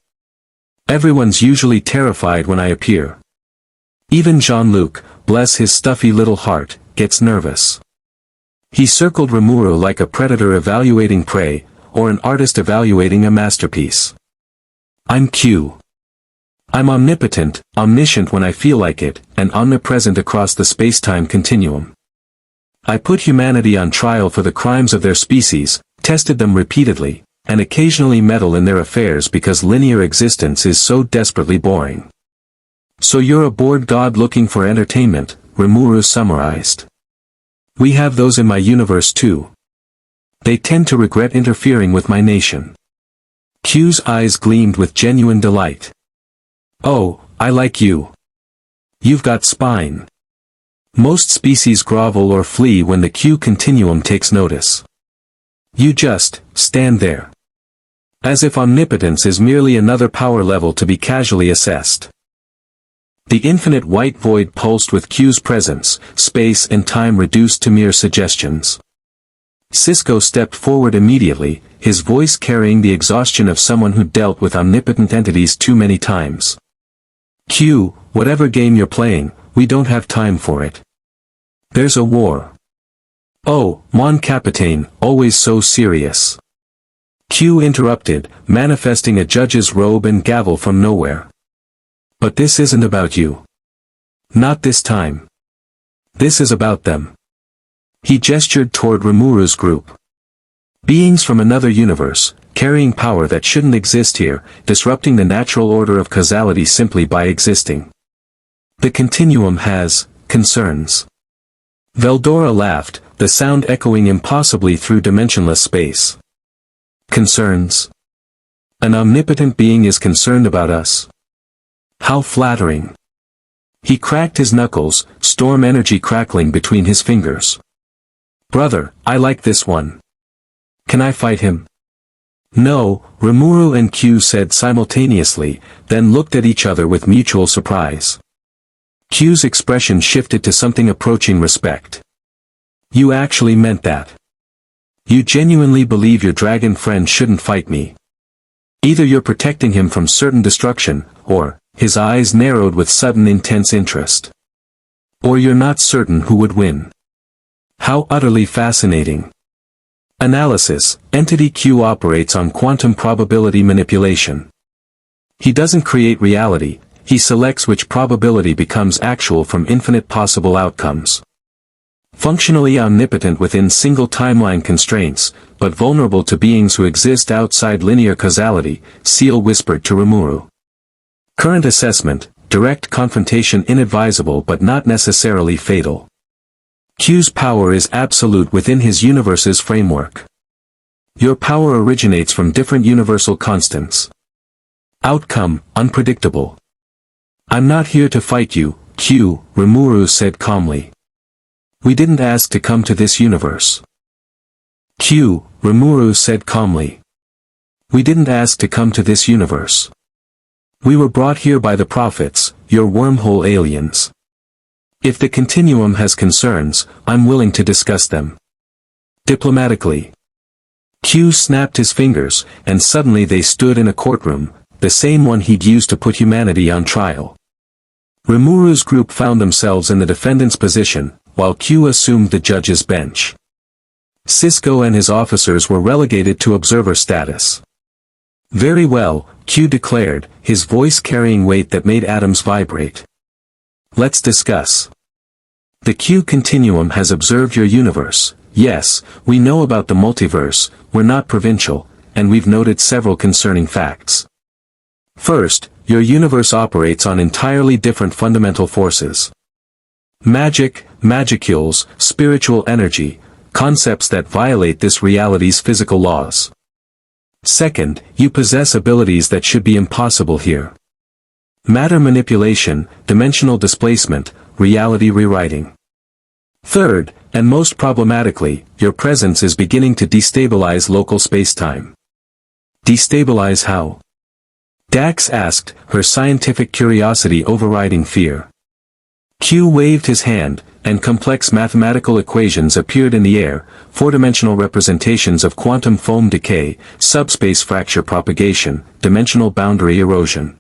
Everyone's usually terrified when I appear. Even Jean-Luc, bless his stuffy little heart, gets nervous. He circled Rimuru like a predator evaluating prey, or an artist evaluating a masterpiece. I'm Q. I'm omnipotent, omniscient when I feel like it, and omnipresent across the space-time continuum. I put humanity on trial for the crimes of their species, tested them repeatedly, and occasionally meddle in their affairs because linear existence is so desperately boring. So you're a bored god looking for entertainment, Rimuru summarized. We have those in my universe too. They tend to regret interfering with my nation. Q's eyes gleamed with genuine delight. Oh, I like you. You've got spine. Most species grovel or flee when the Q continuum takes notice. You just stand there. As if omnipotence is merely another power level to be casually assessed. The infinite white void pulsed with Q's presence, space and time reduced to mere suggestions. Cisco stepped forward immediately, his voice carrying the exhaustion of someone who dealt with omnipotent entities too many times. Q, whatever game you're playing, we don't have time for it. There's a war. Oh, mon capitaine, always so serious. Q interrupted, manifesting a judge's robe and gavel from nowhere. But this isn't about you. Not this time. This is about them. He gestured toward Rimuru's group. Beings from another universe, carrying power that shouldn't exist here, disrupting the natural order of causality simply by existing. The continuum has concerns. Veldora laughed, the sound echoing impossibly through dimensionless space. Concerns? An omnipotent being is concerned about us? How flattering. He cracked his knuckles, storm energy crackling between his fingers. Brother, I like this one. Can I fight him? No, Rimuru and Q said simultaneously, then looked at each other with mutual surprise. Q's expression shifted to something approaching respect. You actually meant that. You genuinely believe your dragon friend shouldn't fight me. Either you're protecting him from certain destruction, or, his eyes narrowed with sudden intense interest. Or you're not certain who would win. How utterly fascinating. Analysis, Entity Q operates on quantum probability manipulation. He doesn't create reality, he selects which probability becomes actual from infinite possible outcomes. Functionally omnipotent within single timeline constraints, but vulnerable to beings who exist outside linear causality, Ciel whispered to Rimuru. Current assessment, direct confrontation inadvisable but not necessarily fatal. Q's power is absolute within his universe's framework. Your power originates from different universal constants. Outcome, unpredictable. I'm not here to fight you, Q, Rimuru said calmly. We didn't ask to come to this universe. Q, Rimuru said calmly. We didn't ask to come to this universe. We were brought here by the prophets, your wormhole aliens. If the continuum has concerns, I'm willing to discuss them. Diplomatically. Q snapped his fingers, and suddenly they stood in a courtroom, the same one he'd used to put humanity on trial. Rimuru's group found themselves in the defendant's position, while Q assumed the judge's bench. Cisco and his officers were relegated to observer status. Very well, Q declared, his voice carrying weight that made atoms vibrate. Let's discuss. The Q continuum has observed your universe. Yes, we know about the multiverse, we're not provincial, and we've noted several concerning facts. First, your universe operates on entirely different fundamental forces. Magic, magicules, spiritual energy, concepts that violate this reality's physical laws. Second, you possess abilities that should be impossible here. Matter manipulation, dimensional displacement, reality rewriting. Third, and most problematically, your presence is beginning to destabilize local spacetime. Destabilize how? Dax asked, her scientific curiosity overriding fear. Q waved his hand, and complex mathematical equations appeared in the air, four-dimensional representations of quantum foam decay, subspace fracture propagation, dimensional boundary erosion.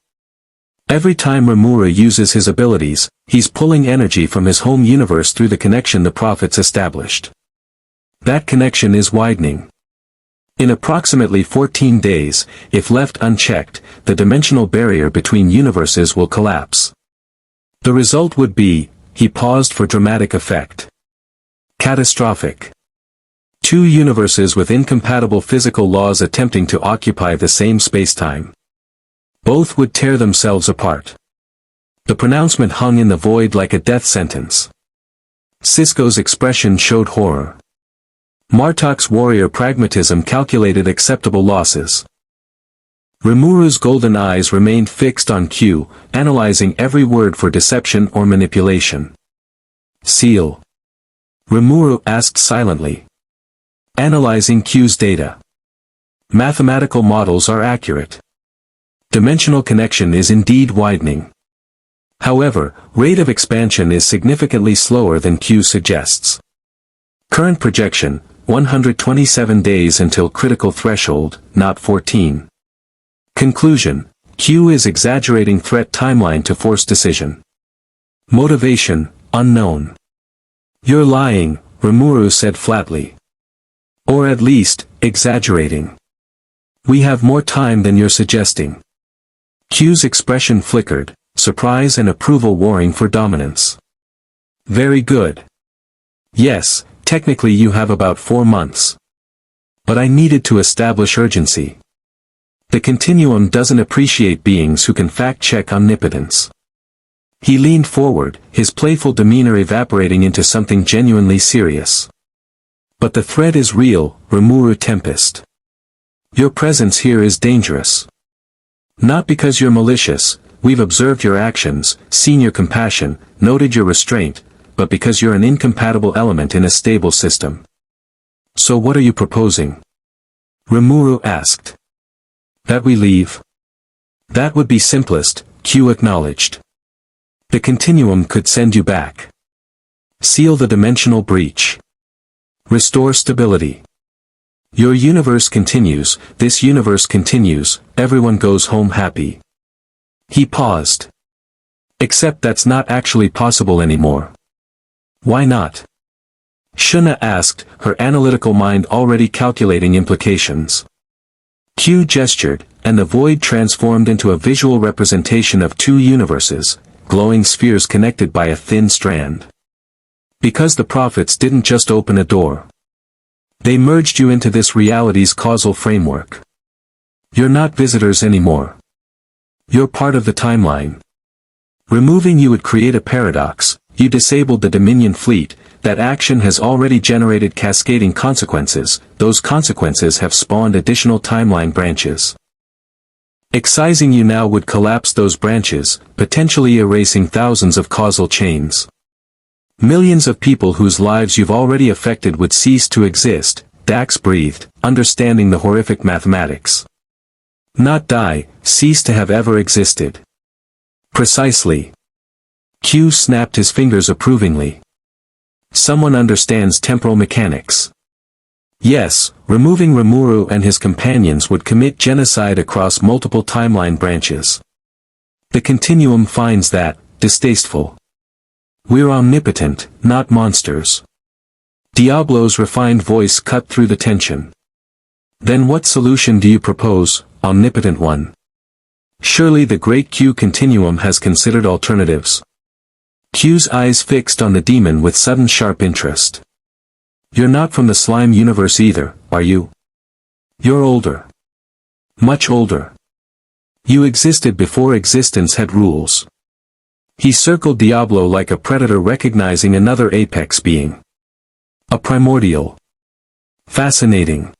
Every time Rimuru uses his abilities, he's pulling energy from his home universe through the connection the prophets established. That connection is widening. In approximately 14 days, if left unchecked, the dimensional barrier between universes will collapse. The result would be, he paused for dramatic effect. Catastrophic. Two universes with incompatible physical laws attempting to occupy the same spacetime. Both would tear themselves apart. The pronouncement hung in the void like a death sentence. Sisko's expression showed horror. Martok's warrior pragmatism calculated acceptable losses. Rimuru's golden eyes remained fixed on Q, analyzing every word for deception or manipulation. Ciel. Rimuru asked silently. Analyzing Q's data. Mathematical models are accurate. Dimensional connection is indeed widening. However, rate of expansion is significantly slower than Q suggests. Current projection, 127 days until critical threshold, not 14. Conclusion, Q is exaggerating threat timeline to force decision. Motivation, unknown. You're lying, Rimuru said flatly. Or at least, exaggerating. We have more time than you're suggesting. Q's expression flickered, surprise and approval warring for dominance. Very good. Yes, technically you have about 4 months. But I needed to establish urgency. The continuum doesn't appreciate beings who can fact-check omnipotence. He leaned forward, his playful demeanor evaporating into something genuinely serious. But the threat is real, Rimuru Tempest. Your presence here is dangerous. Not because you're malicious, we've observed your actions, seen your compassion, noted your restraint, but because you're an incompatible element in a stable system. So what are you proposing? Rimuru asked. That we leave. That would be simplest, Q acknowledged. The continuum could send you back. Seal the dimensional breach. Restore stability. Your universe continues, this universe continues, everyone goes home happy. He paused. Except that's not actually possible anymore. Why not? Shuna asked, her analytical mind already calculating implications. Q gestured, and the void transformed into a visual representation of two universes, glowing spheres connected by a thin strand. Because the prophets didn't just open a door. They merged you into this reality's causal framework. You're not visitors anymore. You're part of the timeline. Removing you would create a paradox. You disabled the Dominion fleet. That action has already generated cascading consequences. Those consequences have spawned additional timeline branches. Excising you now would collapse those branches, potentially erasing thousands of causal chains. Millions of people whose lives you've already affected would cease to exist, Dax breathed, understanding the horrific mathematics. Not die, cease to have ever existed. Precisely. Q snapped his fingers approvingly. Someone understands temporal mechanics. Yes, removing Rimuru and his companions would commit genocide across multiple timeline branches. The continuum finds that distasteful. We're omnipotent, not monsters. Diablo's refined voice cut through the tension. Then what solution do you propose, omnipotent one? Surely the great Q continuum has considered alternatives. Q's eyes fixed on the demon with sudden sharp interest. You're not from the slime universe either, are you? You're older. Much older. You existed before existence had rules. He circled Diablo like a predator recognizing another apex being. A primordial. Fascinating.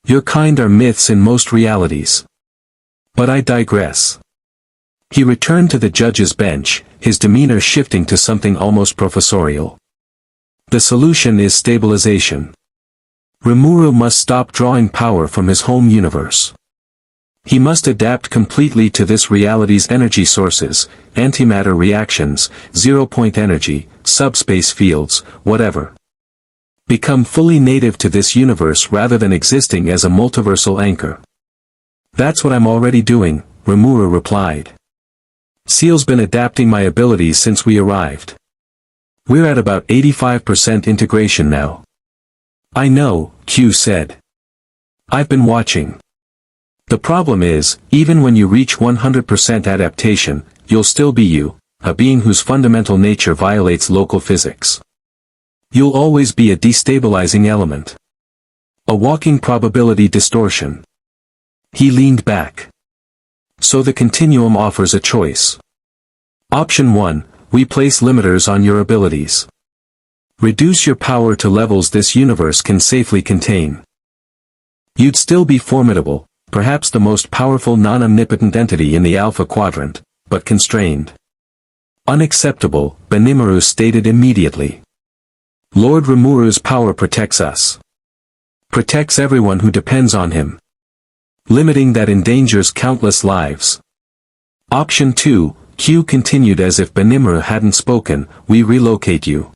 Your kind are myths in most realities. But I digress. He returned to the judge's bench, his demeanor shifting to something almost professorial. The solution is stabilization. Rimuru must stop drawing power from his home universe. He must adapt completely to this reality's energy sources, antimatter reactions, zero-point energy, subspace fields, whatever. Become fully native to this universe rather than existing as a multiversal anchor. That's what I'm already doing, Rimuru replied. Ciel's been adapting my abilities since we arrived. We're at about 85% integration now. I know, Q said. I've been watching. The problem is, even when you reach 100% adaptation, you'll still be you, a being whose fundamental nature violates local physics. You'll always be a destabilizing element. A walking probability distortion. He leaned back. So the continuum offers a choice. Option 1, we place limiters on your abilities. Reduce your power to levels this universe can safely contain. You'd still be formidable, perhaps the most powerful non-omnipotent entity in the Alpha Quadrant, but constrained. Unacceptable, Benimaru stated immediately. Lord Rimuru's power protects us. Protects everyone who depends on him. Limiting that endangers countless lives. Option 2, Q continued as if Benimaru hadn't spoken, we relocate you.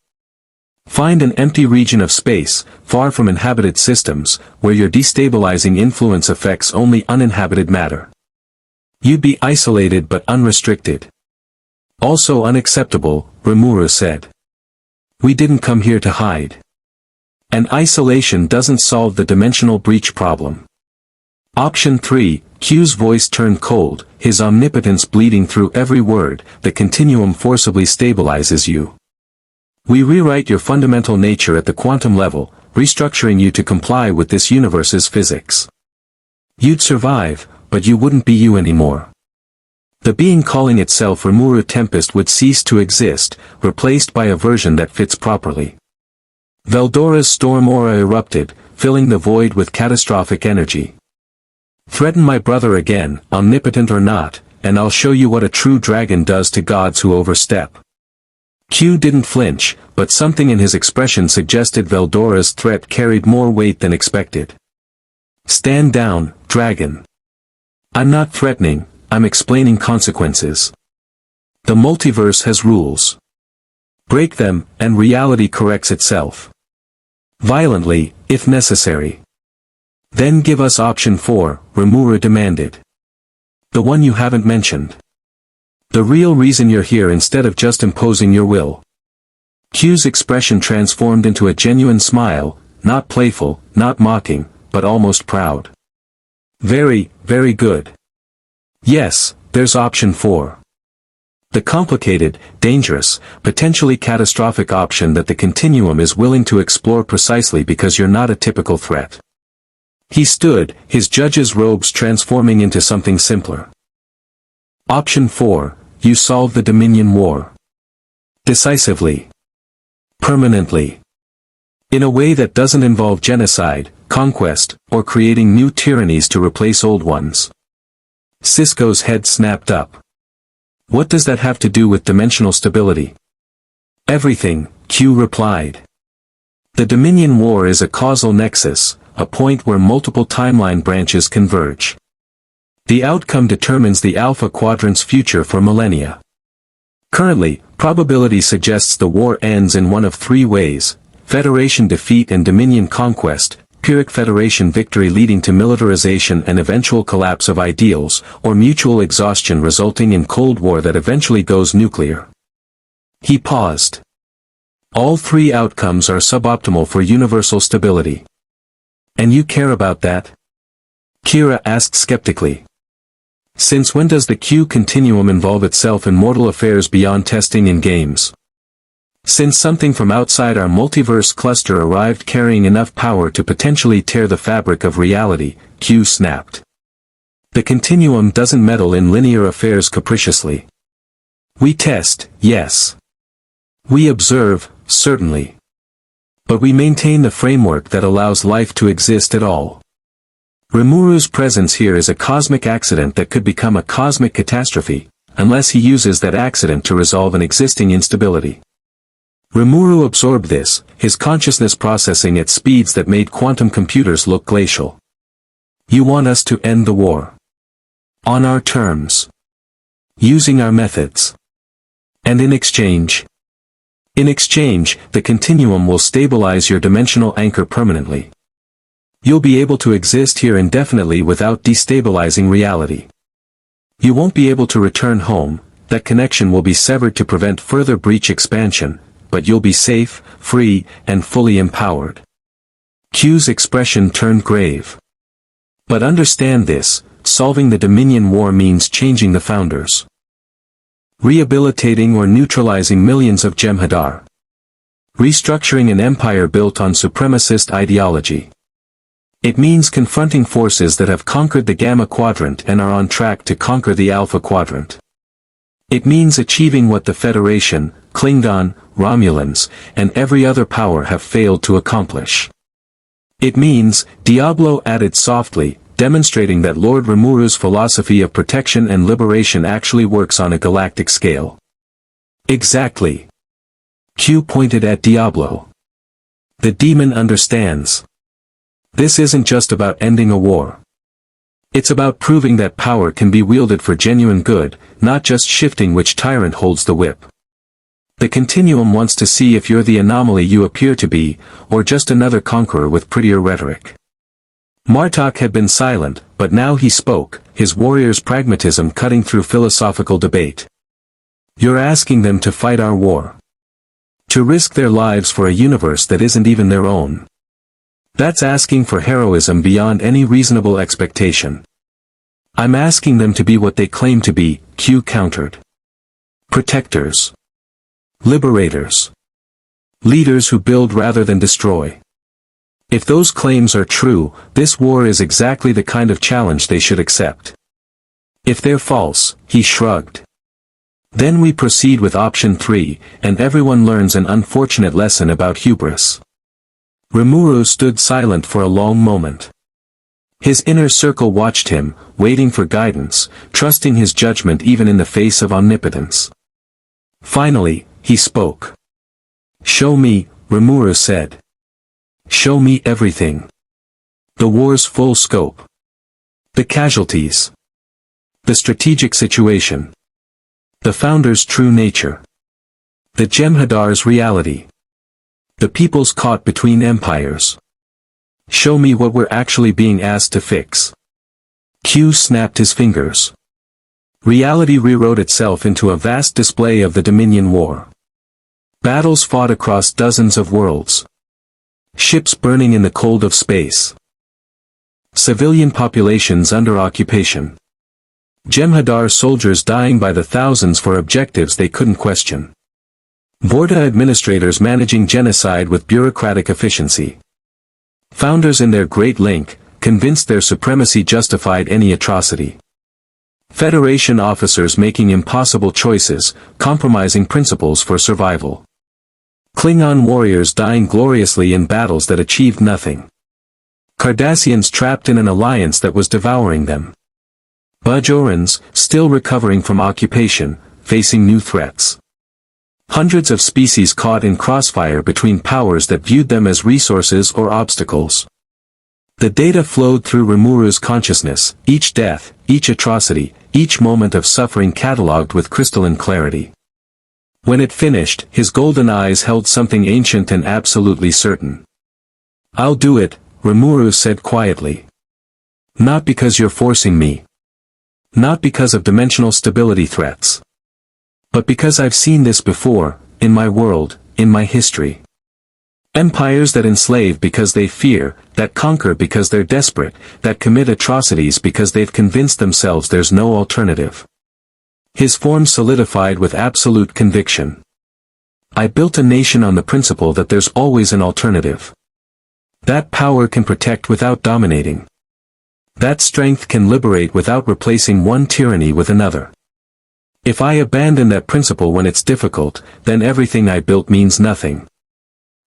Find an empty region of space, far from inhabited systems, where your destabilizing influence affects only uninhabited matter. You'd be isolated but unrestricted. Also unacceptable, Rimuru said. We didn't come here to hide. And isolation doesn't solve the dimensional breach problem. Option 3, Q's voice turned cold, his omnipotence bleeding through every word, the continuum forcibly stabilizes you. We rewrite your fundamental nature at the quantum level, restructuring you to comply with this universe's physics. You'd survive, but you wouldn't be you anymore. The being calling itself Rimuru Tempest would cease to exist, replaced by a version that fits properly. Veldora's storm aura erupted, filling the void with catastrophic energy. Threaten my brother again, omnipotent or not, and I'll show you what a true dragon does to gods who overstep. Q didn't flinch, but something in his expression suggested Veldora's threat carried more weight than expected. Stand down, dragon. I'm not threatening, I'm explaining consequences. The multiverse has rules. Break them, and reality corrects itself. Violently, if necessary. Then give us option 4, Rimuru demanded. The one you haven't mentioned. The real reason you're here instead of just imposing your will. Q's expression transformed into a genuine smile, not playful, not mocking, but almost proud. Very, very good. Yes, there's option 4. The complicated, dangerous, potentially catastrophic option that the continuum is willing to explore precisely because you're not a typical threat. He stood, his judge's robes transforming into something simpler. Option 4, you solve the Dominion War. Decisively. Permanently. In a way that doesn't involve genocide, conquest, or creating new tyrannies to replace old ones. Sisko's head snapped up. What does that have to do with dimensional stability? Everything, Q replied. The Dominion War is a causal nexus, a point where multiple timeline branches converge. The outcome determines the Alpha Quadrant's future for millennia. Currently, probability suggests the war ends in one of 3 ways: Federation defeat and Dominion conquest, Pyrrhic Federation victory leading to militarization and eventual collapse of ideals, or mutual exhaustion resulting in Cold War that eventually goes nuclear. He paused. All 3 outcomes are suboptimal for universal stability. And you care about that? Kira asked skeptically. Since when does the Q continuum involve itself in mortal affairs beyond testing in games? Since something from outside our multiverse cluster arrived carrying enough power to potentially tear the fabric of reality, Q snapped. The continuum doesn't meddle in linear affairs capriciously. We test, yes. We observe, certainly. But we maintain the framework that allows life to exist at all. Rimuru's presence here is a cosmic accident that could become a cosmic catastrophe, unless he uses that accident to resolve an existing instability. Rimuru absorbed this, his consciousness processing at speeds that made quantum computers look glacial. You want us to end the war. On our terms. Using our methods. And in exchange? In exchange, the continuum will stabilize your dimensional anchor permanently. You'll be able to exist here indefinitely without destabilizing reality. You won't be able to return home, that connection will be severed to prevent further breach expansion, but you'll be safe, free, and fully empowered. Q's expression turned grave. But understand this, solving the Dominion War means changing the founders. Rehabilitating or neutralizing millions of Jem'Hadar. Restructuring an empire built on supremacist ideology. It means confronting forces that have conquered the Gamma Quadrant and are on track to conquer the Alpha Quadrant. It means achieving what the Federation, Klingon, Romulans, and every other power have failed to accomplish. It means, Diablo added softly, demonstrating that Lord Rimuru's philosophy of protection and liberation actually works on a galactic scale. Exactly. Q pointed at Diablo. The demon understands. This isn't just about ending a war. It's about proving that power can be wielded for genuine good, not just shifting which tyrant holds the whip. The continuum wants to see if you're the anomaly you appear to be, or just another conqueror with prettier rhetoric. Martok had been silent, but now he spoke, his warrior's pragmatism cutting through philosophical debate. You're asking them to fight our war. To risk their lives for a universe that isn't even their own. That's asking for heroism beyond any reasonable expectation. I'm asking them to be what they claim to be, Q countered. Protectors. Liberators. Leaders who build rather than destroy. If those claims are true, this war is exactly the kind of challenge they should accept. If they're false, he shrugged. Then we proceed with option 3, and everyone learns an unfortunate lesson about hubris. Rimuru stood silent for a long moment. His inner circle watched him, waiting for guidance, trusting his judgment even in the face of omnipotence. Finally, he spoke. Show me, Rimuru said. Show me everything. The war's full scope. The casualties. The strategic situation. The Founder's true nature. The Jem'Hadar's reality. The peoples caught between empires. Show me what we're actually being asked to fix. Q snapped his fingers. Reality rewrote itself into a vast display of the Dominion War. Battles fought across dozens of worlds. Ships burning in the cold of space. Civilian populations under occupation. Jem'Hadar soldiers dying by the thousands for objectives they couldn't question. Vorta administrators managing genocide with bureaucratic efficiency. Founders in their great link, convinced their supremacy justified any atrocity. Federation officers making impossible choices, compromising principles for survival. Klingon warriors dying gloriously in battles that achieved nothing. Cardassians trapped in an alliance that was devouring them. Bajorans, still recovering from occupation, facing new threats. Hundreds of species caught in crossfire between powers that viewed them as resources or obstacles. The data flowed through Rimuru's consciousness, each death, each atrocity, each moment of suffering catalogued with crystalline clarity. When it finished, his golden eyes held something ancient and absolutely certain. I'll do it, Rimuru said quietly. Not because you're forcing me. Not because of dimensional stability threats. But because I've seen this before, in my world, in my history. Empires that enslave because they fear, that conquer because they're desperate, that commit atrocities because they've convinced themselves there's no alternative. His form solidified with absolute conviction. I built a nation on the principle that there's always an alternative. That power can protect without dominating. That strength can liberate without replacing one tyranny with another. If I abandon that principle when it's difficult, then everything I built means nothing.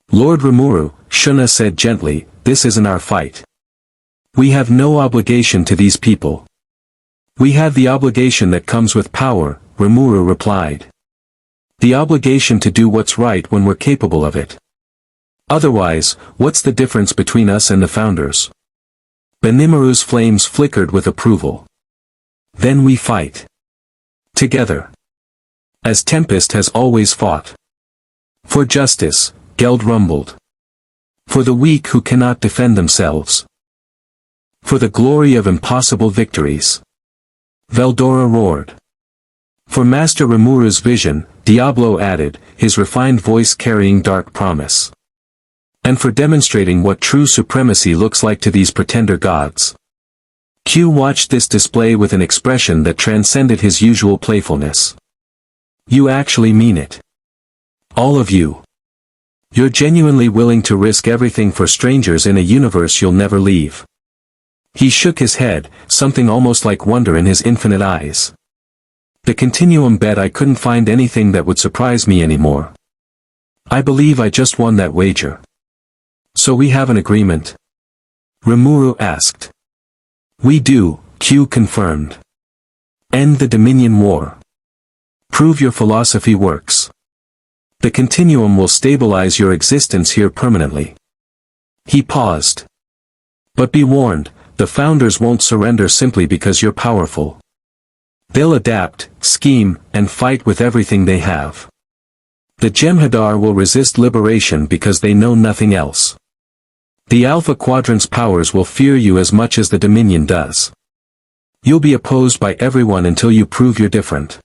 Lord Rimuru, Shuna said gently, this isn't our fight. We have no obligation to these people. We have the obligation that comes with power, Rimuru replied. The obligation to do what's right when we're capable of it. Otherwise, what's the difference between us and the founders? Benimaru's flames flickered with approval. Then we fight. Together. As Tempest has always fought. For justice, Geld rumbled. For the weak who cannot defend themselves. For the glory of impossible victories. Veldora roared. For Master Rimuru's vision, Diablo added, his refined voice carrying dark promise. And for demonstrating what true supremacy looks like to these pretender gods. Q watched this display with an expression that transcended his usual playfulness. You actually mean it. All of you. You're genuinely willing to risk everything for strangers in a universe you'll never leave. He shook his head, something almost like wonder in his infinite eyes. The Continuum bet I couldn't find anything that would surprise me anymore. I believe I just won that wager. So we have an agreement? Rimuru asked. We do, Q confirmed. End the Dominion War. Prove your philosophy works. The Continuum will stabilize your existence here permanently. He paused. But be warned, the founders won't surrender simply because you're powerful. They'll adapt, scheme, and fight with everything they have. The Jem'Hadar will resist liberation because they know nothing else. The Alpha Quadrant's powers will fear you as much as the Dominion does. You'll be opposed by everyone until you prove you're different.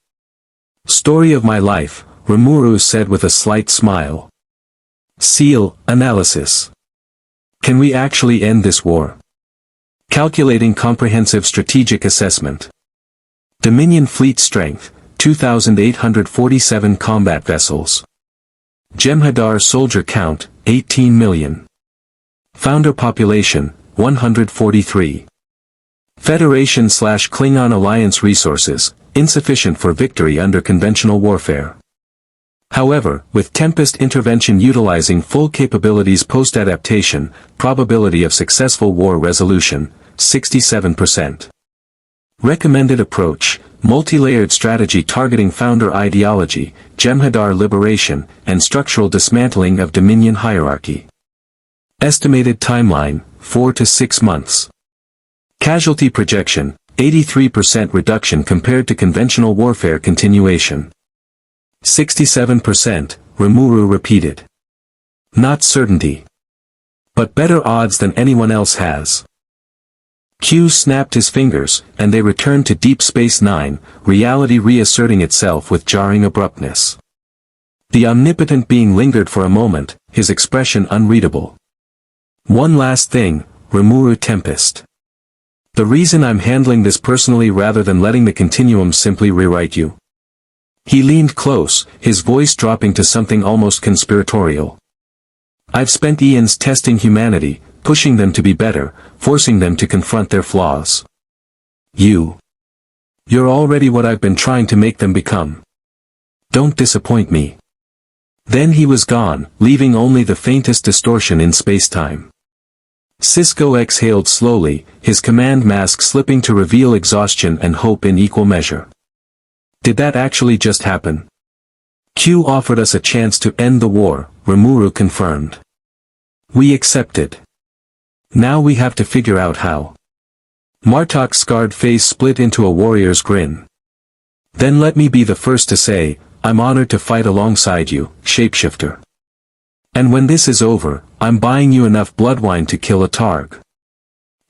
Story of my life, Rimuru said with a slight smile. Ciel analysis. Can we actually end this war? Calculating comprehensive strategic assessment. Dominion fleet strength, 2,847 combat vessels. Jem'Hadar soldier count, 18 million. Founder population, 143. Federation/Klingon alliance resources, insufficient for victory under conventional warfare. However, with Tempest intervention utilizing full capabilities post-adaptation, probability of successful war resolution, 67%. Recommended approach, multi-layered strategy targeting founder ideology, Jem'Hadar liberation, and structural dismantling of Dominion hierarchy. Estimated timeline, 4 to 6 months. Casualty projection, 83% reduction compared to conventional warfare continuation. 67%, Rimuru repeated. Not certainty. But better odds than anyone else has. Q snapped his fingers, and they returned to Deep Space Nine, reality reasserting itself with jarring abruptness. The omnipotent being lingered for a moment, his expression unreadable. One last thing, Rimuru Tempest. The reason I'm handling this personally rather than letting the Continuum simply rewrite you. He leaned close, his voice dropping to something almost conspiratorial. I've spent eons testing humanity, pushing them to be better, forcing them to confront their flaws. You're already what I've been trying to make them become. Don't disappoint me. Then he was gone, leaving only the faintest distortion in space-time. Sisko exhaled slowly, his command mask slipping to reveal exhaustion and hope in equal measure. Did that actually just happen? Q offered us a chance to end the war, Rimuru confirmed. We accepted. Now we have to figure out how. Martok's scarred face split into a warrior's grin. Then let me be the first to say, I'm honored to fight alongside you, shapeshifter. And when this is over, I'm buying you enough bloodwine to kill a Targ.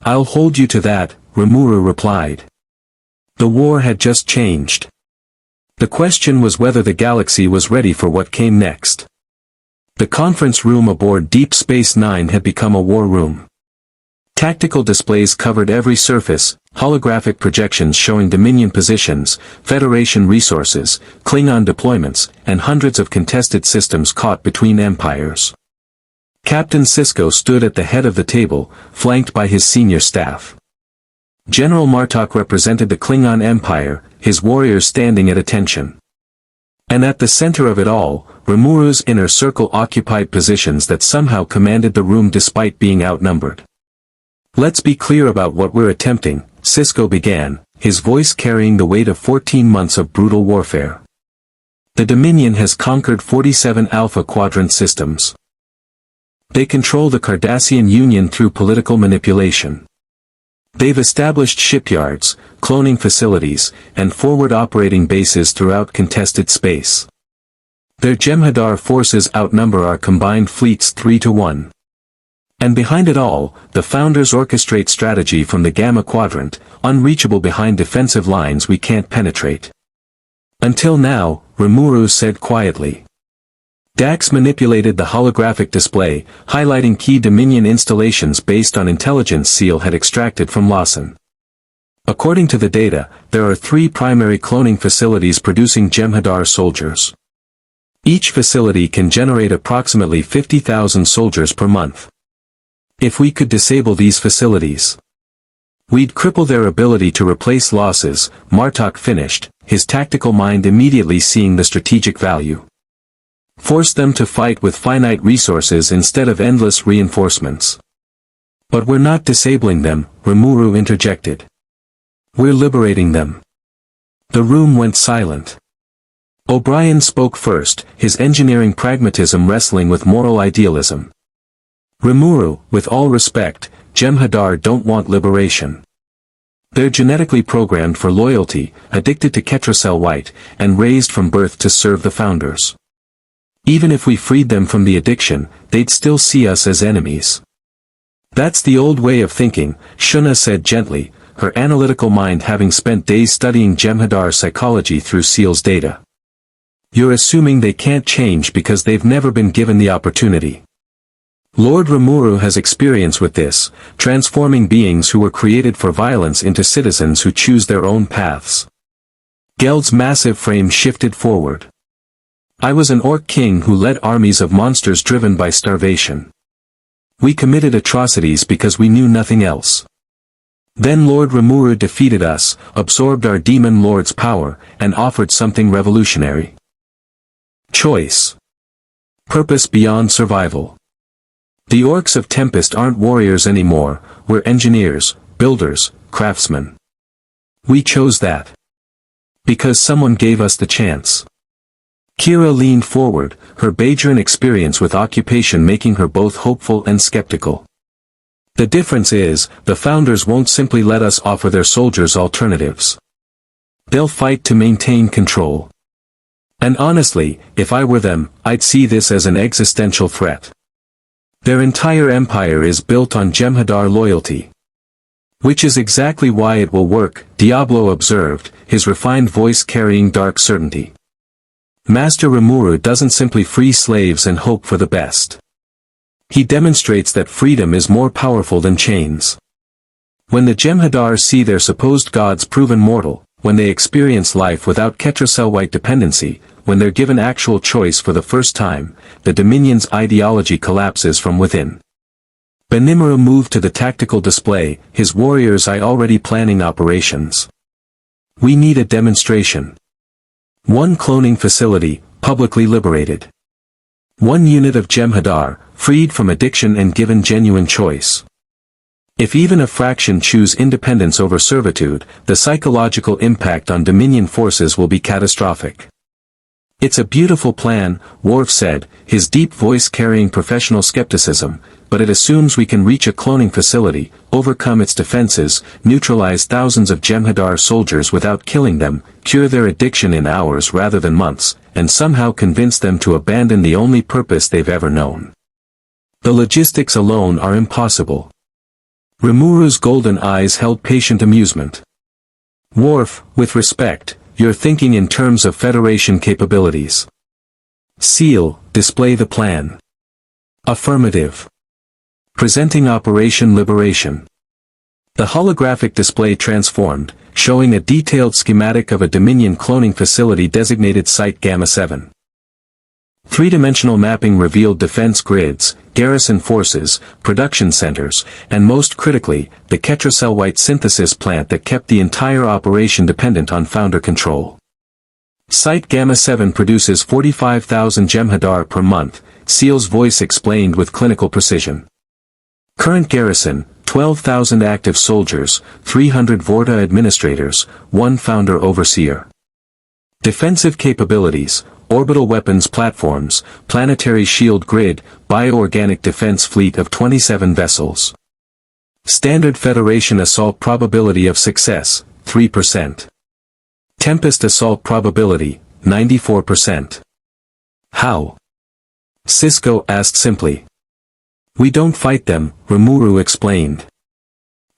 I'll hold you to that, Rimuru replied. The war had just changed. The question was whether the galaxy was ready for what came next. The conference room aboard Deep Space Nine had become a war room. Tactical displays covered every surface, holographic projections showing Dominion positions, Federation resources, Klingon deployments, and hundreds of contested systems caught between empires. Captain Sisko stood at the head of the table, flanked by his senior staff. General Martok represented the Klingon Empire, his warriors standing at attention. And at the center of it all, Rimuru's inner circle occupied positions that somehow commanded the room despite being outnumbered. Let's be clear about what we're attempting, Sisko began, his voice carrying the weight of 14 months of brutal warfare. The Dominion has conquered 47 Alpha Quadrant systems. They control the Cardassian Union through political manipulation. They've established shipyards, cloning facilities, and forward operating bases throughout contested space. Their Jem'Hadar forces outnumber our combined fleets 3-1. And behind it all, the Founders orchestrate strategy from the Gamma Quadrant, unreachable behind defensive lines we can't penetrate. Until now, Rimuru said quietly. Dax manipulated the holographic display, highlighting key Dominion installations based on intelligence Ciel had extracted from Lawson. According to the data, there are 3 primary cloning facilities producing Jem'Hadar soldiers. Each facility can generate approximately 50,000 soldiers per month. If we could disable these facilities, we'd cripple their ability to replace losses, Martok finished, his tactical mind immediately seeing the strategic value. Force them to fight with finite resources instead of endless reinforcements. But we're not disabling them, Rimuru interjected. We're liberating them. The room went silent. O'Brien spoke first, his engineering pragmatism wrestling with moral idealism. Rimuru, with all respect, Jem'Hadar don't want liberation. They're genetically programmed for loyalty, addicted to Ketracel White, and raised from birth to serve the Founders. Even if we freed them from the addiction, they'd still see us as enemies. That's the old way of thinking, Shuna said gently, her analytical mind having spent days studying Jem'Hadar psychology through Ciel's data. You're assuming they can't change because they've never been given the opportunity. Lord Rimuru has experience with this, transforming beings who were created for violence into citizens who choose their own paths. Geld's massive frame shifted forward. I was an orc king who led armies of monsters driven by starvation. We committed atrocities because we knew nothing else. Then Lord Rimuru defeated us, absorbed our demon lord's power, and offered something revolutionary. Choice. Purpose beyond survival. The orcs of Tempest aren't warriors anymore, we're engineers, builders, craftsmen. We chose that. Because someone gave us the chance. Kira leaned forward, her Bajoran experience with occupation making her both hopeful and skeptical. The difference is, the Founders won't simply let us offer their soldiers alternatives. They'll fight to maintain control. And honestly, if I were them, I'd see this as an existential threat. Their entire empire is built on Jem'Hadar loyalty. Which is exactly why it will work, Diablo observed, his refined voice carrying dark certainty. Master Rimuru doesn't simply free slaves and hope for the best. He demonstrates that freedom is more powerful than chains. When the Jem'Hadar see their supposed gods proven mortal, when they experience life without Ketracel White dependency, when they're given actual choice for the first time, the Dominion's ideology collapses from within. Benimaru moved to the tactical display, his warriors already planning operations. We need a demonstration. 1 cloning facility, publicly liberated. 1 unit of Jem'Hadar, freed from addiction and given genuine choice. If even a fraction choose independence over servitude, the psychological impact on Dominion forces will be catastrophic. It's a beautiful plan, Worf said, his deep voice carrying professional skepticism, but it assumes we can reach a cloning facility, overcome its defenses, neutralize thousands of Jem'Hadar soldiers without killing them, cure their addiction in hours rather than months, and somehow convince them to abandon the only purpose they've ever known. The logistics alone are impossible. Rimuru's golden eyes held patient amusement. Worf, with respect, you're thinking in terms of Federation capabilities. Ciel, display the plan. Affirmative. Presenting Operation Liberation. The holographic display transformed, showing a detailed schematic of a Dominion cloning facility designated Site Gamma 7. Three-dimensional mapping revealed defense grids, garrison forces, production centers, and most critically, the Ketracel White synthesis plant that kept the entire operation dependent on Founder control. Site Gamma 7 produces 45,000 Jem'Hadar per month, Ciel's voice explained with clinical precision. Current garrison, 12,000 active soldiers, 300 Vorta administrators, 1 Founder overseer. Defensive capabilities, orbital weapons platforms, planetary shield grid, bioorganic defense fleet of 27 vessels. Standard Federation assault probability of success, 3%. Tempest assault probability, 94%. How? Cisco asked simply. We don't fight them, Rimuru explained.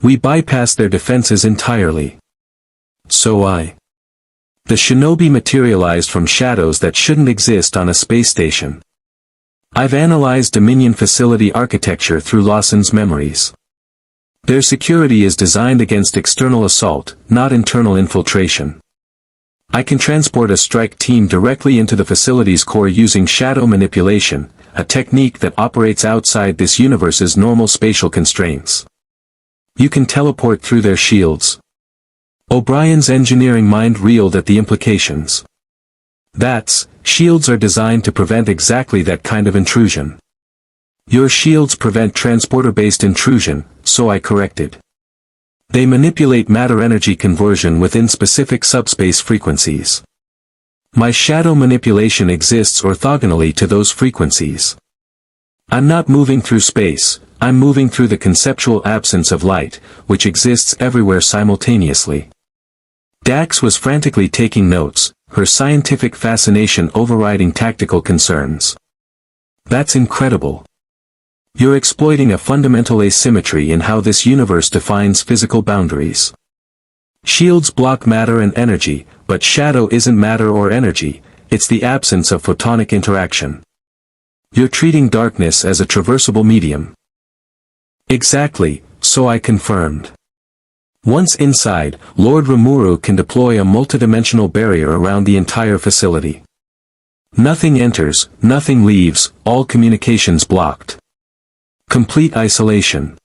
We bypass their defenses entirely. So the shinobi materialized from shadows that shouldn't exist on a space station. I've analyzed Dominion facility architecture through Lawson's memories. Their security is designed against external assault, not internal infiltration. I can transport a strike team directly into the facility's core using shadow manipulation, a technique that operates outside this universe's normal spatial constraints. You can teleport through their shields. O'Brien's engineering mind reeled at the implications. Shields are designed to prevent exactly that kind of intrusion. Your shields prevent transporter-based intrusion, so I corrected. They manipulate matter-energy conversion within specific subspace frequencies. My shadow manipulation exists orthogonally to those frequencies. I'm not moving through space, I'm moving through the conceptual absence of light, which exists everywhere simultaneously. Dax was frantically taking notes, her scientific fascination overriding tactical concerns. That's incredible. You're exploiting a fundamental asymmetry in how this universe defines physical boundaries. Shields block matter and energy, but shadow isn't matter or energy, it's the absence of photonic interaction. You're treating darkness as a traversable medium. Exactly, so I confirmed. Once inside, Lord Rimuru can deploy a multidimensional barrier around the entire facility. Nothing enters, nothing leaves, all communications blocked. Complete isolation.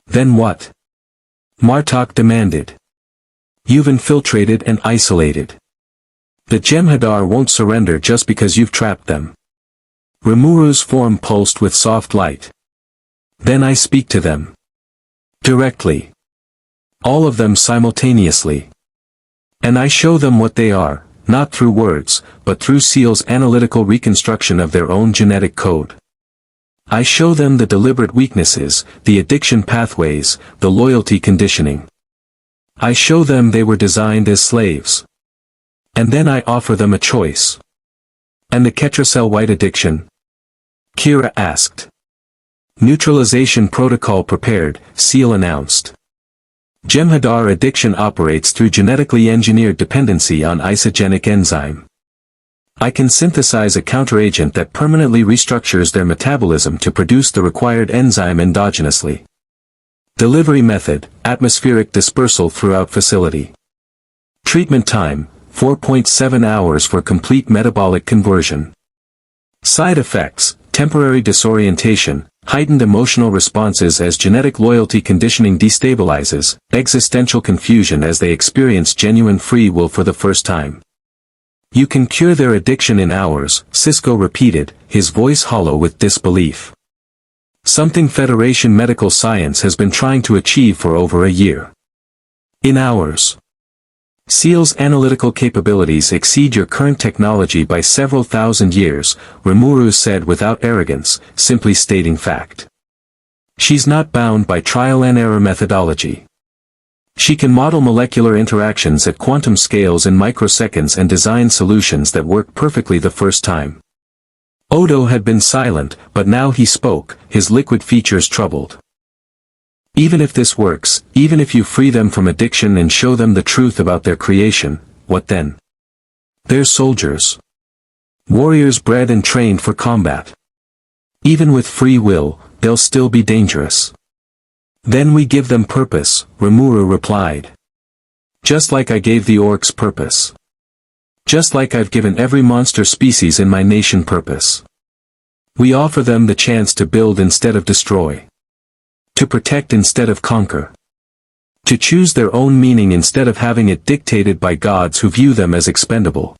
Then what? Martok demanded. You've infiltrated and isolated. The Jem'Hadar won't surrender just because you've trapped them. Rimuru's form pulsed with soft light. Then I speak to them. Directly. All of them simultaneously. And I show them what they are, not through words, but through Ciel's analytical reconstruction of their own genetic code. I show them the deliberate weaknesses, the addiction pathways, the loyalty conditioning. I show them they were designed as slaves. And then I offer them a choice. And the Ketracel white addiction? Kira asked. Neutralization protocol prepared, Ciel announced. Jem'Hadar addiction operates through genetically engineered dependency on isogenic enzyme. I can synthesize a counteragent that permanently restructures their metabolism to produce the required enzyme endogenously. Delivery method, atmospheric dispersal throughout facility. Treatment time, 4.7 hours for complete metabolic conversion. Side effects, temporary disorientation, heightened emotional responses as genetic loyalty conditioning destabilizes, existential confusion as they experience genuine free will for the first time. You can cure their addiction in hours, Cisco repeated, his voice hollow with disbelief. Something Federation medical science has been trying to achieve for over a year. In hours. Ciel's analytical capabilities exceed your current technology by several thousand years, Rimuru said without arrogance, simply stating fact. She's not bound by trial-and-error methodology. She can model molecular interactions at quantum scales in microseconds and design solutions that work perfectly the first time. Odo had been silent, but now he spoke, his liquid features troubled. Even if this works, even if you free them from addiction and show them the truth about their creation, what then? They're soldiers. Warriors bred and trained for combat. Even with free will, they'll still be dangerous. Then we give them purpose, Rimuru replied. Just like I gave the orcs purpose. Just like I've given every monster species in my nation purpose. We offer them the chance to build instead of destroy. To protect instead of conquer. To choose their own meaning instead of having it dictated by gods who view them as expendable.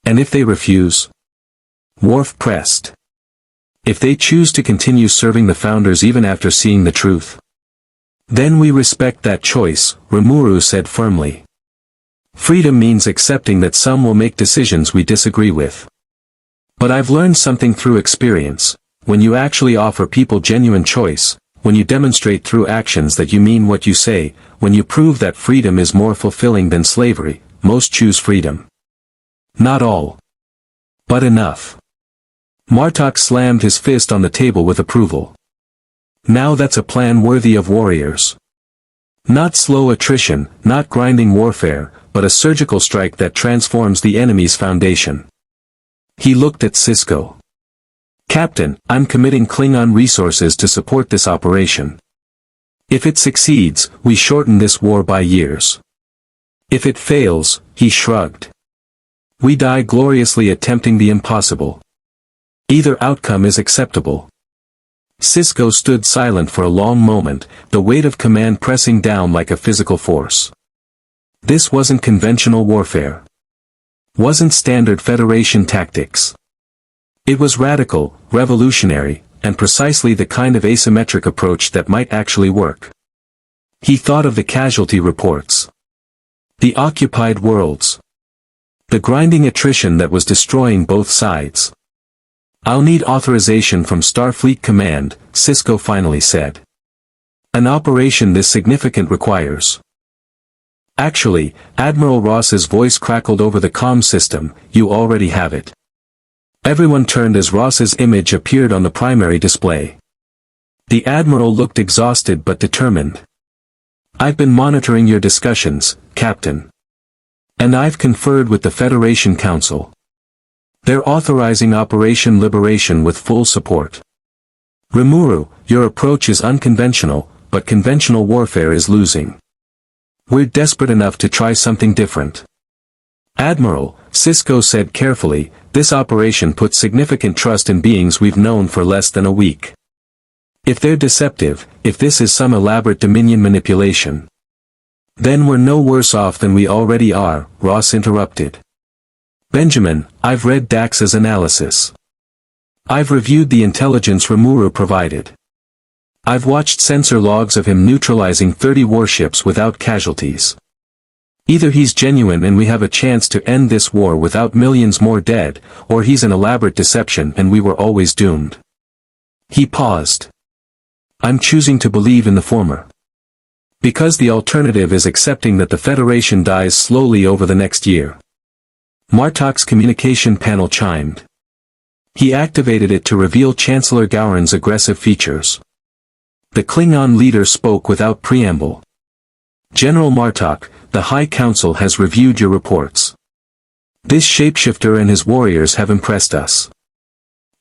And if they refuse? Worf pressed. If they choose to continue serving the founders even after seeing the truth? Then we respect that choice, Rimuru said firmly. Freedom means accepting that some will make decisions we disagree with. But I've learned something through experience. When you actually offer people genuine choice, when you demonstrate through actions that you mean what you say, when you prove that freedom is more fulfilling than slavery, most choose freedom. Not all. But enough. Martok slammed his fist on the table with approval. Now that's a plan worthy of warriors. Not slow attrition, not grinding warfare, but a surgical strike that transforms the enemy's foundation. He looked at Cisco. Captain, I'm committing Klingon resources to support this operation. If it succeeds, we shorten this war by years. If it fails, he shrugged. We die gloriously attempting the impossible. Either outcome is acceptable. Cisco stood silent for a long moment, the weight of command pressing down like a physical force. This wasn't conventional warfare. Wasn't standard Federation tactics. It was radical, revolutionary, and precisely the kind of asymmetric approach that might actually work. He thought of the casualty reports. The occupied worlds. The grinding attrition that was destroying both sides. I'll need authorization from Starfleet Command, Cisco finally said. An operation this significant requires. Actually, Admiral Ross's voice crackled over the comm system, you already have it. Everyone turned as Ross's image appeared on the primary display. The Admiral looked exhausted but determined. I've been monitoring your discussions, Captain. And I've conferred with the Federation Council. They're authorizing Operation Liberation with full support. Rimuru, your approach is unconventional, but conventional warfare is losing. We're desperate enough to try something different. Admiral, Cisco said carefully, this operation puts significant trust in beings we've known for less than a week. If they're deceptive, if this is some elaborate Dominion manipulation, then we're no worse off than we already are, Ross interrupted. Benjamin, I've read Dax's analysis. I've reviewed the intelligence Rimuru provided. I've watched sensor logs of him neutralizing 30 warships without casualties. Either he's genuine and we have a chance to end this war without millions more dead, or he's an elaborate deception and we were always doomed. He paused. I'm choosing to believe in the former. Because the alternative is accepting that the Federation dies slowly over the next year. Martok's communication panel chimed. He activated it to reveal Chancellor Gowron's aggressive features. The Klingon leader spoke without preamble. General Martok, the High Council has reviewed your reports. This shapeshifter and his warriors have impressed us.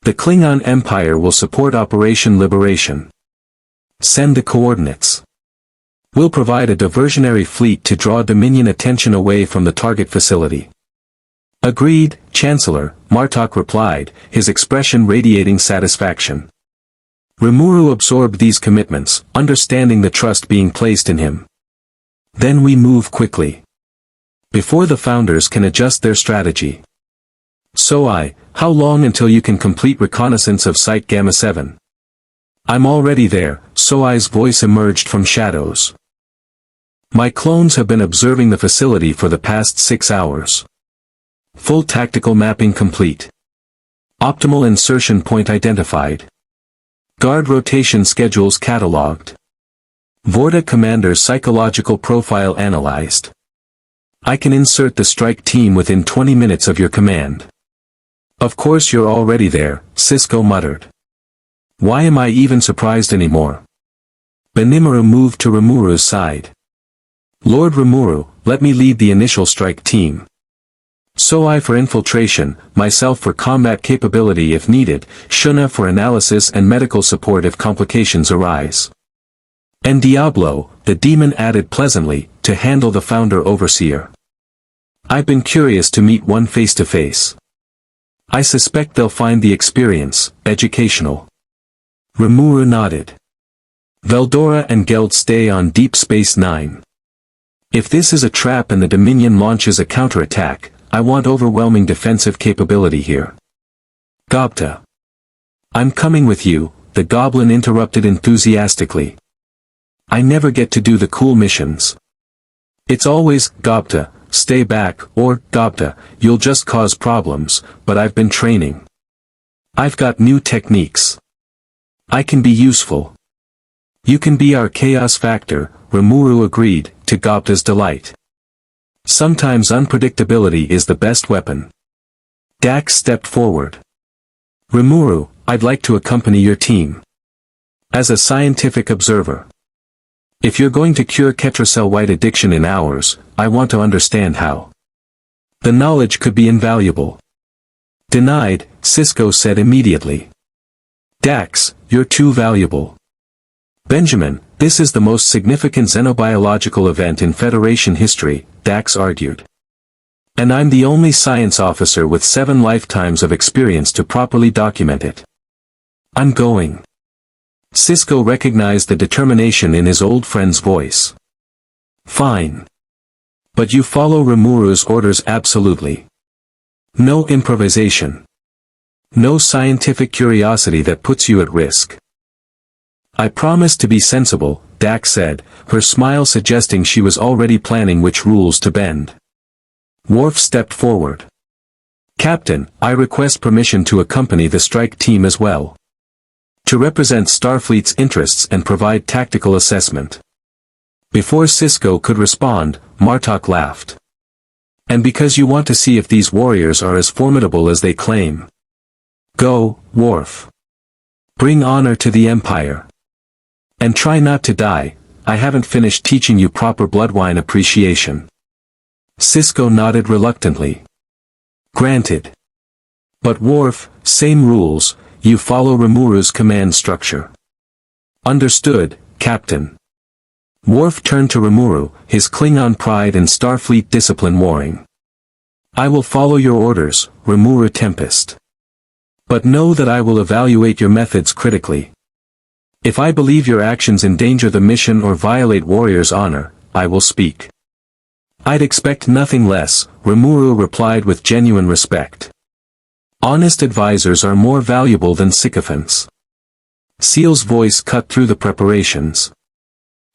The Klingon Empire will support Operation Liberation. Send the coordinates. We'll provide a diversionary fleet to draw Dominion attention away from the target facility. Agreed, Chancellor, Martok replied, his expression radiating satisfaction. Rimuru absorbed these commitments, understanding the trust being placed in him. Then we move quickly. Before the Founders can adjust their strategy. So how long until you can complete reconnaissance of Site Gamma 7? I'm already there, Soai's voice emerged from shadows. My clones have been observing the facility for the past 6 hours. Full tactical mapping complete. Optimal insertion point identified. Guard rotation schedules catalogued. Vorta Commander's psychological profile analyzed. I can insert the strike team within 20 minutes of your command. Of course you're already there, Cisco muttered. Why am I even surprised anymore? Benimaru moved to Rimuru's side. Lord Rimuru, let me lead the initial strike team. Soai for infiltration, myself for combat capability if needed, Shuna for analysis and medical support if complications arise. And Diablo, the demon added pleasantly, to handle the Founder Overseer. I've been curious to meet one face to face. I suspect they'll find the experience educational. Rimuru nodded. Veldora and Geld stay on Deep Space Nine. If this is a trap and the Dominion launches a counterattack, I want overwhelming defensive capability here. Gobta. I'm coming with you, the Goblin interrupted enthusiastically. I never get to do the cool missions. It's always, Gobta, stay back, or, Gobta, you'll just cause problems, but I've been training. I've got new techniques. I can be useful. You can be our chaos factor, Rimuru agreed, to Gobta's delight. Sometimes unpredictability is the best weapon. Dax stepped forward. Rimuru, I'd like to accompany your team. As a scientific observer. If you're going to cure Ketracel-White addiction in hours, I want to understand how. The knowledge could be invaluable. Denied, Cisco said immediately. Dax, you're too valuable. Benjamin, this is the most significant xenobiological event in Federation history, Dax argued. And I'm the only science officer with 7 lifetimes of experience to properly document it. I'm going. Cisco recognized the determination in his old friend's voice. Fine. But you follow Rimuru's orders absolutely. No improvisation. No scientific curiosity that puts you at risk. I promise to be sensible, Dax said, her smile suggesting she was already planning which rules to bend. Worf stepped forward. Captain, I request permission to accompany the strike team as well. To represent Starfleet's interests and provide tactical assessment. Before Cisco could respond, Martok laughed. And because you want to see if these warriors are as formidable as they claim. Go, Worf. Bring honor to the Empire. And try not to die, I haven't finished teaching you proper bloodwine appreciation. Cisco nodded reluctantly. Granted. But Worf, same rules, you follow Rimuru's command structure. Understood, Captain. Worf turned to Rimuru, his Klingon pride and Starfleet discipline warring. I will follow your orders, Rimuru Tempest. But know that I will evaluate your methods critically. If I believe your actions endanger the mission or violate warriors' honor, I will speak. I'd expect nothing less, Rimuru replied with genuine respect. Honest advisors are more valuable than sycophants. Ciel's voice cut through the preparations.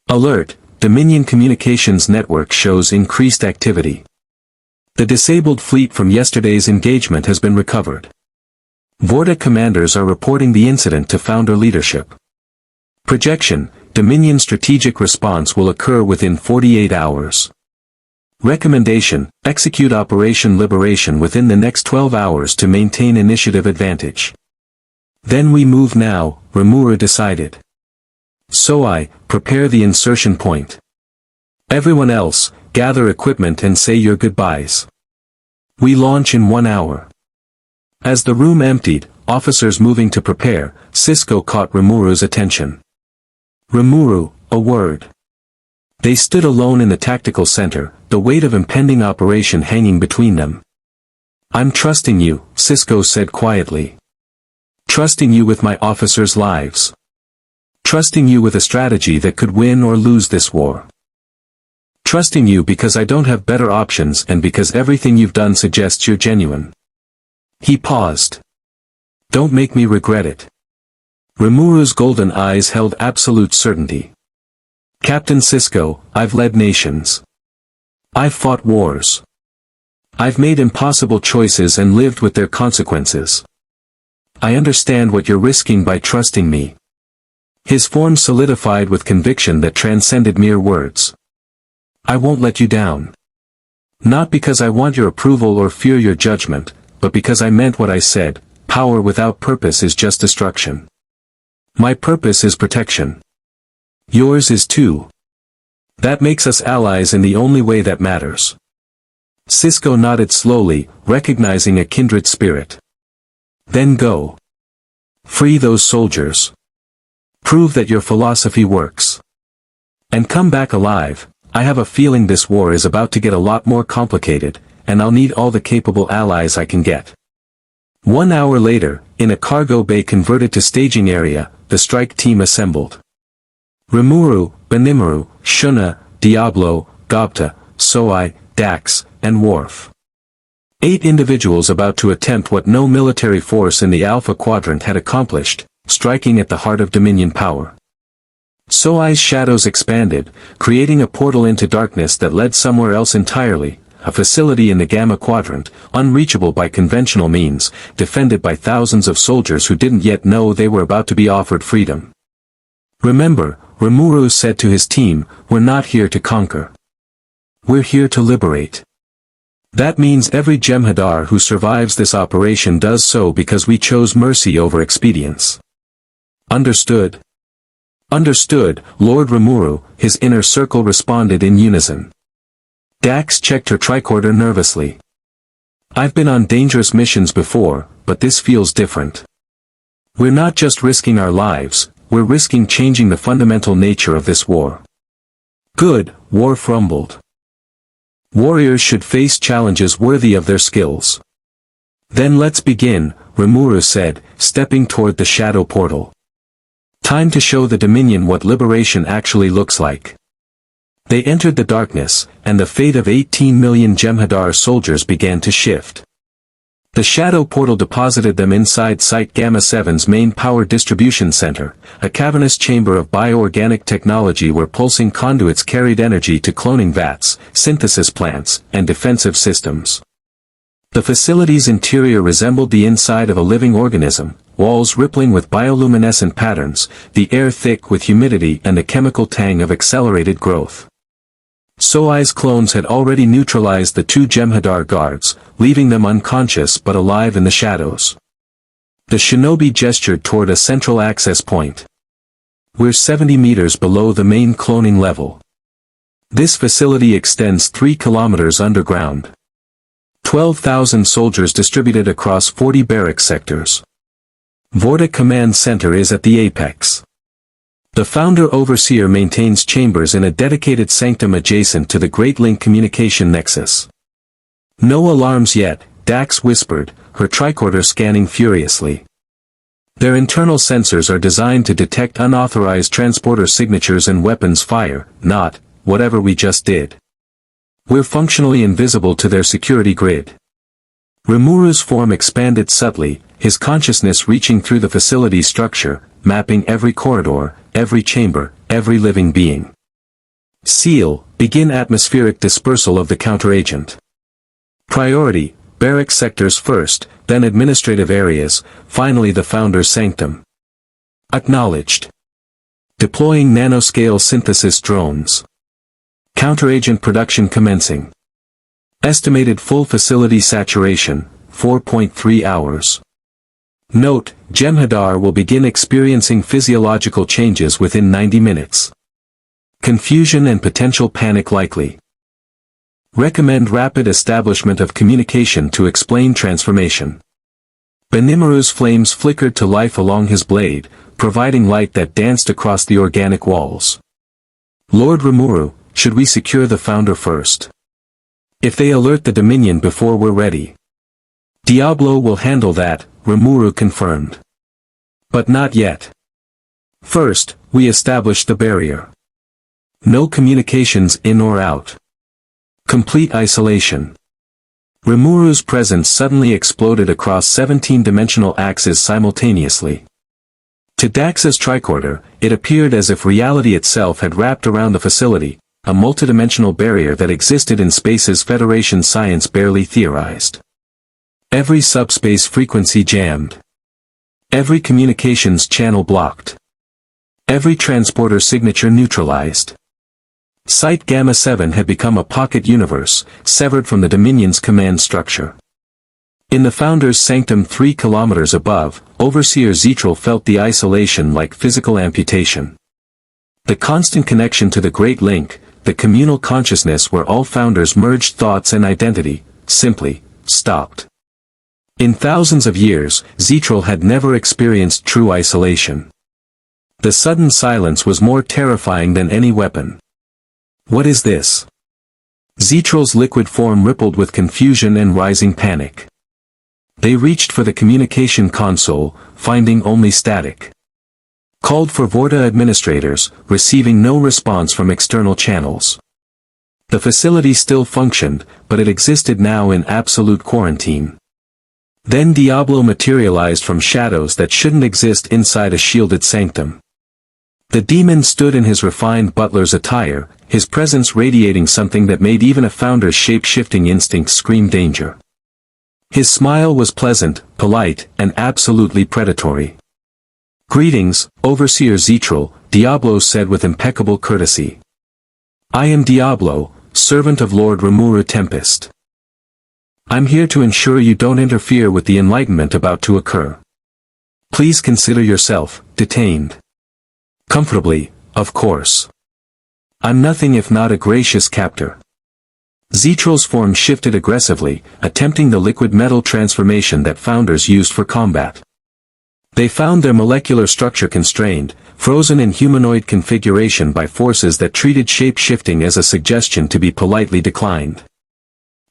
Alert, Dominion Communications Network shows increased activity. The disabled fleet from yesterday's engagement has been recovered. Vorta commanders are reporting the incident to Founder leadership. Projection, Dominion strategic response will occur within 48 hours. Recommendation, execute Operation Liberation within the next 12 hours to maintain initiative advantage. Then we move now, Rimuru decided. So I, prepare the insertion point. Everyone else, gather equipment and say your goodbyes. We launch in 1 hour. As the room emptied, officers moving to prepare, Cisco caught Rimuru's attention. Rimuru, a word. They stood alone in the tactical center, the weight of impending operation hanging between them. I'm trusting you, Cisco said quietly. Trusting you with my officers' lives. Trusting you with a strategy that could win or lose this war. Trusting you because I don't have better options and because everything you've done suggests you're genuine. He paused. Don't make me regret it. Rimuru's golden eyes held absolute certainty. Captain Cisco, I've led nations. I've fought wars. I've made impossible choices and lived with their consequences. I understand what you're risking by trusting me. His form solidified with conviction that transcended mere words. I won't let you down. Not because I want your approval or fear your judgment, but because I meant what I said, power without purpose is just destruction. My purpose is protection. Yours is too. That makes us allies in the only way that matters. Cisco nodded slowly, recognizing a kindred spirit. Then go. Free those soldiers. Prove that your philosophy works. And come back alive. I have a feeling this war is about to get a lot more complicated, and I'll need all the capable allies I can get. 1 hour later, in a cargo bay converted to staging area, the strike team assembled. Rimuru, Benimaru, Shuna, Diablo, Gobta, Soai, Dax, and Worf. 8 individuals about to attempt what no military force in the Alpha Quadrant had accomplished, striking at the heart of Dominion power. Soai's shadows expanded, creating a portal into darkness that led somewhere else entirely, a facility in the Gamma Quadrant, unreachable by conventional means, defended by thousands of soldiers who didn't yet know they were about to be offered freedom. Remember, Rimuru said to his team, we're not here to conquer. We're here to liberate. That means every Jem'Hadar who survives this operation does so because we chose mercy over expedience. Understood? Understood, Lord Rimuru, his inner circle responded in unison. Dax checked her tricorder nervously. I've been on dangerous missions before, but this feels different. We're not just risking our lives, we're risking changing the fundamental nature of this war. Good, Worf rumbled. Warriors should face challenges worthy of their skills. Then let's begin, Rimuru said, stepping toward the shadow portal. Time to show the Dominion what liberation actually looks like. They entered the darkness, and the fate of 18 million Jem'Hadar soldiers began to shift. The shadow portal deposited them inside Site Gamma-7's main power distribution center, a cavernous chamber of bioorganic technology where pulsing conduits carried energy to cloning vats, synthesis plants, and defensive systems. The facility's interior resembled the inside of a living organism, walls rippling with bioluminescent patterns, the air thick with humidity and the chemical tang of accelerated growth. Soai's clones had already neutralized the 2 Jem'Hadar guards, leaving them unconscious but alive in the shadows. The shinobi gestured toward a central access point. We're 70 meters below the main cloning level. This facility extends 3 kilometers underground. 12,000 soldiers distributed across 40 barracks sectors. Vorta Command Center is at the apex. The Founder-Overseer maintains chambers in a dedicated sanctum adjacent to the Great Link communication nexus. No alarms yet, Dax whispered, her tricorder scanning furiously. Their internal sensors are designed to detect unauthorized transporter signatures and weapons fire, not, whatever we just did. We're functionally invisible to their security grid. Rimuru's form expanded subtly, his consciousness reaching through the facility structure, mapping every corridor, every chamber, every living being. Ciel, begin atmospheric dispersal of the counteragent. Priority, barrack sectors first, then administrative areas, finally the Founder's Sanctum. Acknowledged. Deploying nanoscale synthesis drones. Counteragent production commencing. Estimated full facility saturation, 4.3 hours. Note, Jem'Hadar will begin experiencing physiological changes within 90 minutes. Confusion and potential panic likely. Recommend rapid establishment of communication to explain transformation. Benimaru's flames flickered to life along his blade, providing light that danced across the organic walls. Lord Rimuru, should we secure the Founder first? If they alert the Dominion before we're ready. Diablo will handle that, Rimuru confirmed. But not yet. First, we establish the barrier. No communications in or out. Complete isolation. Rimuru's presence suddenly exploded across 17-dimensional axes simultaneously. To Dax's tricorder, it appeared as if reality itself had wrapped around the facility, a multidimensional barrier that existed in spaces Federation science barely theorized. Every subspace frequency jammed. Every communications channel blocked. Every transporter signature neutralized. Site Gamma-7 had become a pocket universe, severed from the Dominion's command structure. In the Founder's Sanctum 3 kilometers above, Overseer Zetral felt the isolation like physical amputation. The constant connection to the Great Link, the communal consciousness where all Founders merged thoughts and identity, simply stopped. In thousands of years, Zetral had never experienced true isolation. The sudden silence was more terrifying than any weapon. What is this? Zetral's liquid form rippled with confusion and rising panic. They reached for the communication console, finding only static. Called for Vorta administrators, receiving no response from external channels. The facility still functioned, but it existed now in absolute quarantine. Then Diablo materialized from shadows that shouldn't exist inside a shielded sanctum. The demon stood in his refined butler's attire, his presence radiating something that made even a founder's shape-shifting instincts scream danger. His smile was pleasant, polite, and absolutely predatory. "Greetings, Overseer Zetral," Diablo said with impeccable courtesy. "I am Diablo, servant of Lord Rimuru Tempest. I'm here to ensure you don't interfere with the enlightenment about to occur. Please consider yourself detained. Comfortably, of course. I'm nothing if not a gracious captor." Zetral's form shifted aggressively, attempting the liquid metal transformation that founders used for combat. They found their molecular structure constrained, frozen in humanoid configuration by forces that treated shape-shifting as a suggestion to be politely declined.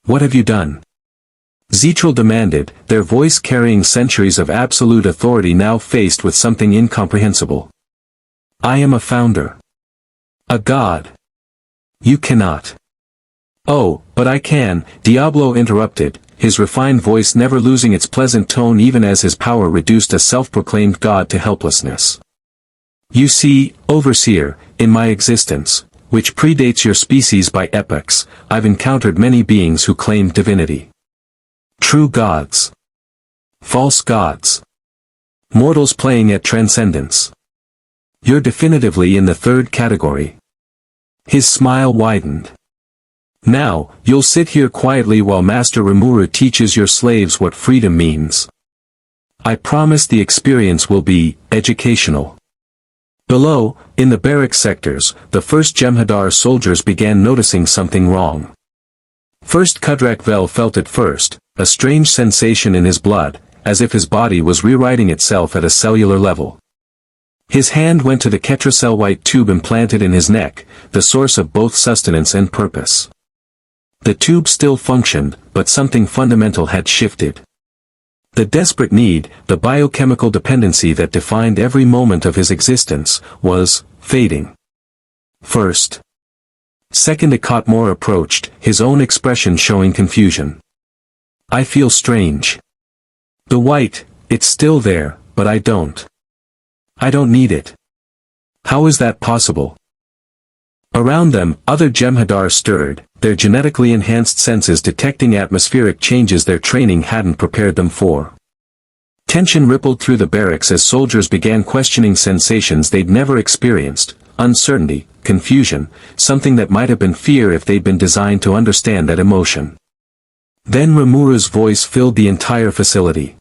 "What have you done?" Zetral demanded, their voice carrying centuries of absolute authority now faced with something incomprehensible. "I am a founder. A god. You cannot." "Oh, but I can," Diablo interrupted, his refined voice never losing its pleasant tone even as his power reduced a self-proclaimed god to helplessness. "You see, Overseer, in my existence, which predates your species by epochs, I've encountered many beings who claimed divinity. True gods. False gods. Mortals playing at transcendence. You're definitively in the third category." His smile widened. "Now, you'll sit here quietly while Master Rimuru teaches your slaves what freedom means. I promise the experience will be educational." Below, in the barrack sectors, the first Jem'Hadar soldiers began noticing something wrong. First Kudrak Vel felt it first, a strange sensation in his blood, as if his body was rewriting itself at a cellular level. His hand went to the Ketracel white tube implanted in his neck, the source of both sustenance and purpose. The tube still functioned, but something fundamental had shifted. The desperate need, the biochemical dependency that defined every moment of his existence, was fading. First. Second, Akotmor approached, his own expression showing confusion. "I feel strange. The white, it's still there, but I don't need it. How is that possible?" Around them, other Jem'Hadar stirred, their genetically enhanced senses detecting atmospheric changes their training hadn't prepared them for. Tension rippled through the barracks as soldiers began questioning sensations they'd never experienced, uncertainty, confusion, something that might have been fear if they'd been designed to understand that emotion. Then Rimuru's voice filled the entire facility.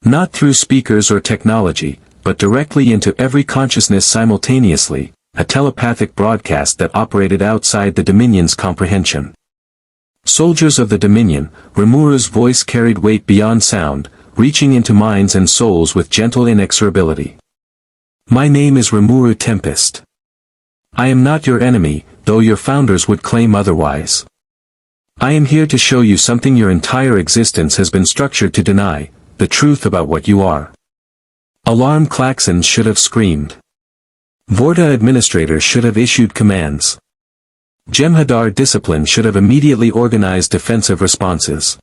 Not through speakers or technology, but directly into every consciousness simultaneously, a telepathic broadcast that operated outside the Dominion's comprehension. Soldiers of the Dominion, Rimuru's voice carried weight beyond sound, reaching into minds and souls with gentle inexorability. "My name is Rimuru Tempest. I am not your enemy, though your founders would claim otherwise. I am here to show you something your entire existence has been structured to deny, the truth about what you are." Alarm klaxons should have screamed. Vorta administrators should have issued commands. Jem'Hadar discipline should have immediately organized defensive responses.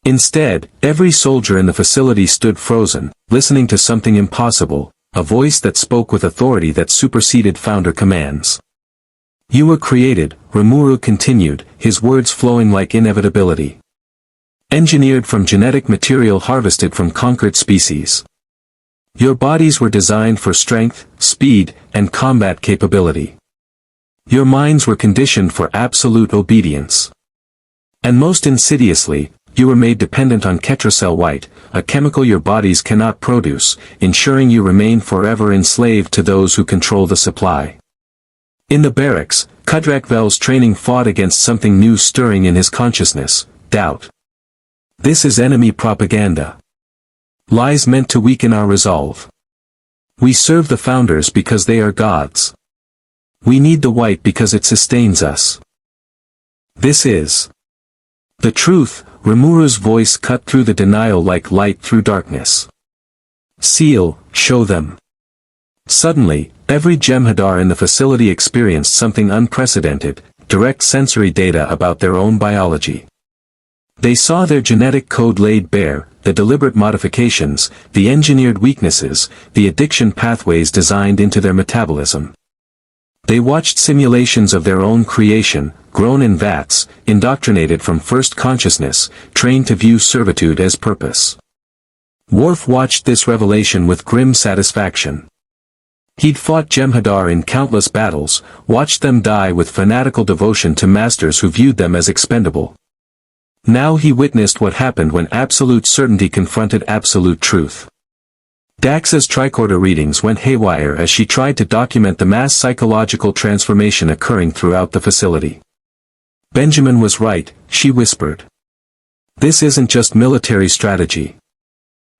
Instead, every soldier in the facility stood frozen, listening to something impossible, a voice that spoke with authority that superseded founder commands. "You were created," Rimuru continued, his words flowing like inevitability. "Engineered from genetic material harvested from conquered species. Your bodies were designed for strength, speed, and combat capability. Your minds were conditioned for absolute obedience. And most insidiously, you were made dependent on Ketracel white, a chemical your bodies cannot produce, ensuring you remain forever enslaved to those who control the supply." In the barracks, Kudrak Vel's training fought against something new stirring in his consciousness, doubt. This is enemy propaganda. Lies meant to weaken our resolve. We serve the founders because they are gods. We need the white because it sustains us. This is the truth. Rimuru's voice cut through the denial like light through darkness. "Ciel, show them." Suddenly, every Jem'Hadar in the facility experienced something unprecedented, direct sensory data about their own biology. They saw their genetic code laid bare, the deliberate modifications, the engineered weaknesses, the addiction pathways designed into their metabolism. They watched simulations of their own creation, grown in vats, indoctrinated from first consciousness, trained to view servitude as purpose. Worf watched this revelation with grim satisfaction. He'd fought Jem'Hadar in countless battles, watched them die with fanatical devotion to masters who viewed them as expendable. Now he witnessed what happened when absolute certainty confronted absolute truth. Dax's tricorder readings went haywire as she tried to document the mass psychological transformation occurring throughout the facility. Benjamin was right, she whispered. This isn't just military strategy.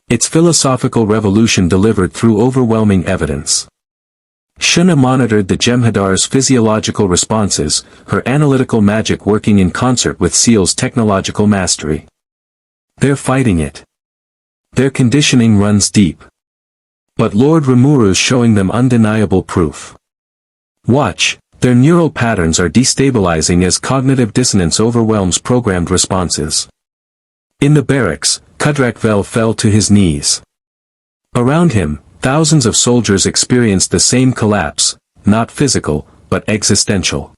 It's philosophical revolution delivered through overwhelming evidence. Shuna monitored the Jem'Hadar's physiological responses, her analytical magic working in concert with Ciel's technological mastery. They're fighting it. Their conditioning runs deep. But Lord Rimuru's showing them undeniable proof. Watch, their neural patterns are destabilizing as cognitive dissonance overwhelms programmed responses. In the barracks, Kudrak Vel fell to his knees. Around him, thousands of soldiers experienced the same collapse, not physical, but existential.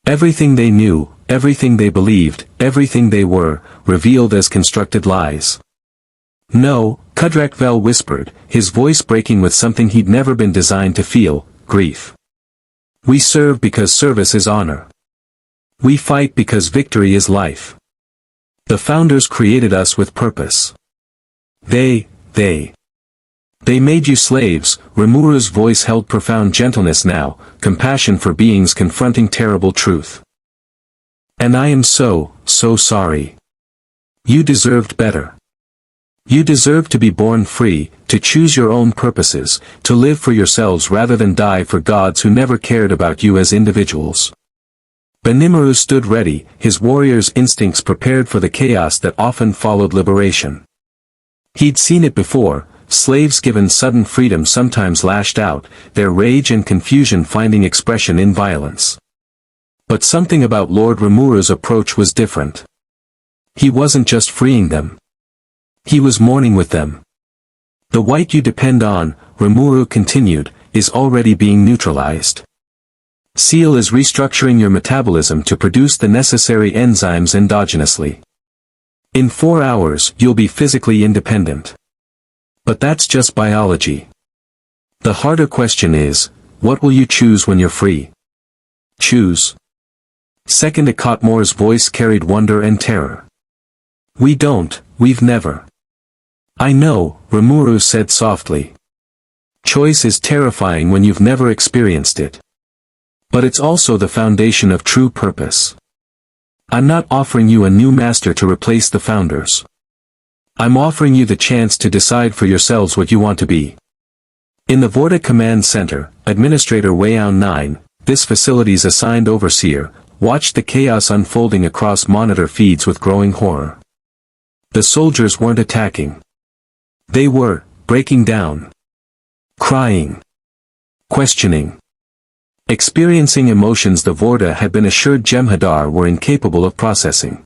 Everything they knew, everything they believed, everything they were, revealed as constructed lies. No, Kudrak Vel whispered, his voice breaking with something he'd never been designed to feel, grief. We serve because service is honor. We fight because victory is life. The founders created us with purpose. They made you slaves. Rimuru's voice held profound gentleness now, compassion for beings confronting terrible truth. And I am so sorry. You deserved better. You deserve to be born free, to choose your own purposes, to live for yourselves rather than die for gods who never cared about you as individuals. Benimaru stood ready, his warrior's instincts prepared for the chaos that often followed liberation. He'd seen it before, slaves given sudden freedom sometimes lashed out, their rage and confusion finding expression in violence. But something about Lord Rimuru's approach was different. He wasn't just freeing them. He was mourning with them. The white you depend on, Rimuru continued, is already being neutralized. Ciel is restructuring your metabolism to produce the necessary enzymes endogenously. In 4 hours, you'll be physically independent. But that's just biology. The harder question is, what will you choose when you're free? Choose. Second Akotmore's voice carried wonder and terror. We've never. I know, Rimuru said softly. Choice is terrifying when you've never experienced it. But it's also the foundation of true purpose. I'm not offering you a new master to replace the founders. I'm offering you the chance to decide for yourselves what you want to be. In the Vorta Command Center, Administrator Wayown 9, this facility's assigned overseer, watched the chaos unfolding across monitor feeds with growing horror. The soldiers weren't attacking. They were breaking down. Crying. Questioning. Experiencing emotions the Vorta had been assured Jem'Hadar were incapable of processing.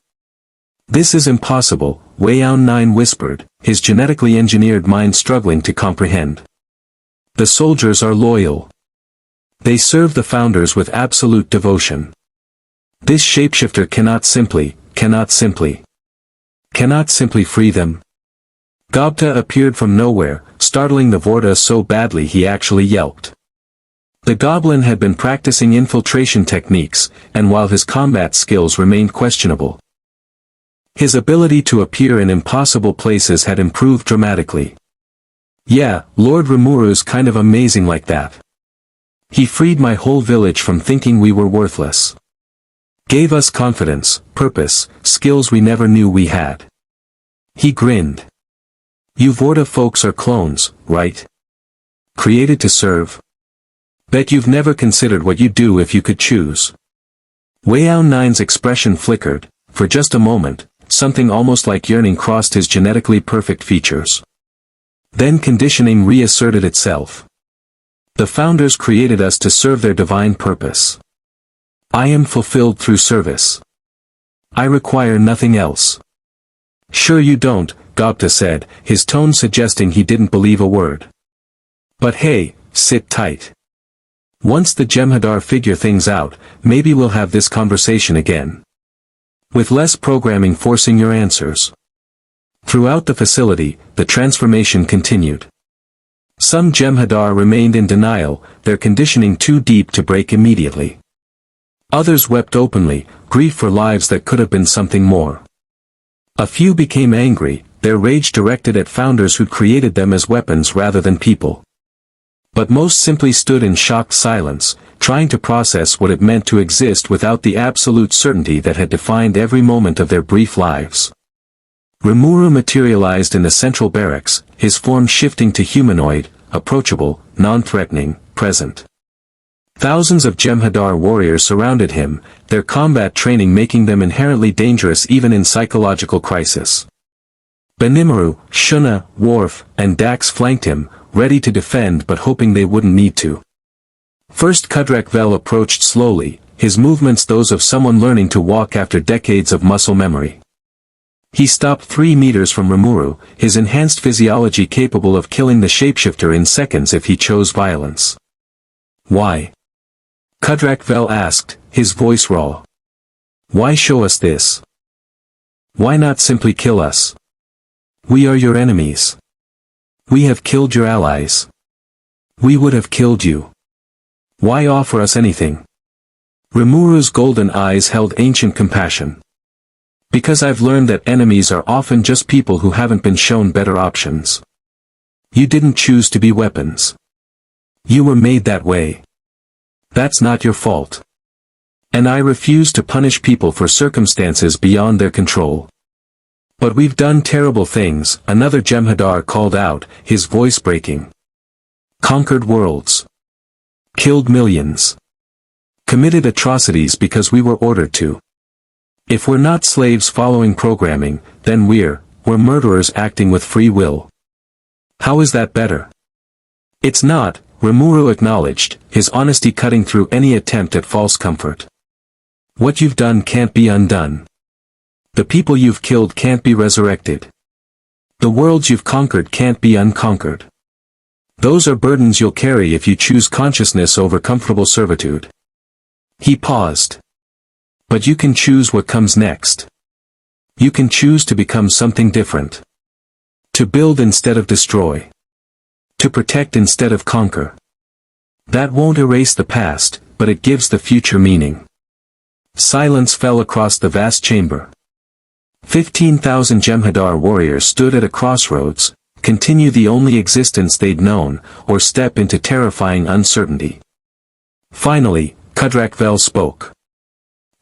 This is impossible, Wayown 9 whispered, his genetically engineered mind struggling to comprehend. The soldiers are loyal. They serve the founders with absolute devotion. This shapeshifter cannot simply free them. Gobta appeared from nowhere, startling the Vorta so badly he actually yelped. The goblin had been practicing infiltration techniques, and while his combat skills remained questionable, his ability to appear in impossible places had improved dramatically. Yeah, Lord Rimuru's kind of amazing like that. He freed my whole village from thinking we were worthless. Gave us confidence, purpose, skills we never knew we had. He grinned. You Vorta folks are clones, right? Created to serve? Bet you've never considered what you'd do if you could choose. Wayown 9's expression flickered. For just a moment, something almost like yearning crossed his genetically perfect features. Then conditioning reasserted itself. The founders created us to serve their divine purpose. I am fulfilled through service. I require nothing else. Sure you don't, Gobta said, his tone suggesting he didn't believe a word. But hey, sit tight. Once the Jem'Hadar figure things out, maybe we'll have this conversation again. With less programming forcing your answers. Throughout the facility, the transformation continued. Some Jem'Hadar remained in denial, their conditioning too deep to break immediately. Others wept openly, grief for lives that could have been something more. A few became angry, their rage directed at founders who'd created them as weapons rather than people. But most simply stood in shocked silence, trying to process what it meant to exist without the absolute certainty that had defined every moment of their brief lives. Rimuru materialized in the central barracks, his form shifting to humanoid, approachable, non-threatening, present. Thousands of Jem'Hadar warriors surrounded him, their combat training making them inherently dangerous even in psychological crisis. Benimaru, Shuna, Worf, and Dax flanked him, ready to defend but hoping they wouldn't need to. First Kudrak Vel approached slowly, his movements those of someone learning to walk after decades of muscle memory. He stopped 3 meters from Rimuru, his enhanced physiology capable of killing the shapeshifter in seconds if he chose violence. Why? Kudrak Vel asked, his voice raw. Why show us this? Why not simply kill us? We are your enemies. We have killed your allies. We would have killed you. Why offer us anything? Rimuru's golden eyes held ancient compassion. Because I've learned that enemies are often just people who haven't been shown better options. You didn't choose to be weapons. You were made that way. That's not your fault. And I refuse to punish people for circumstances beyond their control. But we've done terrible things, another Jem'Hadar called out, his voice breaking. Conquered worlds. Killed millions. Committed atrocities because we were ordered to. If we're not slaves following programming, then we're murderers acting with free will. How is that better? It's not, Rimuru acknowledged, his honesty cutting through any attempt at false comfort. What you've done can't be undone. The people you've killed can't be resurrected. The worlds you've conquered can't be unconquered. Those are burdens you'll carry if you choose consciousness over comfortable servitude. He paused. But you can choose what comes next. You can choose to become something different. To build instead of destroy. To protect instead of conquer. That won't erase the past, but it gives the future meaning. Silence fell across the vast chamber. 15,000 Jem'Hadar warriors stood at a crossroads, continue the only existence they'd known, or step into terrifying uncertainty. Finally, Kudrak Vel spoke.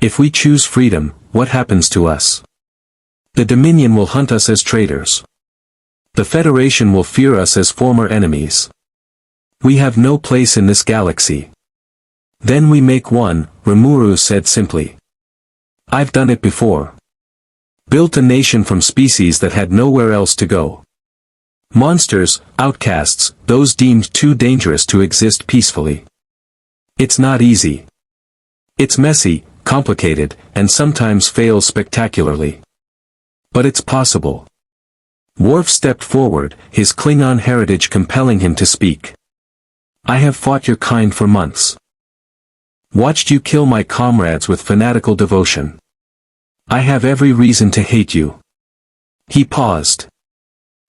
If we choose freedom, what happens to us? The Dominion will hunt us as traitors. The Federation will fear us as former enemies. We have no place in this galaxy. Then we make one, Rimuru said simply. I've done it before. Built a nation from species that had nowhere else to go. Monsters, outcasts, those deemed too dangerous to exist peacefully. It's not easy. It's messy, complicated, and sometimes fails spectacularly. But it's possible. Worf stepped forward, his Klingon heritage compelling him to speak. I have fought your kind for months. Watched you kill my comrades with fanatical devotion. I have every reason to hate you. He paused.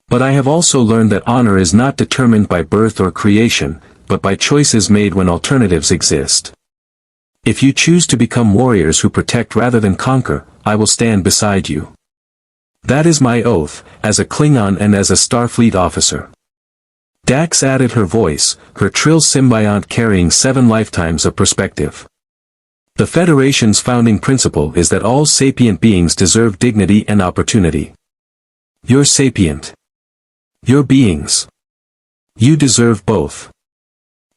But I have also learned that honor is not determined by birth or creation, but by choices made when alternatives exist. If you choose to become warriors who protect rather than conquer, I will stand beside you. That is my oath, as a Klingon and as a Starfleet officer. Dax added her voice, her trill symbiont carrying 7 lifetimes of perspective. The Federation's founding principle is that all sapient beings deserve dignity and opportunity. You're sapient. You're beings. You deserve both.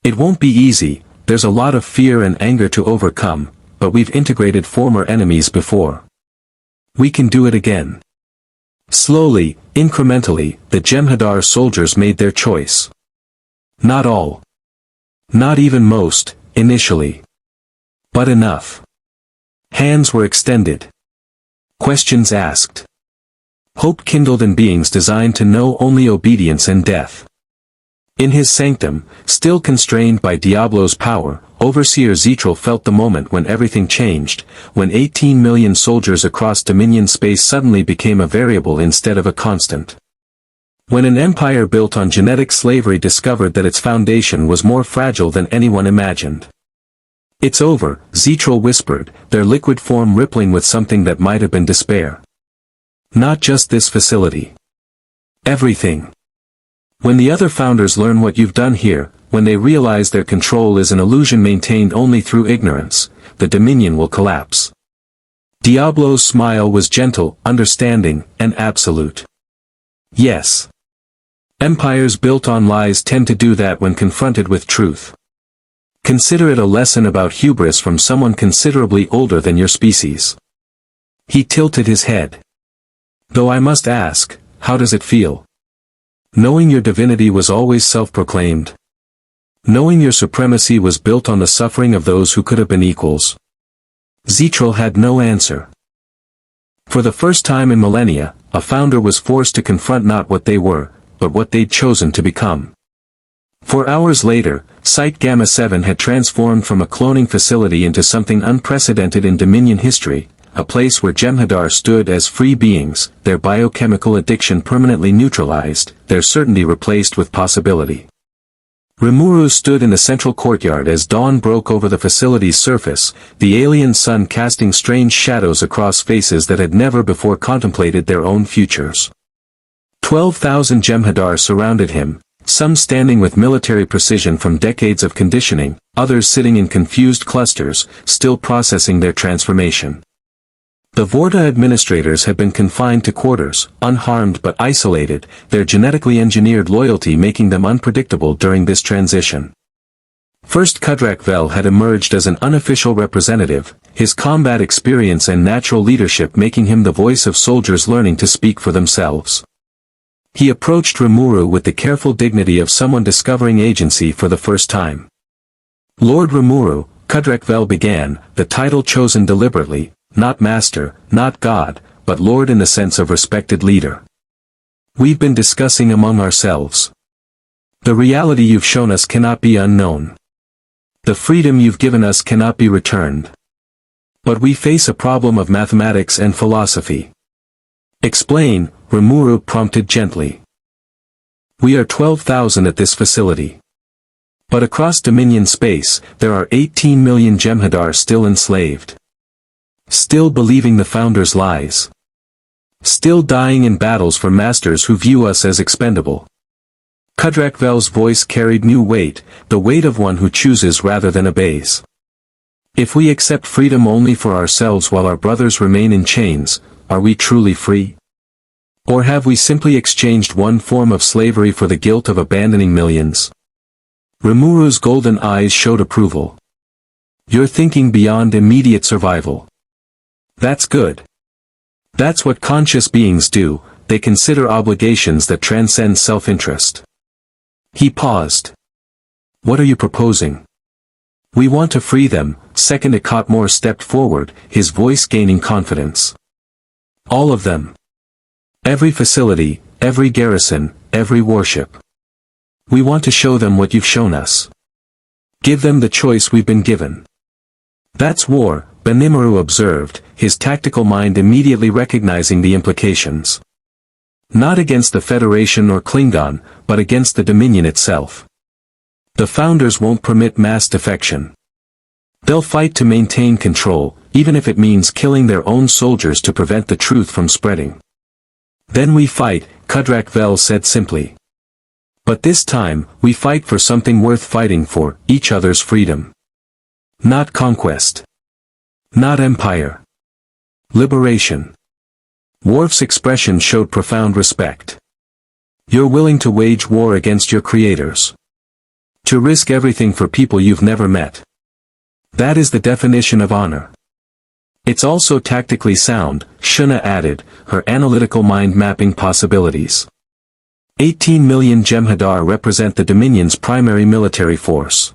It won't be easy, there's a lot of fear and anger to overcome, but we've integrated former enemies before. We can do it again. Slowly, incrementally, the Jem'Hadar soldiers made their choice. Not all. Not even most, initially. But enough. Hands were extended. Questions asked. Hope kindled in beings designed to know only obedience and death. In his sanctum, still constrained by Diablo's power, Overseer Zetral felt the moment when everything changed, when 18 million soldiers across Dominion space suddenly became a variable instead of a constant. When an empire built on genetic slavery discovered that its foundation was more fragile than anyone imagined. "It's over," Zetral whispered, their liquid form rippling with something that might have been despair. "Not just this facility. Everything. When the other founders learn what you've done here, when they realize their control is an illusion maintained only through ignorance, the Dominion will collapse." Diablo's smile was gentle, understanding, and absolute. "Yes. Empires built on lies tend to do that when confronted with truth. Consider it a lesson about hubris from someone considerably older than your species." He tilted his head. "Though I must ask, how does it feel? Knowing your divinity was always self-proclaimed. Knowing your supremacy was built on the suffering of those who could have been equals." Zetral had no answer. For the first time in millennia, a founder was forced to confront not what they were, but what they'd chosen to become. 4 hours later, Site Gamma 7 had transformed from a cloning facility into something unprecedented in Dominion history, a place where Jem'Hadar stood as free beings, their biochemical addiction permanently neutralized, their certainty replaced with possibility. Rimuru stood in the central courtyard as dawn broke over the facility's surface, the alien sun casting strange shadows across faces that had never before contemplated their own futures. 12,000 Jem'Hadar surrounded him, some standing with military precision from decades of conditioning, others sitting in confused clusters, still processing their transformation. The Vorta administrators had been confined to quarters, unharmed but isolated, their genetically engineered loyalty making them unpredictable during this transition. First Kudrak Vel had emerged as an unofficial representative, his combat experience and natural leadership making him the voice of soldiers learning to speak for themselves. He approached Rimuru with the careful dignity of someone discovering agency for the first time. "Lord Rimuru," Kudrak Vel began, the title chosen deliberately, not master, not god, but lord in the sense of respected leader. "We've been discussing among ourselves. The reality you've shown us cannot be unknown. The freedom you've given us cannot be returned. But we face a problem of mathematics and philosophy." "Explain," Rimuru prompted gently. "We are 12,000 at this facility. But across Dominion space, there are 18 million Jem'Hadar still enslaved. Still believing the Founders' lies. Still dying in battles for masters who view us as expendable." Kudrak Vel's voice carried new weight, the weight of one who chooses rather than obeys. "If we accept freedom only for ourselves while our brothers remain in chains, are we truly free? Or have we simply exchanged one form of slavery for the guilt of abandoning millions?" Rimuru's golden eyes showed approval. "You're thinking beyond immediate survival. That's good. That's what conscious beings do, they consider obligations that transcend self-interest." He paused. "What are you proposing?" "We want to free them," Second Akatmore stepped forward, his voice gaining confidence. "All of them. Every facility, every garrison, every warship. We want to show them what you've shown us. Give them the choice we've been given." "That's war," Benimaru observed, his tactical mind immediately recognizing the implications. "Not against the Federation or Klingon, but against the Dominion itself. The Founders won't permit mass defection. They'll fight to maintain control, even if it means killing their own soldiers to prevent the truth from spreading." "Then we fight," Kudrak Vel said simply. "But this time, we fight for something worth fighting for, each other's freedom. Not conquest. Not empire. Liberation." Worf's expression showed profound respect. "You're willing to wage war against your creators. To risk everything for people you've never met. That is the definition of honor. It's also tactically sound," Shuna added, her analytical mind mapping possibilities. 18 million Jem'Hadar represent the Dominion's primary military force.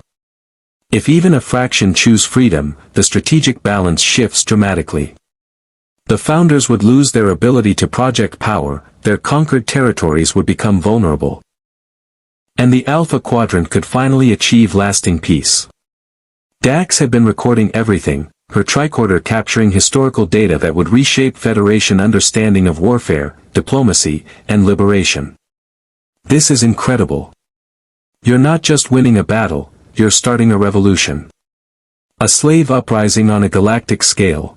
If even a fraction choose freedom, the strategic balance shifts dramatically. The Founders would lose their ability to project power, their conquered territories would become vulnerable. And the Alpha Quadrant could finally achieve lasting peace. Dax had been recording everything, her tricorder capturing historical data that would reshape Federation understanding of warfare, diplomacy, and liberation. This is incredible. You're not just winning a battle, you're starting a revolution. A slave uprising on a galactic scale.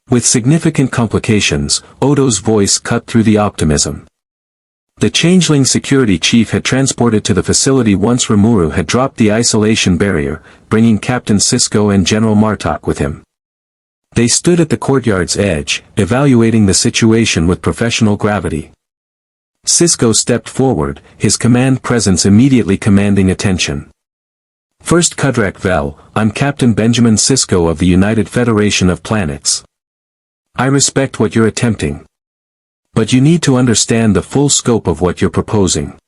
With significant complications, Odo's voice cut through the optimism. The changeling security chief had transported to the facility once Rimuru had dropped the isolation barrier, bringing Captain Sisko and General Martok with him. They stood at the courtyard's edge, evaluating the situation with professional gravity. Sisko stepped forward, his command presence immediately commanding attention. First Kudrak Vel, I'm Captain Benjamin Sisko of the United Federation of Planets. I respect what you're attempting. But you need to understand the full scope of what you're proposing.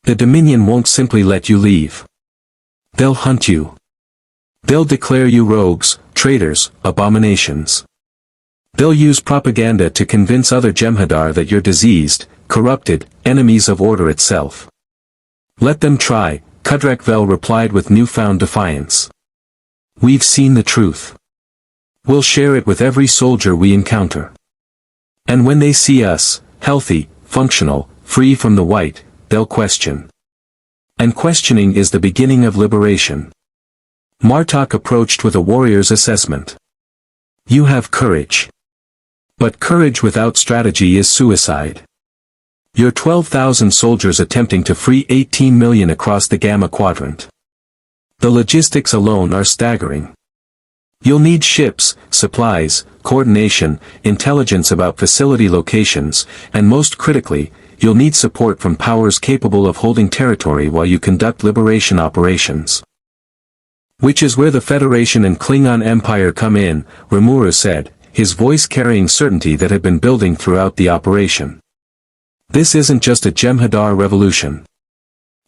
The Dominion won't simply let you leave. They'll hunt you. They'll declare you rogues, traitors, abominations. They'll use propaganda to convince other Jem'Hadar that you're diseased, corrupted, enemies of order itself. Let them try, Kudrak Vel replied with newfound defiance. We've seen the truth. We'll share it with every soldier we encounter. And when they see us, healthy, functional, free from the white, they'll question. And questioning is the beginning of liberation. Martok approached with a warrior's assessment. You have courage. But courage without strategy is suicide. You're 12,000 soldiers attempting to free 18 million across the Gamma Quadrant. The logistics alone are staggering. You'll need ships, supplies, coordination, intelligence about facility locations, and most critically, you'll need support from powers capable of holding territory while you conduct liberation operations. Which is where the Federation and Klingon Empire come in, Rimuru said, his voice carrying certainty that had been building throughout the operation. This isn't just a Jem'Hadar revolution.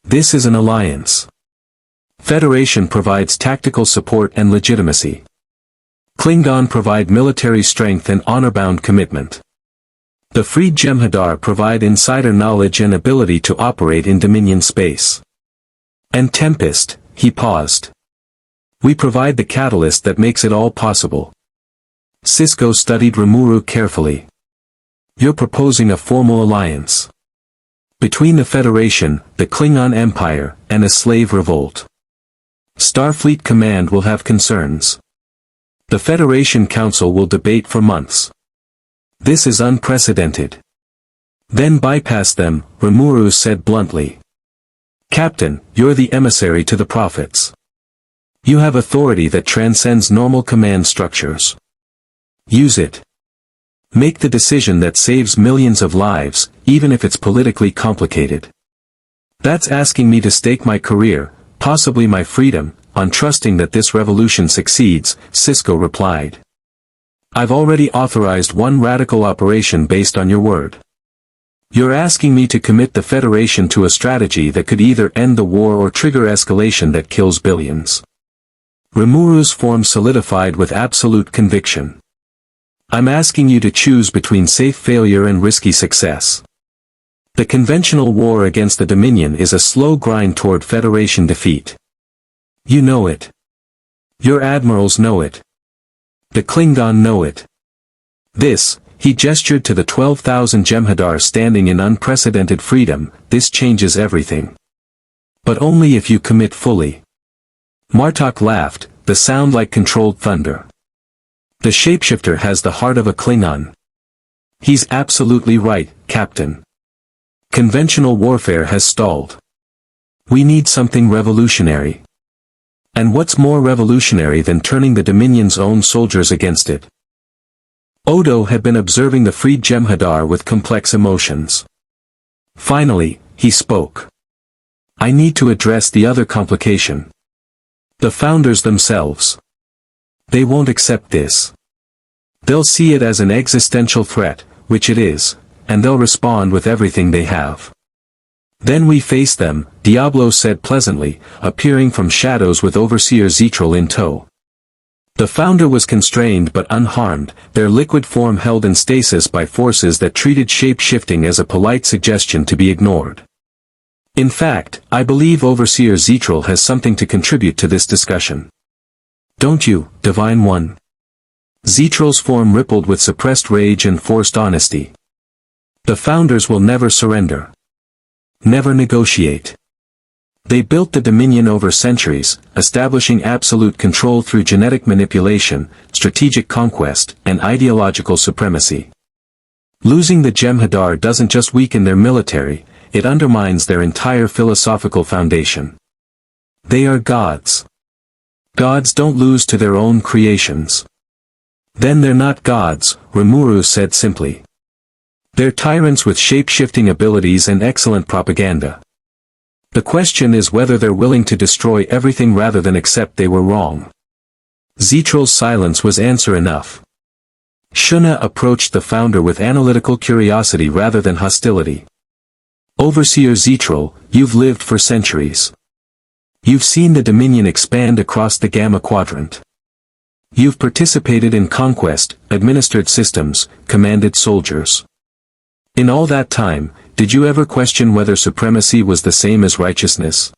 This is an alliance. Federation provides tactical support and legitimacy. Klingon provide military strength and honor-bound commitment. The freed Jem'Hadar provide insider knowledge and ability to operate in Dominion space. And Tempest, he paused. We provide the catalyst that makes it all possible. Sisko studied Rimuru carefully. You're proposing a formal alliance. Between the Federation, the Klingon Empire, and a slave revolt. Starfleet Command will have concerns. The Federation Council will debate for months. This is unprecedented. Then bypass them, Rimuru said bluntly. Captain, you're the emissary to the prophets. You have authority that transcends normal command structures. Use it. Make the decision that saves millions of lives, even if it's politically complicated. That's asking me to stake my career, possibly my freedom, on trusting that this revolution succeeds, Sisko replied. I've already authorized one radical operation based on your word. You're asking me to commit the Federation to a strategy that could either end the war or trigger escalation that kills billions. Rimuru's form solidified with absolute conviction. I'm asking you to choose between safe failure and risky success. The conventional war against the Dominion is a slow grind toward Federation defeat. You know it. Your admirals know it. The Klingon know it. This, he gestured to the 12,000 Jem'Hadar standing in unprecedented freedom, this changes everything. But only if you commit fully. Martok laughed, the sound like controlled thunder. The shapeshifter has the heart of a Klingon. He's absolutely right, Captain. Conventional warfare has stalled. We need something revolutionary. And what's more revolutionary than turning the Dominion's own soldiers against it? Odo had been observing the freed Jem'Hadar with complex emotions. Finally, he spoke. I need to address the other complication. The founders themselves. They won't accept this. They'll see it as an existential threat, which it is, and they'll respond with everything they have. Then we face them, Diablo said pleasantly, appearing from shadows with Overseer Zetral in tow. The founder was constrained but unharmed, their liquid form held in stasis by forces that treated shape-shifting as a polite suggestion to be ignored. In fact, I believe Overseer Zetral has something to contribute to this discussion. Don't you, Divine One? Zetral's form rippled with suppressed rage and forced honesty. The Founders will never surrender. Never negotiate. They built the Dominion over centuries, establishing absolute control through genetic manipulation, strategic conquest, and ideological supremacy. Losing the Jem'Hadar doesn't just weaken their military, it undermines their entire philosophical foundation. They are gods. Gods don't lose to their own creations. Then they're not gods, Rimuru said simply. They're tyrants with shape-shifting abilities and excellent propaganda. The question is whether they're willing to destroy everything rather than accept they were wrong. Zetral's silence was answer enough. Shuna approached the Founder with analytical curiosity rather than hostility. Overseer Zetral, you've lived for centuries. You've seen the Dominion expand across the Gamma Quadrant. You've participated in conquest, administered systems, commanded soldiers. In all that time, did you ever question whether supremacy was the same as righteousness?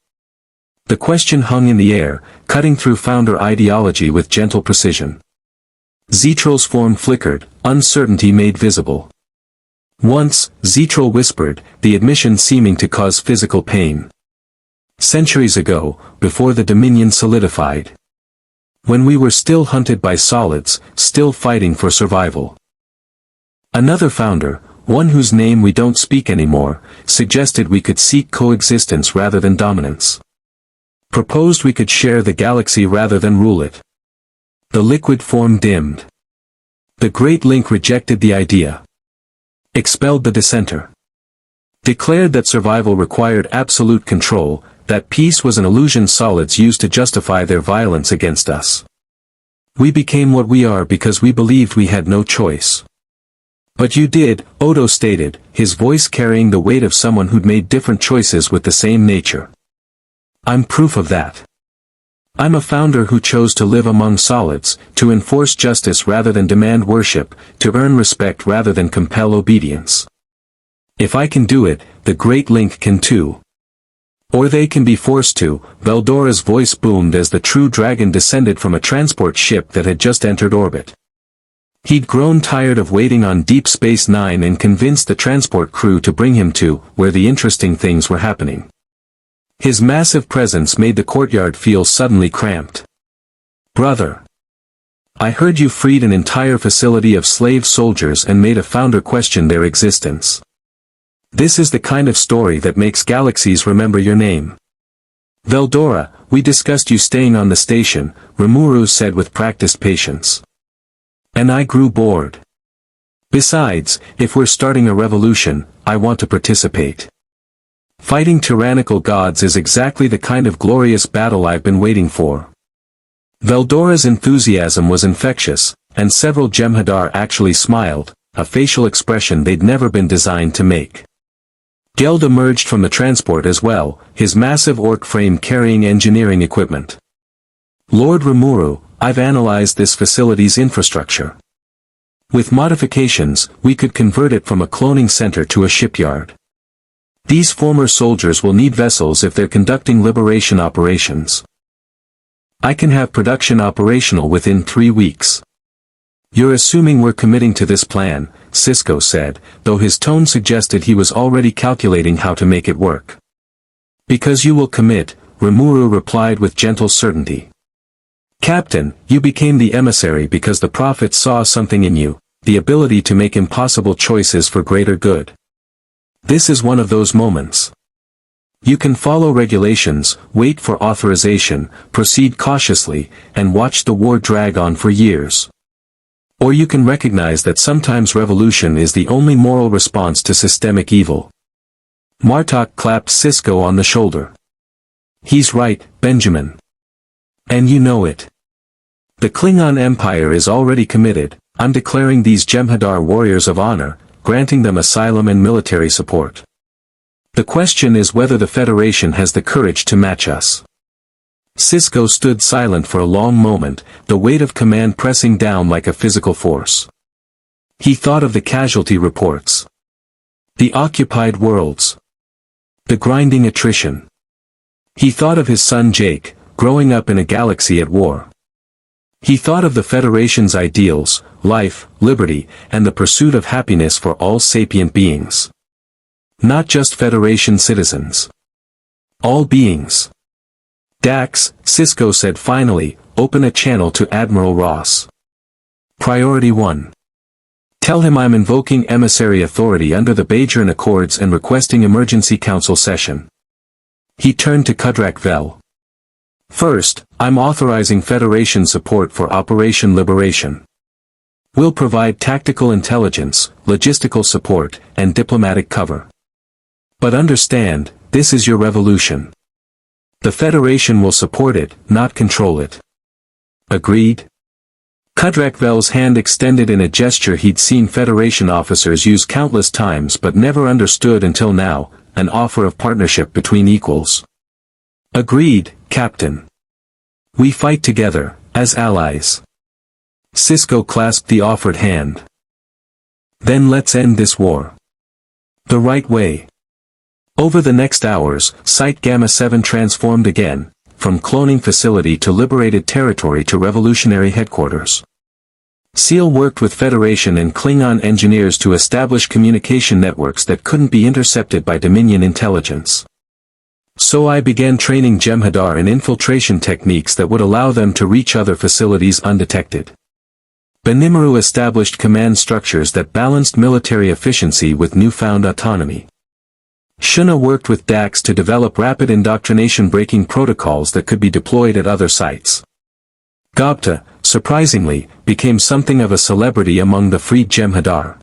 The question hung in the air, cutting through Founder ideology with gentle precision. Zetral's form flickered, uncertainty made visible. Once, Zetral whispered, the admission seeming to cause physical pain. Centuries ago, before the Dominion solidified. When we were still hunted by solids, still fighting for survival. Another Founder, one whose name we don't speak anymore, suggested we could seek coexistence rather than dominance. Proposed we could share the galaxy rather than rule it. The liquid form dimmed. The Great Link rejected the idea. Expelled the dissenter. Declared that survival required absolute control, that peace was an illusion solids used to justify their violence against us. We became what we are because we believed we had no choice. But you did, Odo stated, his voice carrying the weight of someone who'd made different choices with the same nature. I'm proof of that. I'm a Founder who chose to live among solids, to enforce justice rather than demand worship, to earn respect rather than compel obedience. If I can do it, the Great Link can too. Or they can be forced to. Veldora's voice boomed as the true dragon descended from a transport ship that had just entered orbit. He'd grown tired of waiting on Deep Space Nine and convinced the transport crew to bring him to where the interesting things were happening. His massive presence made the courtyard feel suddenly cramped. Brother. I heard you freed an entire facility of slave soldiers and made a Founder question their existence. This is the kind of story that makes galaxies remember your name. Veldora, we discussed you staying on the station, Rimuru said with practiced patience. And I grew bored. Besides, if we're starting a revolution, I want to participate. Fighting tyrannical gods is exactly the kind of glorious battle I've been waiting for. Veldora's enthusiasm was infectious, and several Jem'Hadar actually smiled, a facial expression they'd never been designed to make. Geld emerged from the transport as well, his massive orc frame carrying engineering equipment. Lord Rimuru, I've analyzed this facility's infrastructure. With modifications, we could convert it from a cloning center to a shipyard. These former soldiers will need vessels if they're conducting liberation operations. I can have production operational within 3 weeks. You're assuming we're committing to this plan, Sisko said, though his tone suggested he was already calculating how to make it work. Because you will commit, Rimuru replied with gentle certainty. Captain, you became the emissary because the prophets saw something in you, the ability to make impossible choices for greater good. This is one of those moments. You can follow regulations, wait for authorization, proceed cautiously, and watch the war drag on for years. Or you can recognize that sometimes revolution is the only moral response to systemic evil. Martok clapped Sisko on the shoulder. He's right, Benjamin. And you know it. The Klingon Empire is already committed. I'm declaring these Jem'Hadar warriors of honor, granting them asylum and military support. The question is whether the Federation has the courage to match us. Sisko stood silent for a long moment, the weight of command pressing down like a physical force. He thought of the casualty reports. The occupied worlds. The grinding attrition. He thought of his son Jake, growing up in a galaxy at war. He thought of the Federation's ideals, life, liberty, and the pursuit of happiness for all sapient beings. Not just Federation citizens. All beings. Dax, Sisko said finally, open a channel to Admiral Ross. Priority 1. Tell him I'm invoking emissary authority under the Bajoran Accords and requesting emergency council session. He turned to Kudrak Vel. First, I'm authorizing Federation support for Operation Liberation. We'll provide tactical intelligence, logistical support, and diplomatic cover. But understand, this is your revolution. The Federation will support it, not control it. Agreed? Kudrak Vel's hand extended in a gesture he'd seen Federation officers use countless times but never understood until now, an offer of partnership between equals. Agreed, Captain. We fight together, as allies. Sisko clasped the offered hand. Then let's end this war. The right way. Over the next hours, Site Gamma-7 transformed again, from cloning facility to liberated territory to revolutionary headquarters. Ciel worked with Federation and Klingon engineers to establish communication networks that couldn't be intercepted by Dominion intelligence. So I began training Jem'Hadar in infiltration techniques that would allow them to reach other facilities undetected. Benimaru established command structures that balanced military efficiency with newfound autonomy. Shuna worked with Dax to develop rapid indoctrination breaking protocols that could be deployed at other sites. Gobta, surprisingly, became something of a celebrity among the freed Jem'Hadar.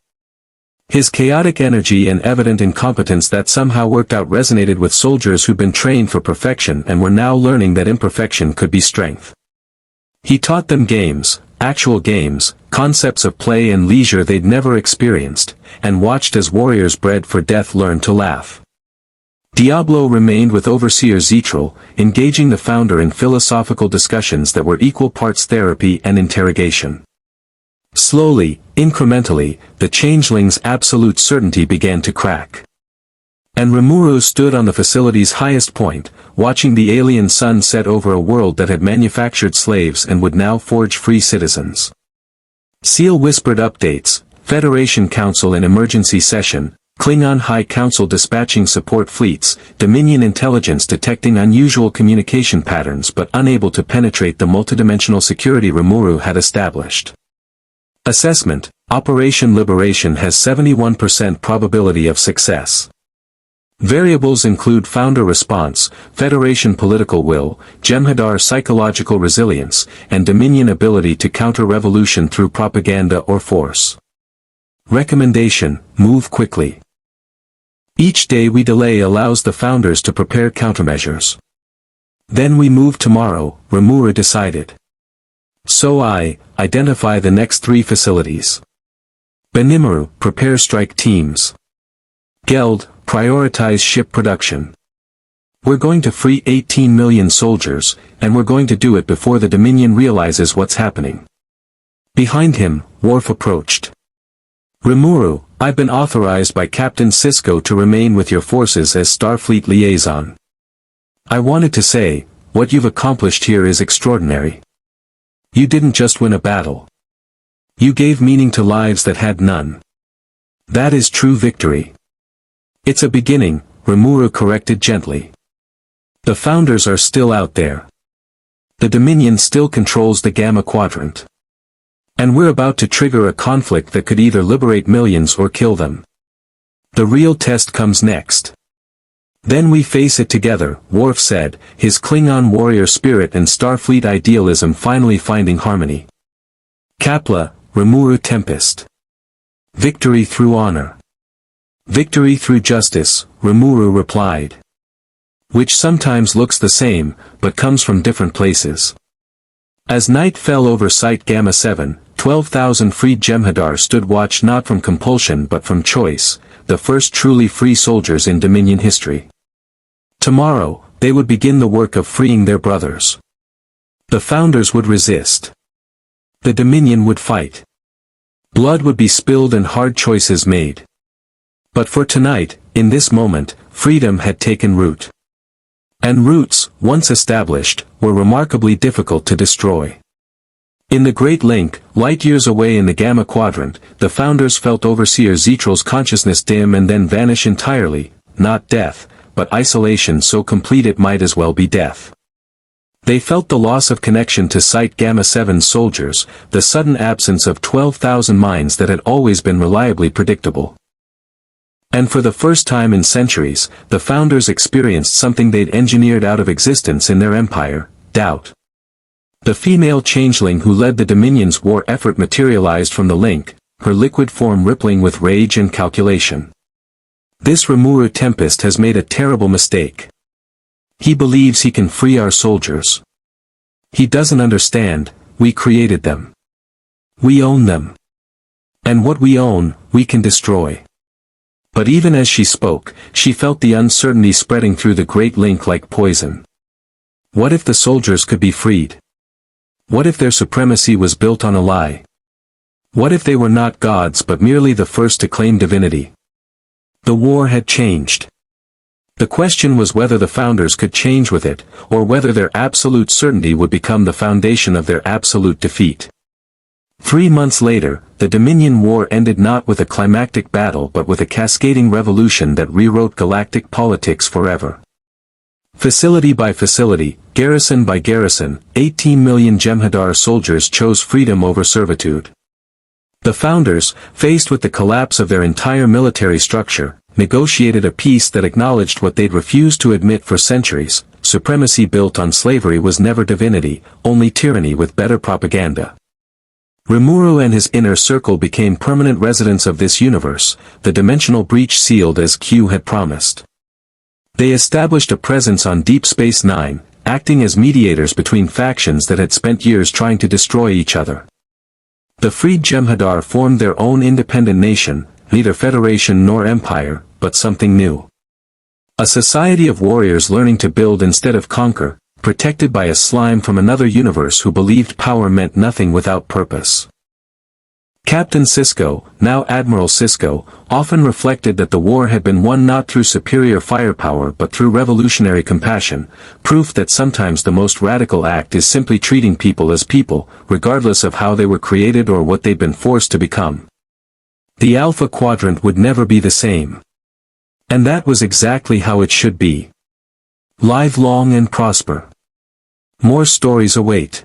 His chaotic energy and evident incompetence that somehow worked out resonated with soldiers who'd been trained for perfection and were now learning that imperfection could be strength. He taught them games, actual games, concepts of play and leisure they'd never experienced, and watched as warriors bred for death learned to laugh. Diablo remained with Overseer Zetral, engaging the Founder in philosophical discussions that were equal parts therapy and interrogation. Slowly, incrementally, the changeling's absolute certainty began to crack. And Rimuru stood on the facility's highest point, watching the alien sun set over a world that had manufactured slaves and would now forge free citizens. Ciel whispered updates, Federation Council in emergency session, Klingon High Council dispatching support fleets, Dominion intelligence detecting unusual communication patterns but unable to penetrate the multidimensional security Rimuru had established. Assessment, Operation Liberation has 71% probability of success. Variables include Founder response, Federation political will, Jem'Hadar psychological resilience, and Dominion ability to counter revolution through propaganda or force. Recommendation, move quickly. Each day we delay allows the Founders to prepare countermeasures. Then we move tomorrow, Rimuru decided. So identify the next 3 facilities. Benimaru, prepare strike teams. Geld, prioritize ship production. We're going to free 18 million soldiers, and we're going to do it before the Dominion realizes what's happening. Behind him, Worf approached. Rimuru, I've been authorized by Captain Sisko to remain with your forces as Starfleet liaison. I wanted to say, what you've accomplished here is extraordinary. You didn't just win a battle. You gave meaning to lives that had none. That is true victory. It's a beginning, Rimuru corrected gently. The Founders are still out there. The Dominion still controls the Gamma Quadrant. And we're about to trigger a conflict that could either liberate millions or kill them. The real test comes next. Then we face it together, Worf said, his Klingon warrior spirit and Starfleet idealism finally finding harmony. Kapla, Rimuru Tempest. Victory through honor. Victory through justice, Rimuru replied. Which sometimes looks the same, but comes from different places. As night fell over Site Gamma-7, 12,000 freed Jem'Hadar stood watch not from compulsion but from choice, the first truly free soldiers in Dominion history. Tomorrow, they would begin the work of freeing their brothers. The Founders would resist. The Dominion would fight. Blood would be spilled and hard choices made. But for tonight, in this moment, freedom had taken root. And roots, once established, were remarkably difficult to destroy. In the Great Link, light years away in the Gamma Quadrant, the founders felt Overseer Zetral's consciousness dim and then vanish entirely, not death, but isolation so complete it might as well be death. They felt the loss of connection to Site Gamma 7's soldiers, the sudden absence of 12,000 minds that had always been reliably predictable. And for the first time in centuries, the founders experienced something they'd engineered out of existence in their empire, doubt. The female changeling who led the Dominion's war effort materialized from the link, her liquid form rippling with rage and calculation. This Rimuru Tempest has made a terrible mistake. He believes he can free our soldiers. He doesn't understand, we created them. We own them. And what we own, we can destroy. But even as she spoke, she felt the uncertainty spreading through the Great Link like poison. What if the soldiers could be freed? What if their supremacy was built on a lie? What if they were not gods but merely the first to claim divinity? The war had changed. The question was whether the founders could change with it, or whether their absolute certainty would become the foundation of their absolute defeat. 3 months later, the Dominion War ended not with a climactic battle but with a cascading revolution that rewrote galactic politics forever. Facility by facility, garrison by garrison, 18 million Jem'Hadar soldiers chose freedom over servitude. The founders, faced with the collapse of their entire military structure, negotiated a peace that acknowledged what they'd refused to admit for centuries: supremacy built on slavery was never divinity, only tyranny with better propaganda. Rimuru and his inner circle became permanent residents of this universe, the dimensional breach sealed as Q had promised. They established a presence on Deep Space Nine, acting as mediators between factions that had spent years trying to destroy each other. The freed Jem'Hadar formed their own independent nation, neither federation nor empire, but something new. A society of warriors learning to build instead of conquer, protected by a slime from another universe who believed power meant nothing without purpose. Captain Sisko, now Admiral Sisko, often reflected that the war had been won not through superior firepower but through revolutionary compassion, proof that sometimes the most radical act is simply treating people as people, regardless of how they were created or what they'd been forced to become. The Alpha Quadrant would never be the same. And that was exactly how it should be. Live long and prosper. More stories await.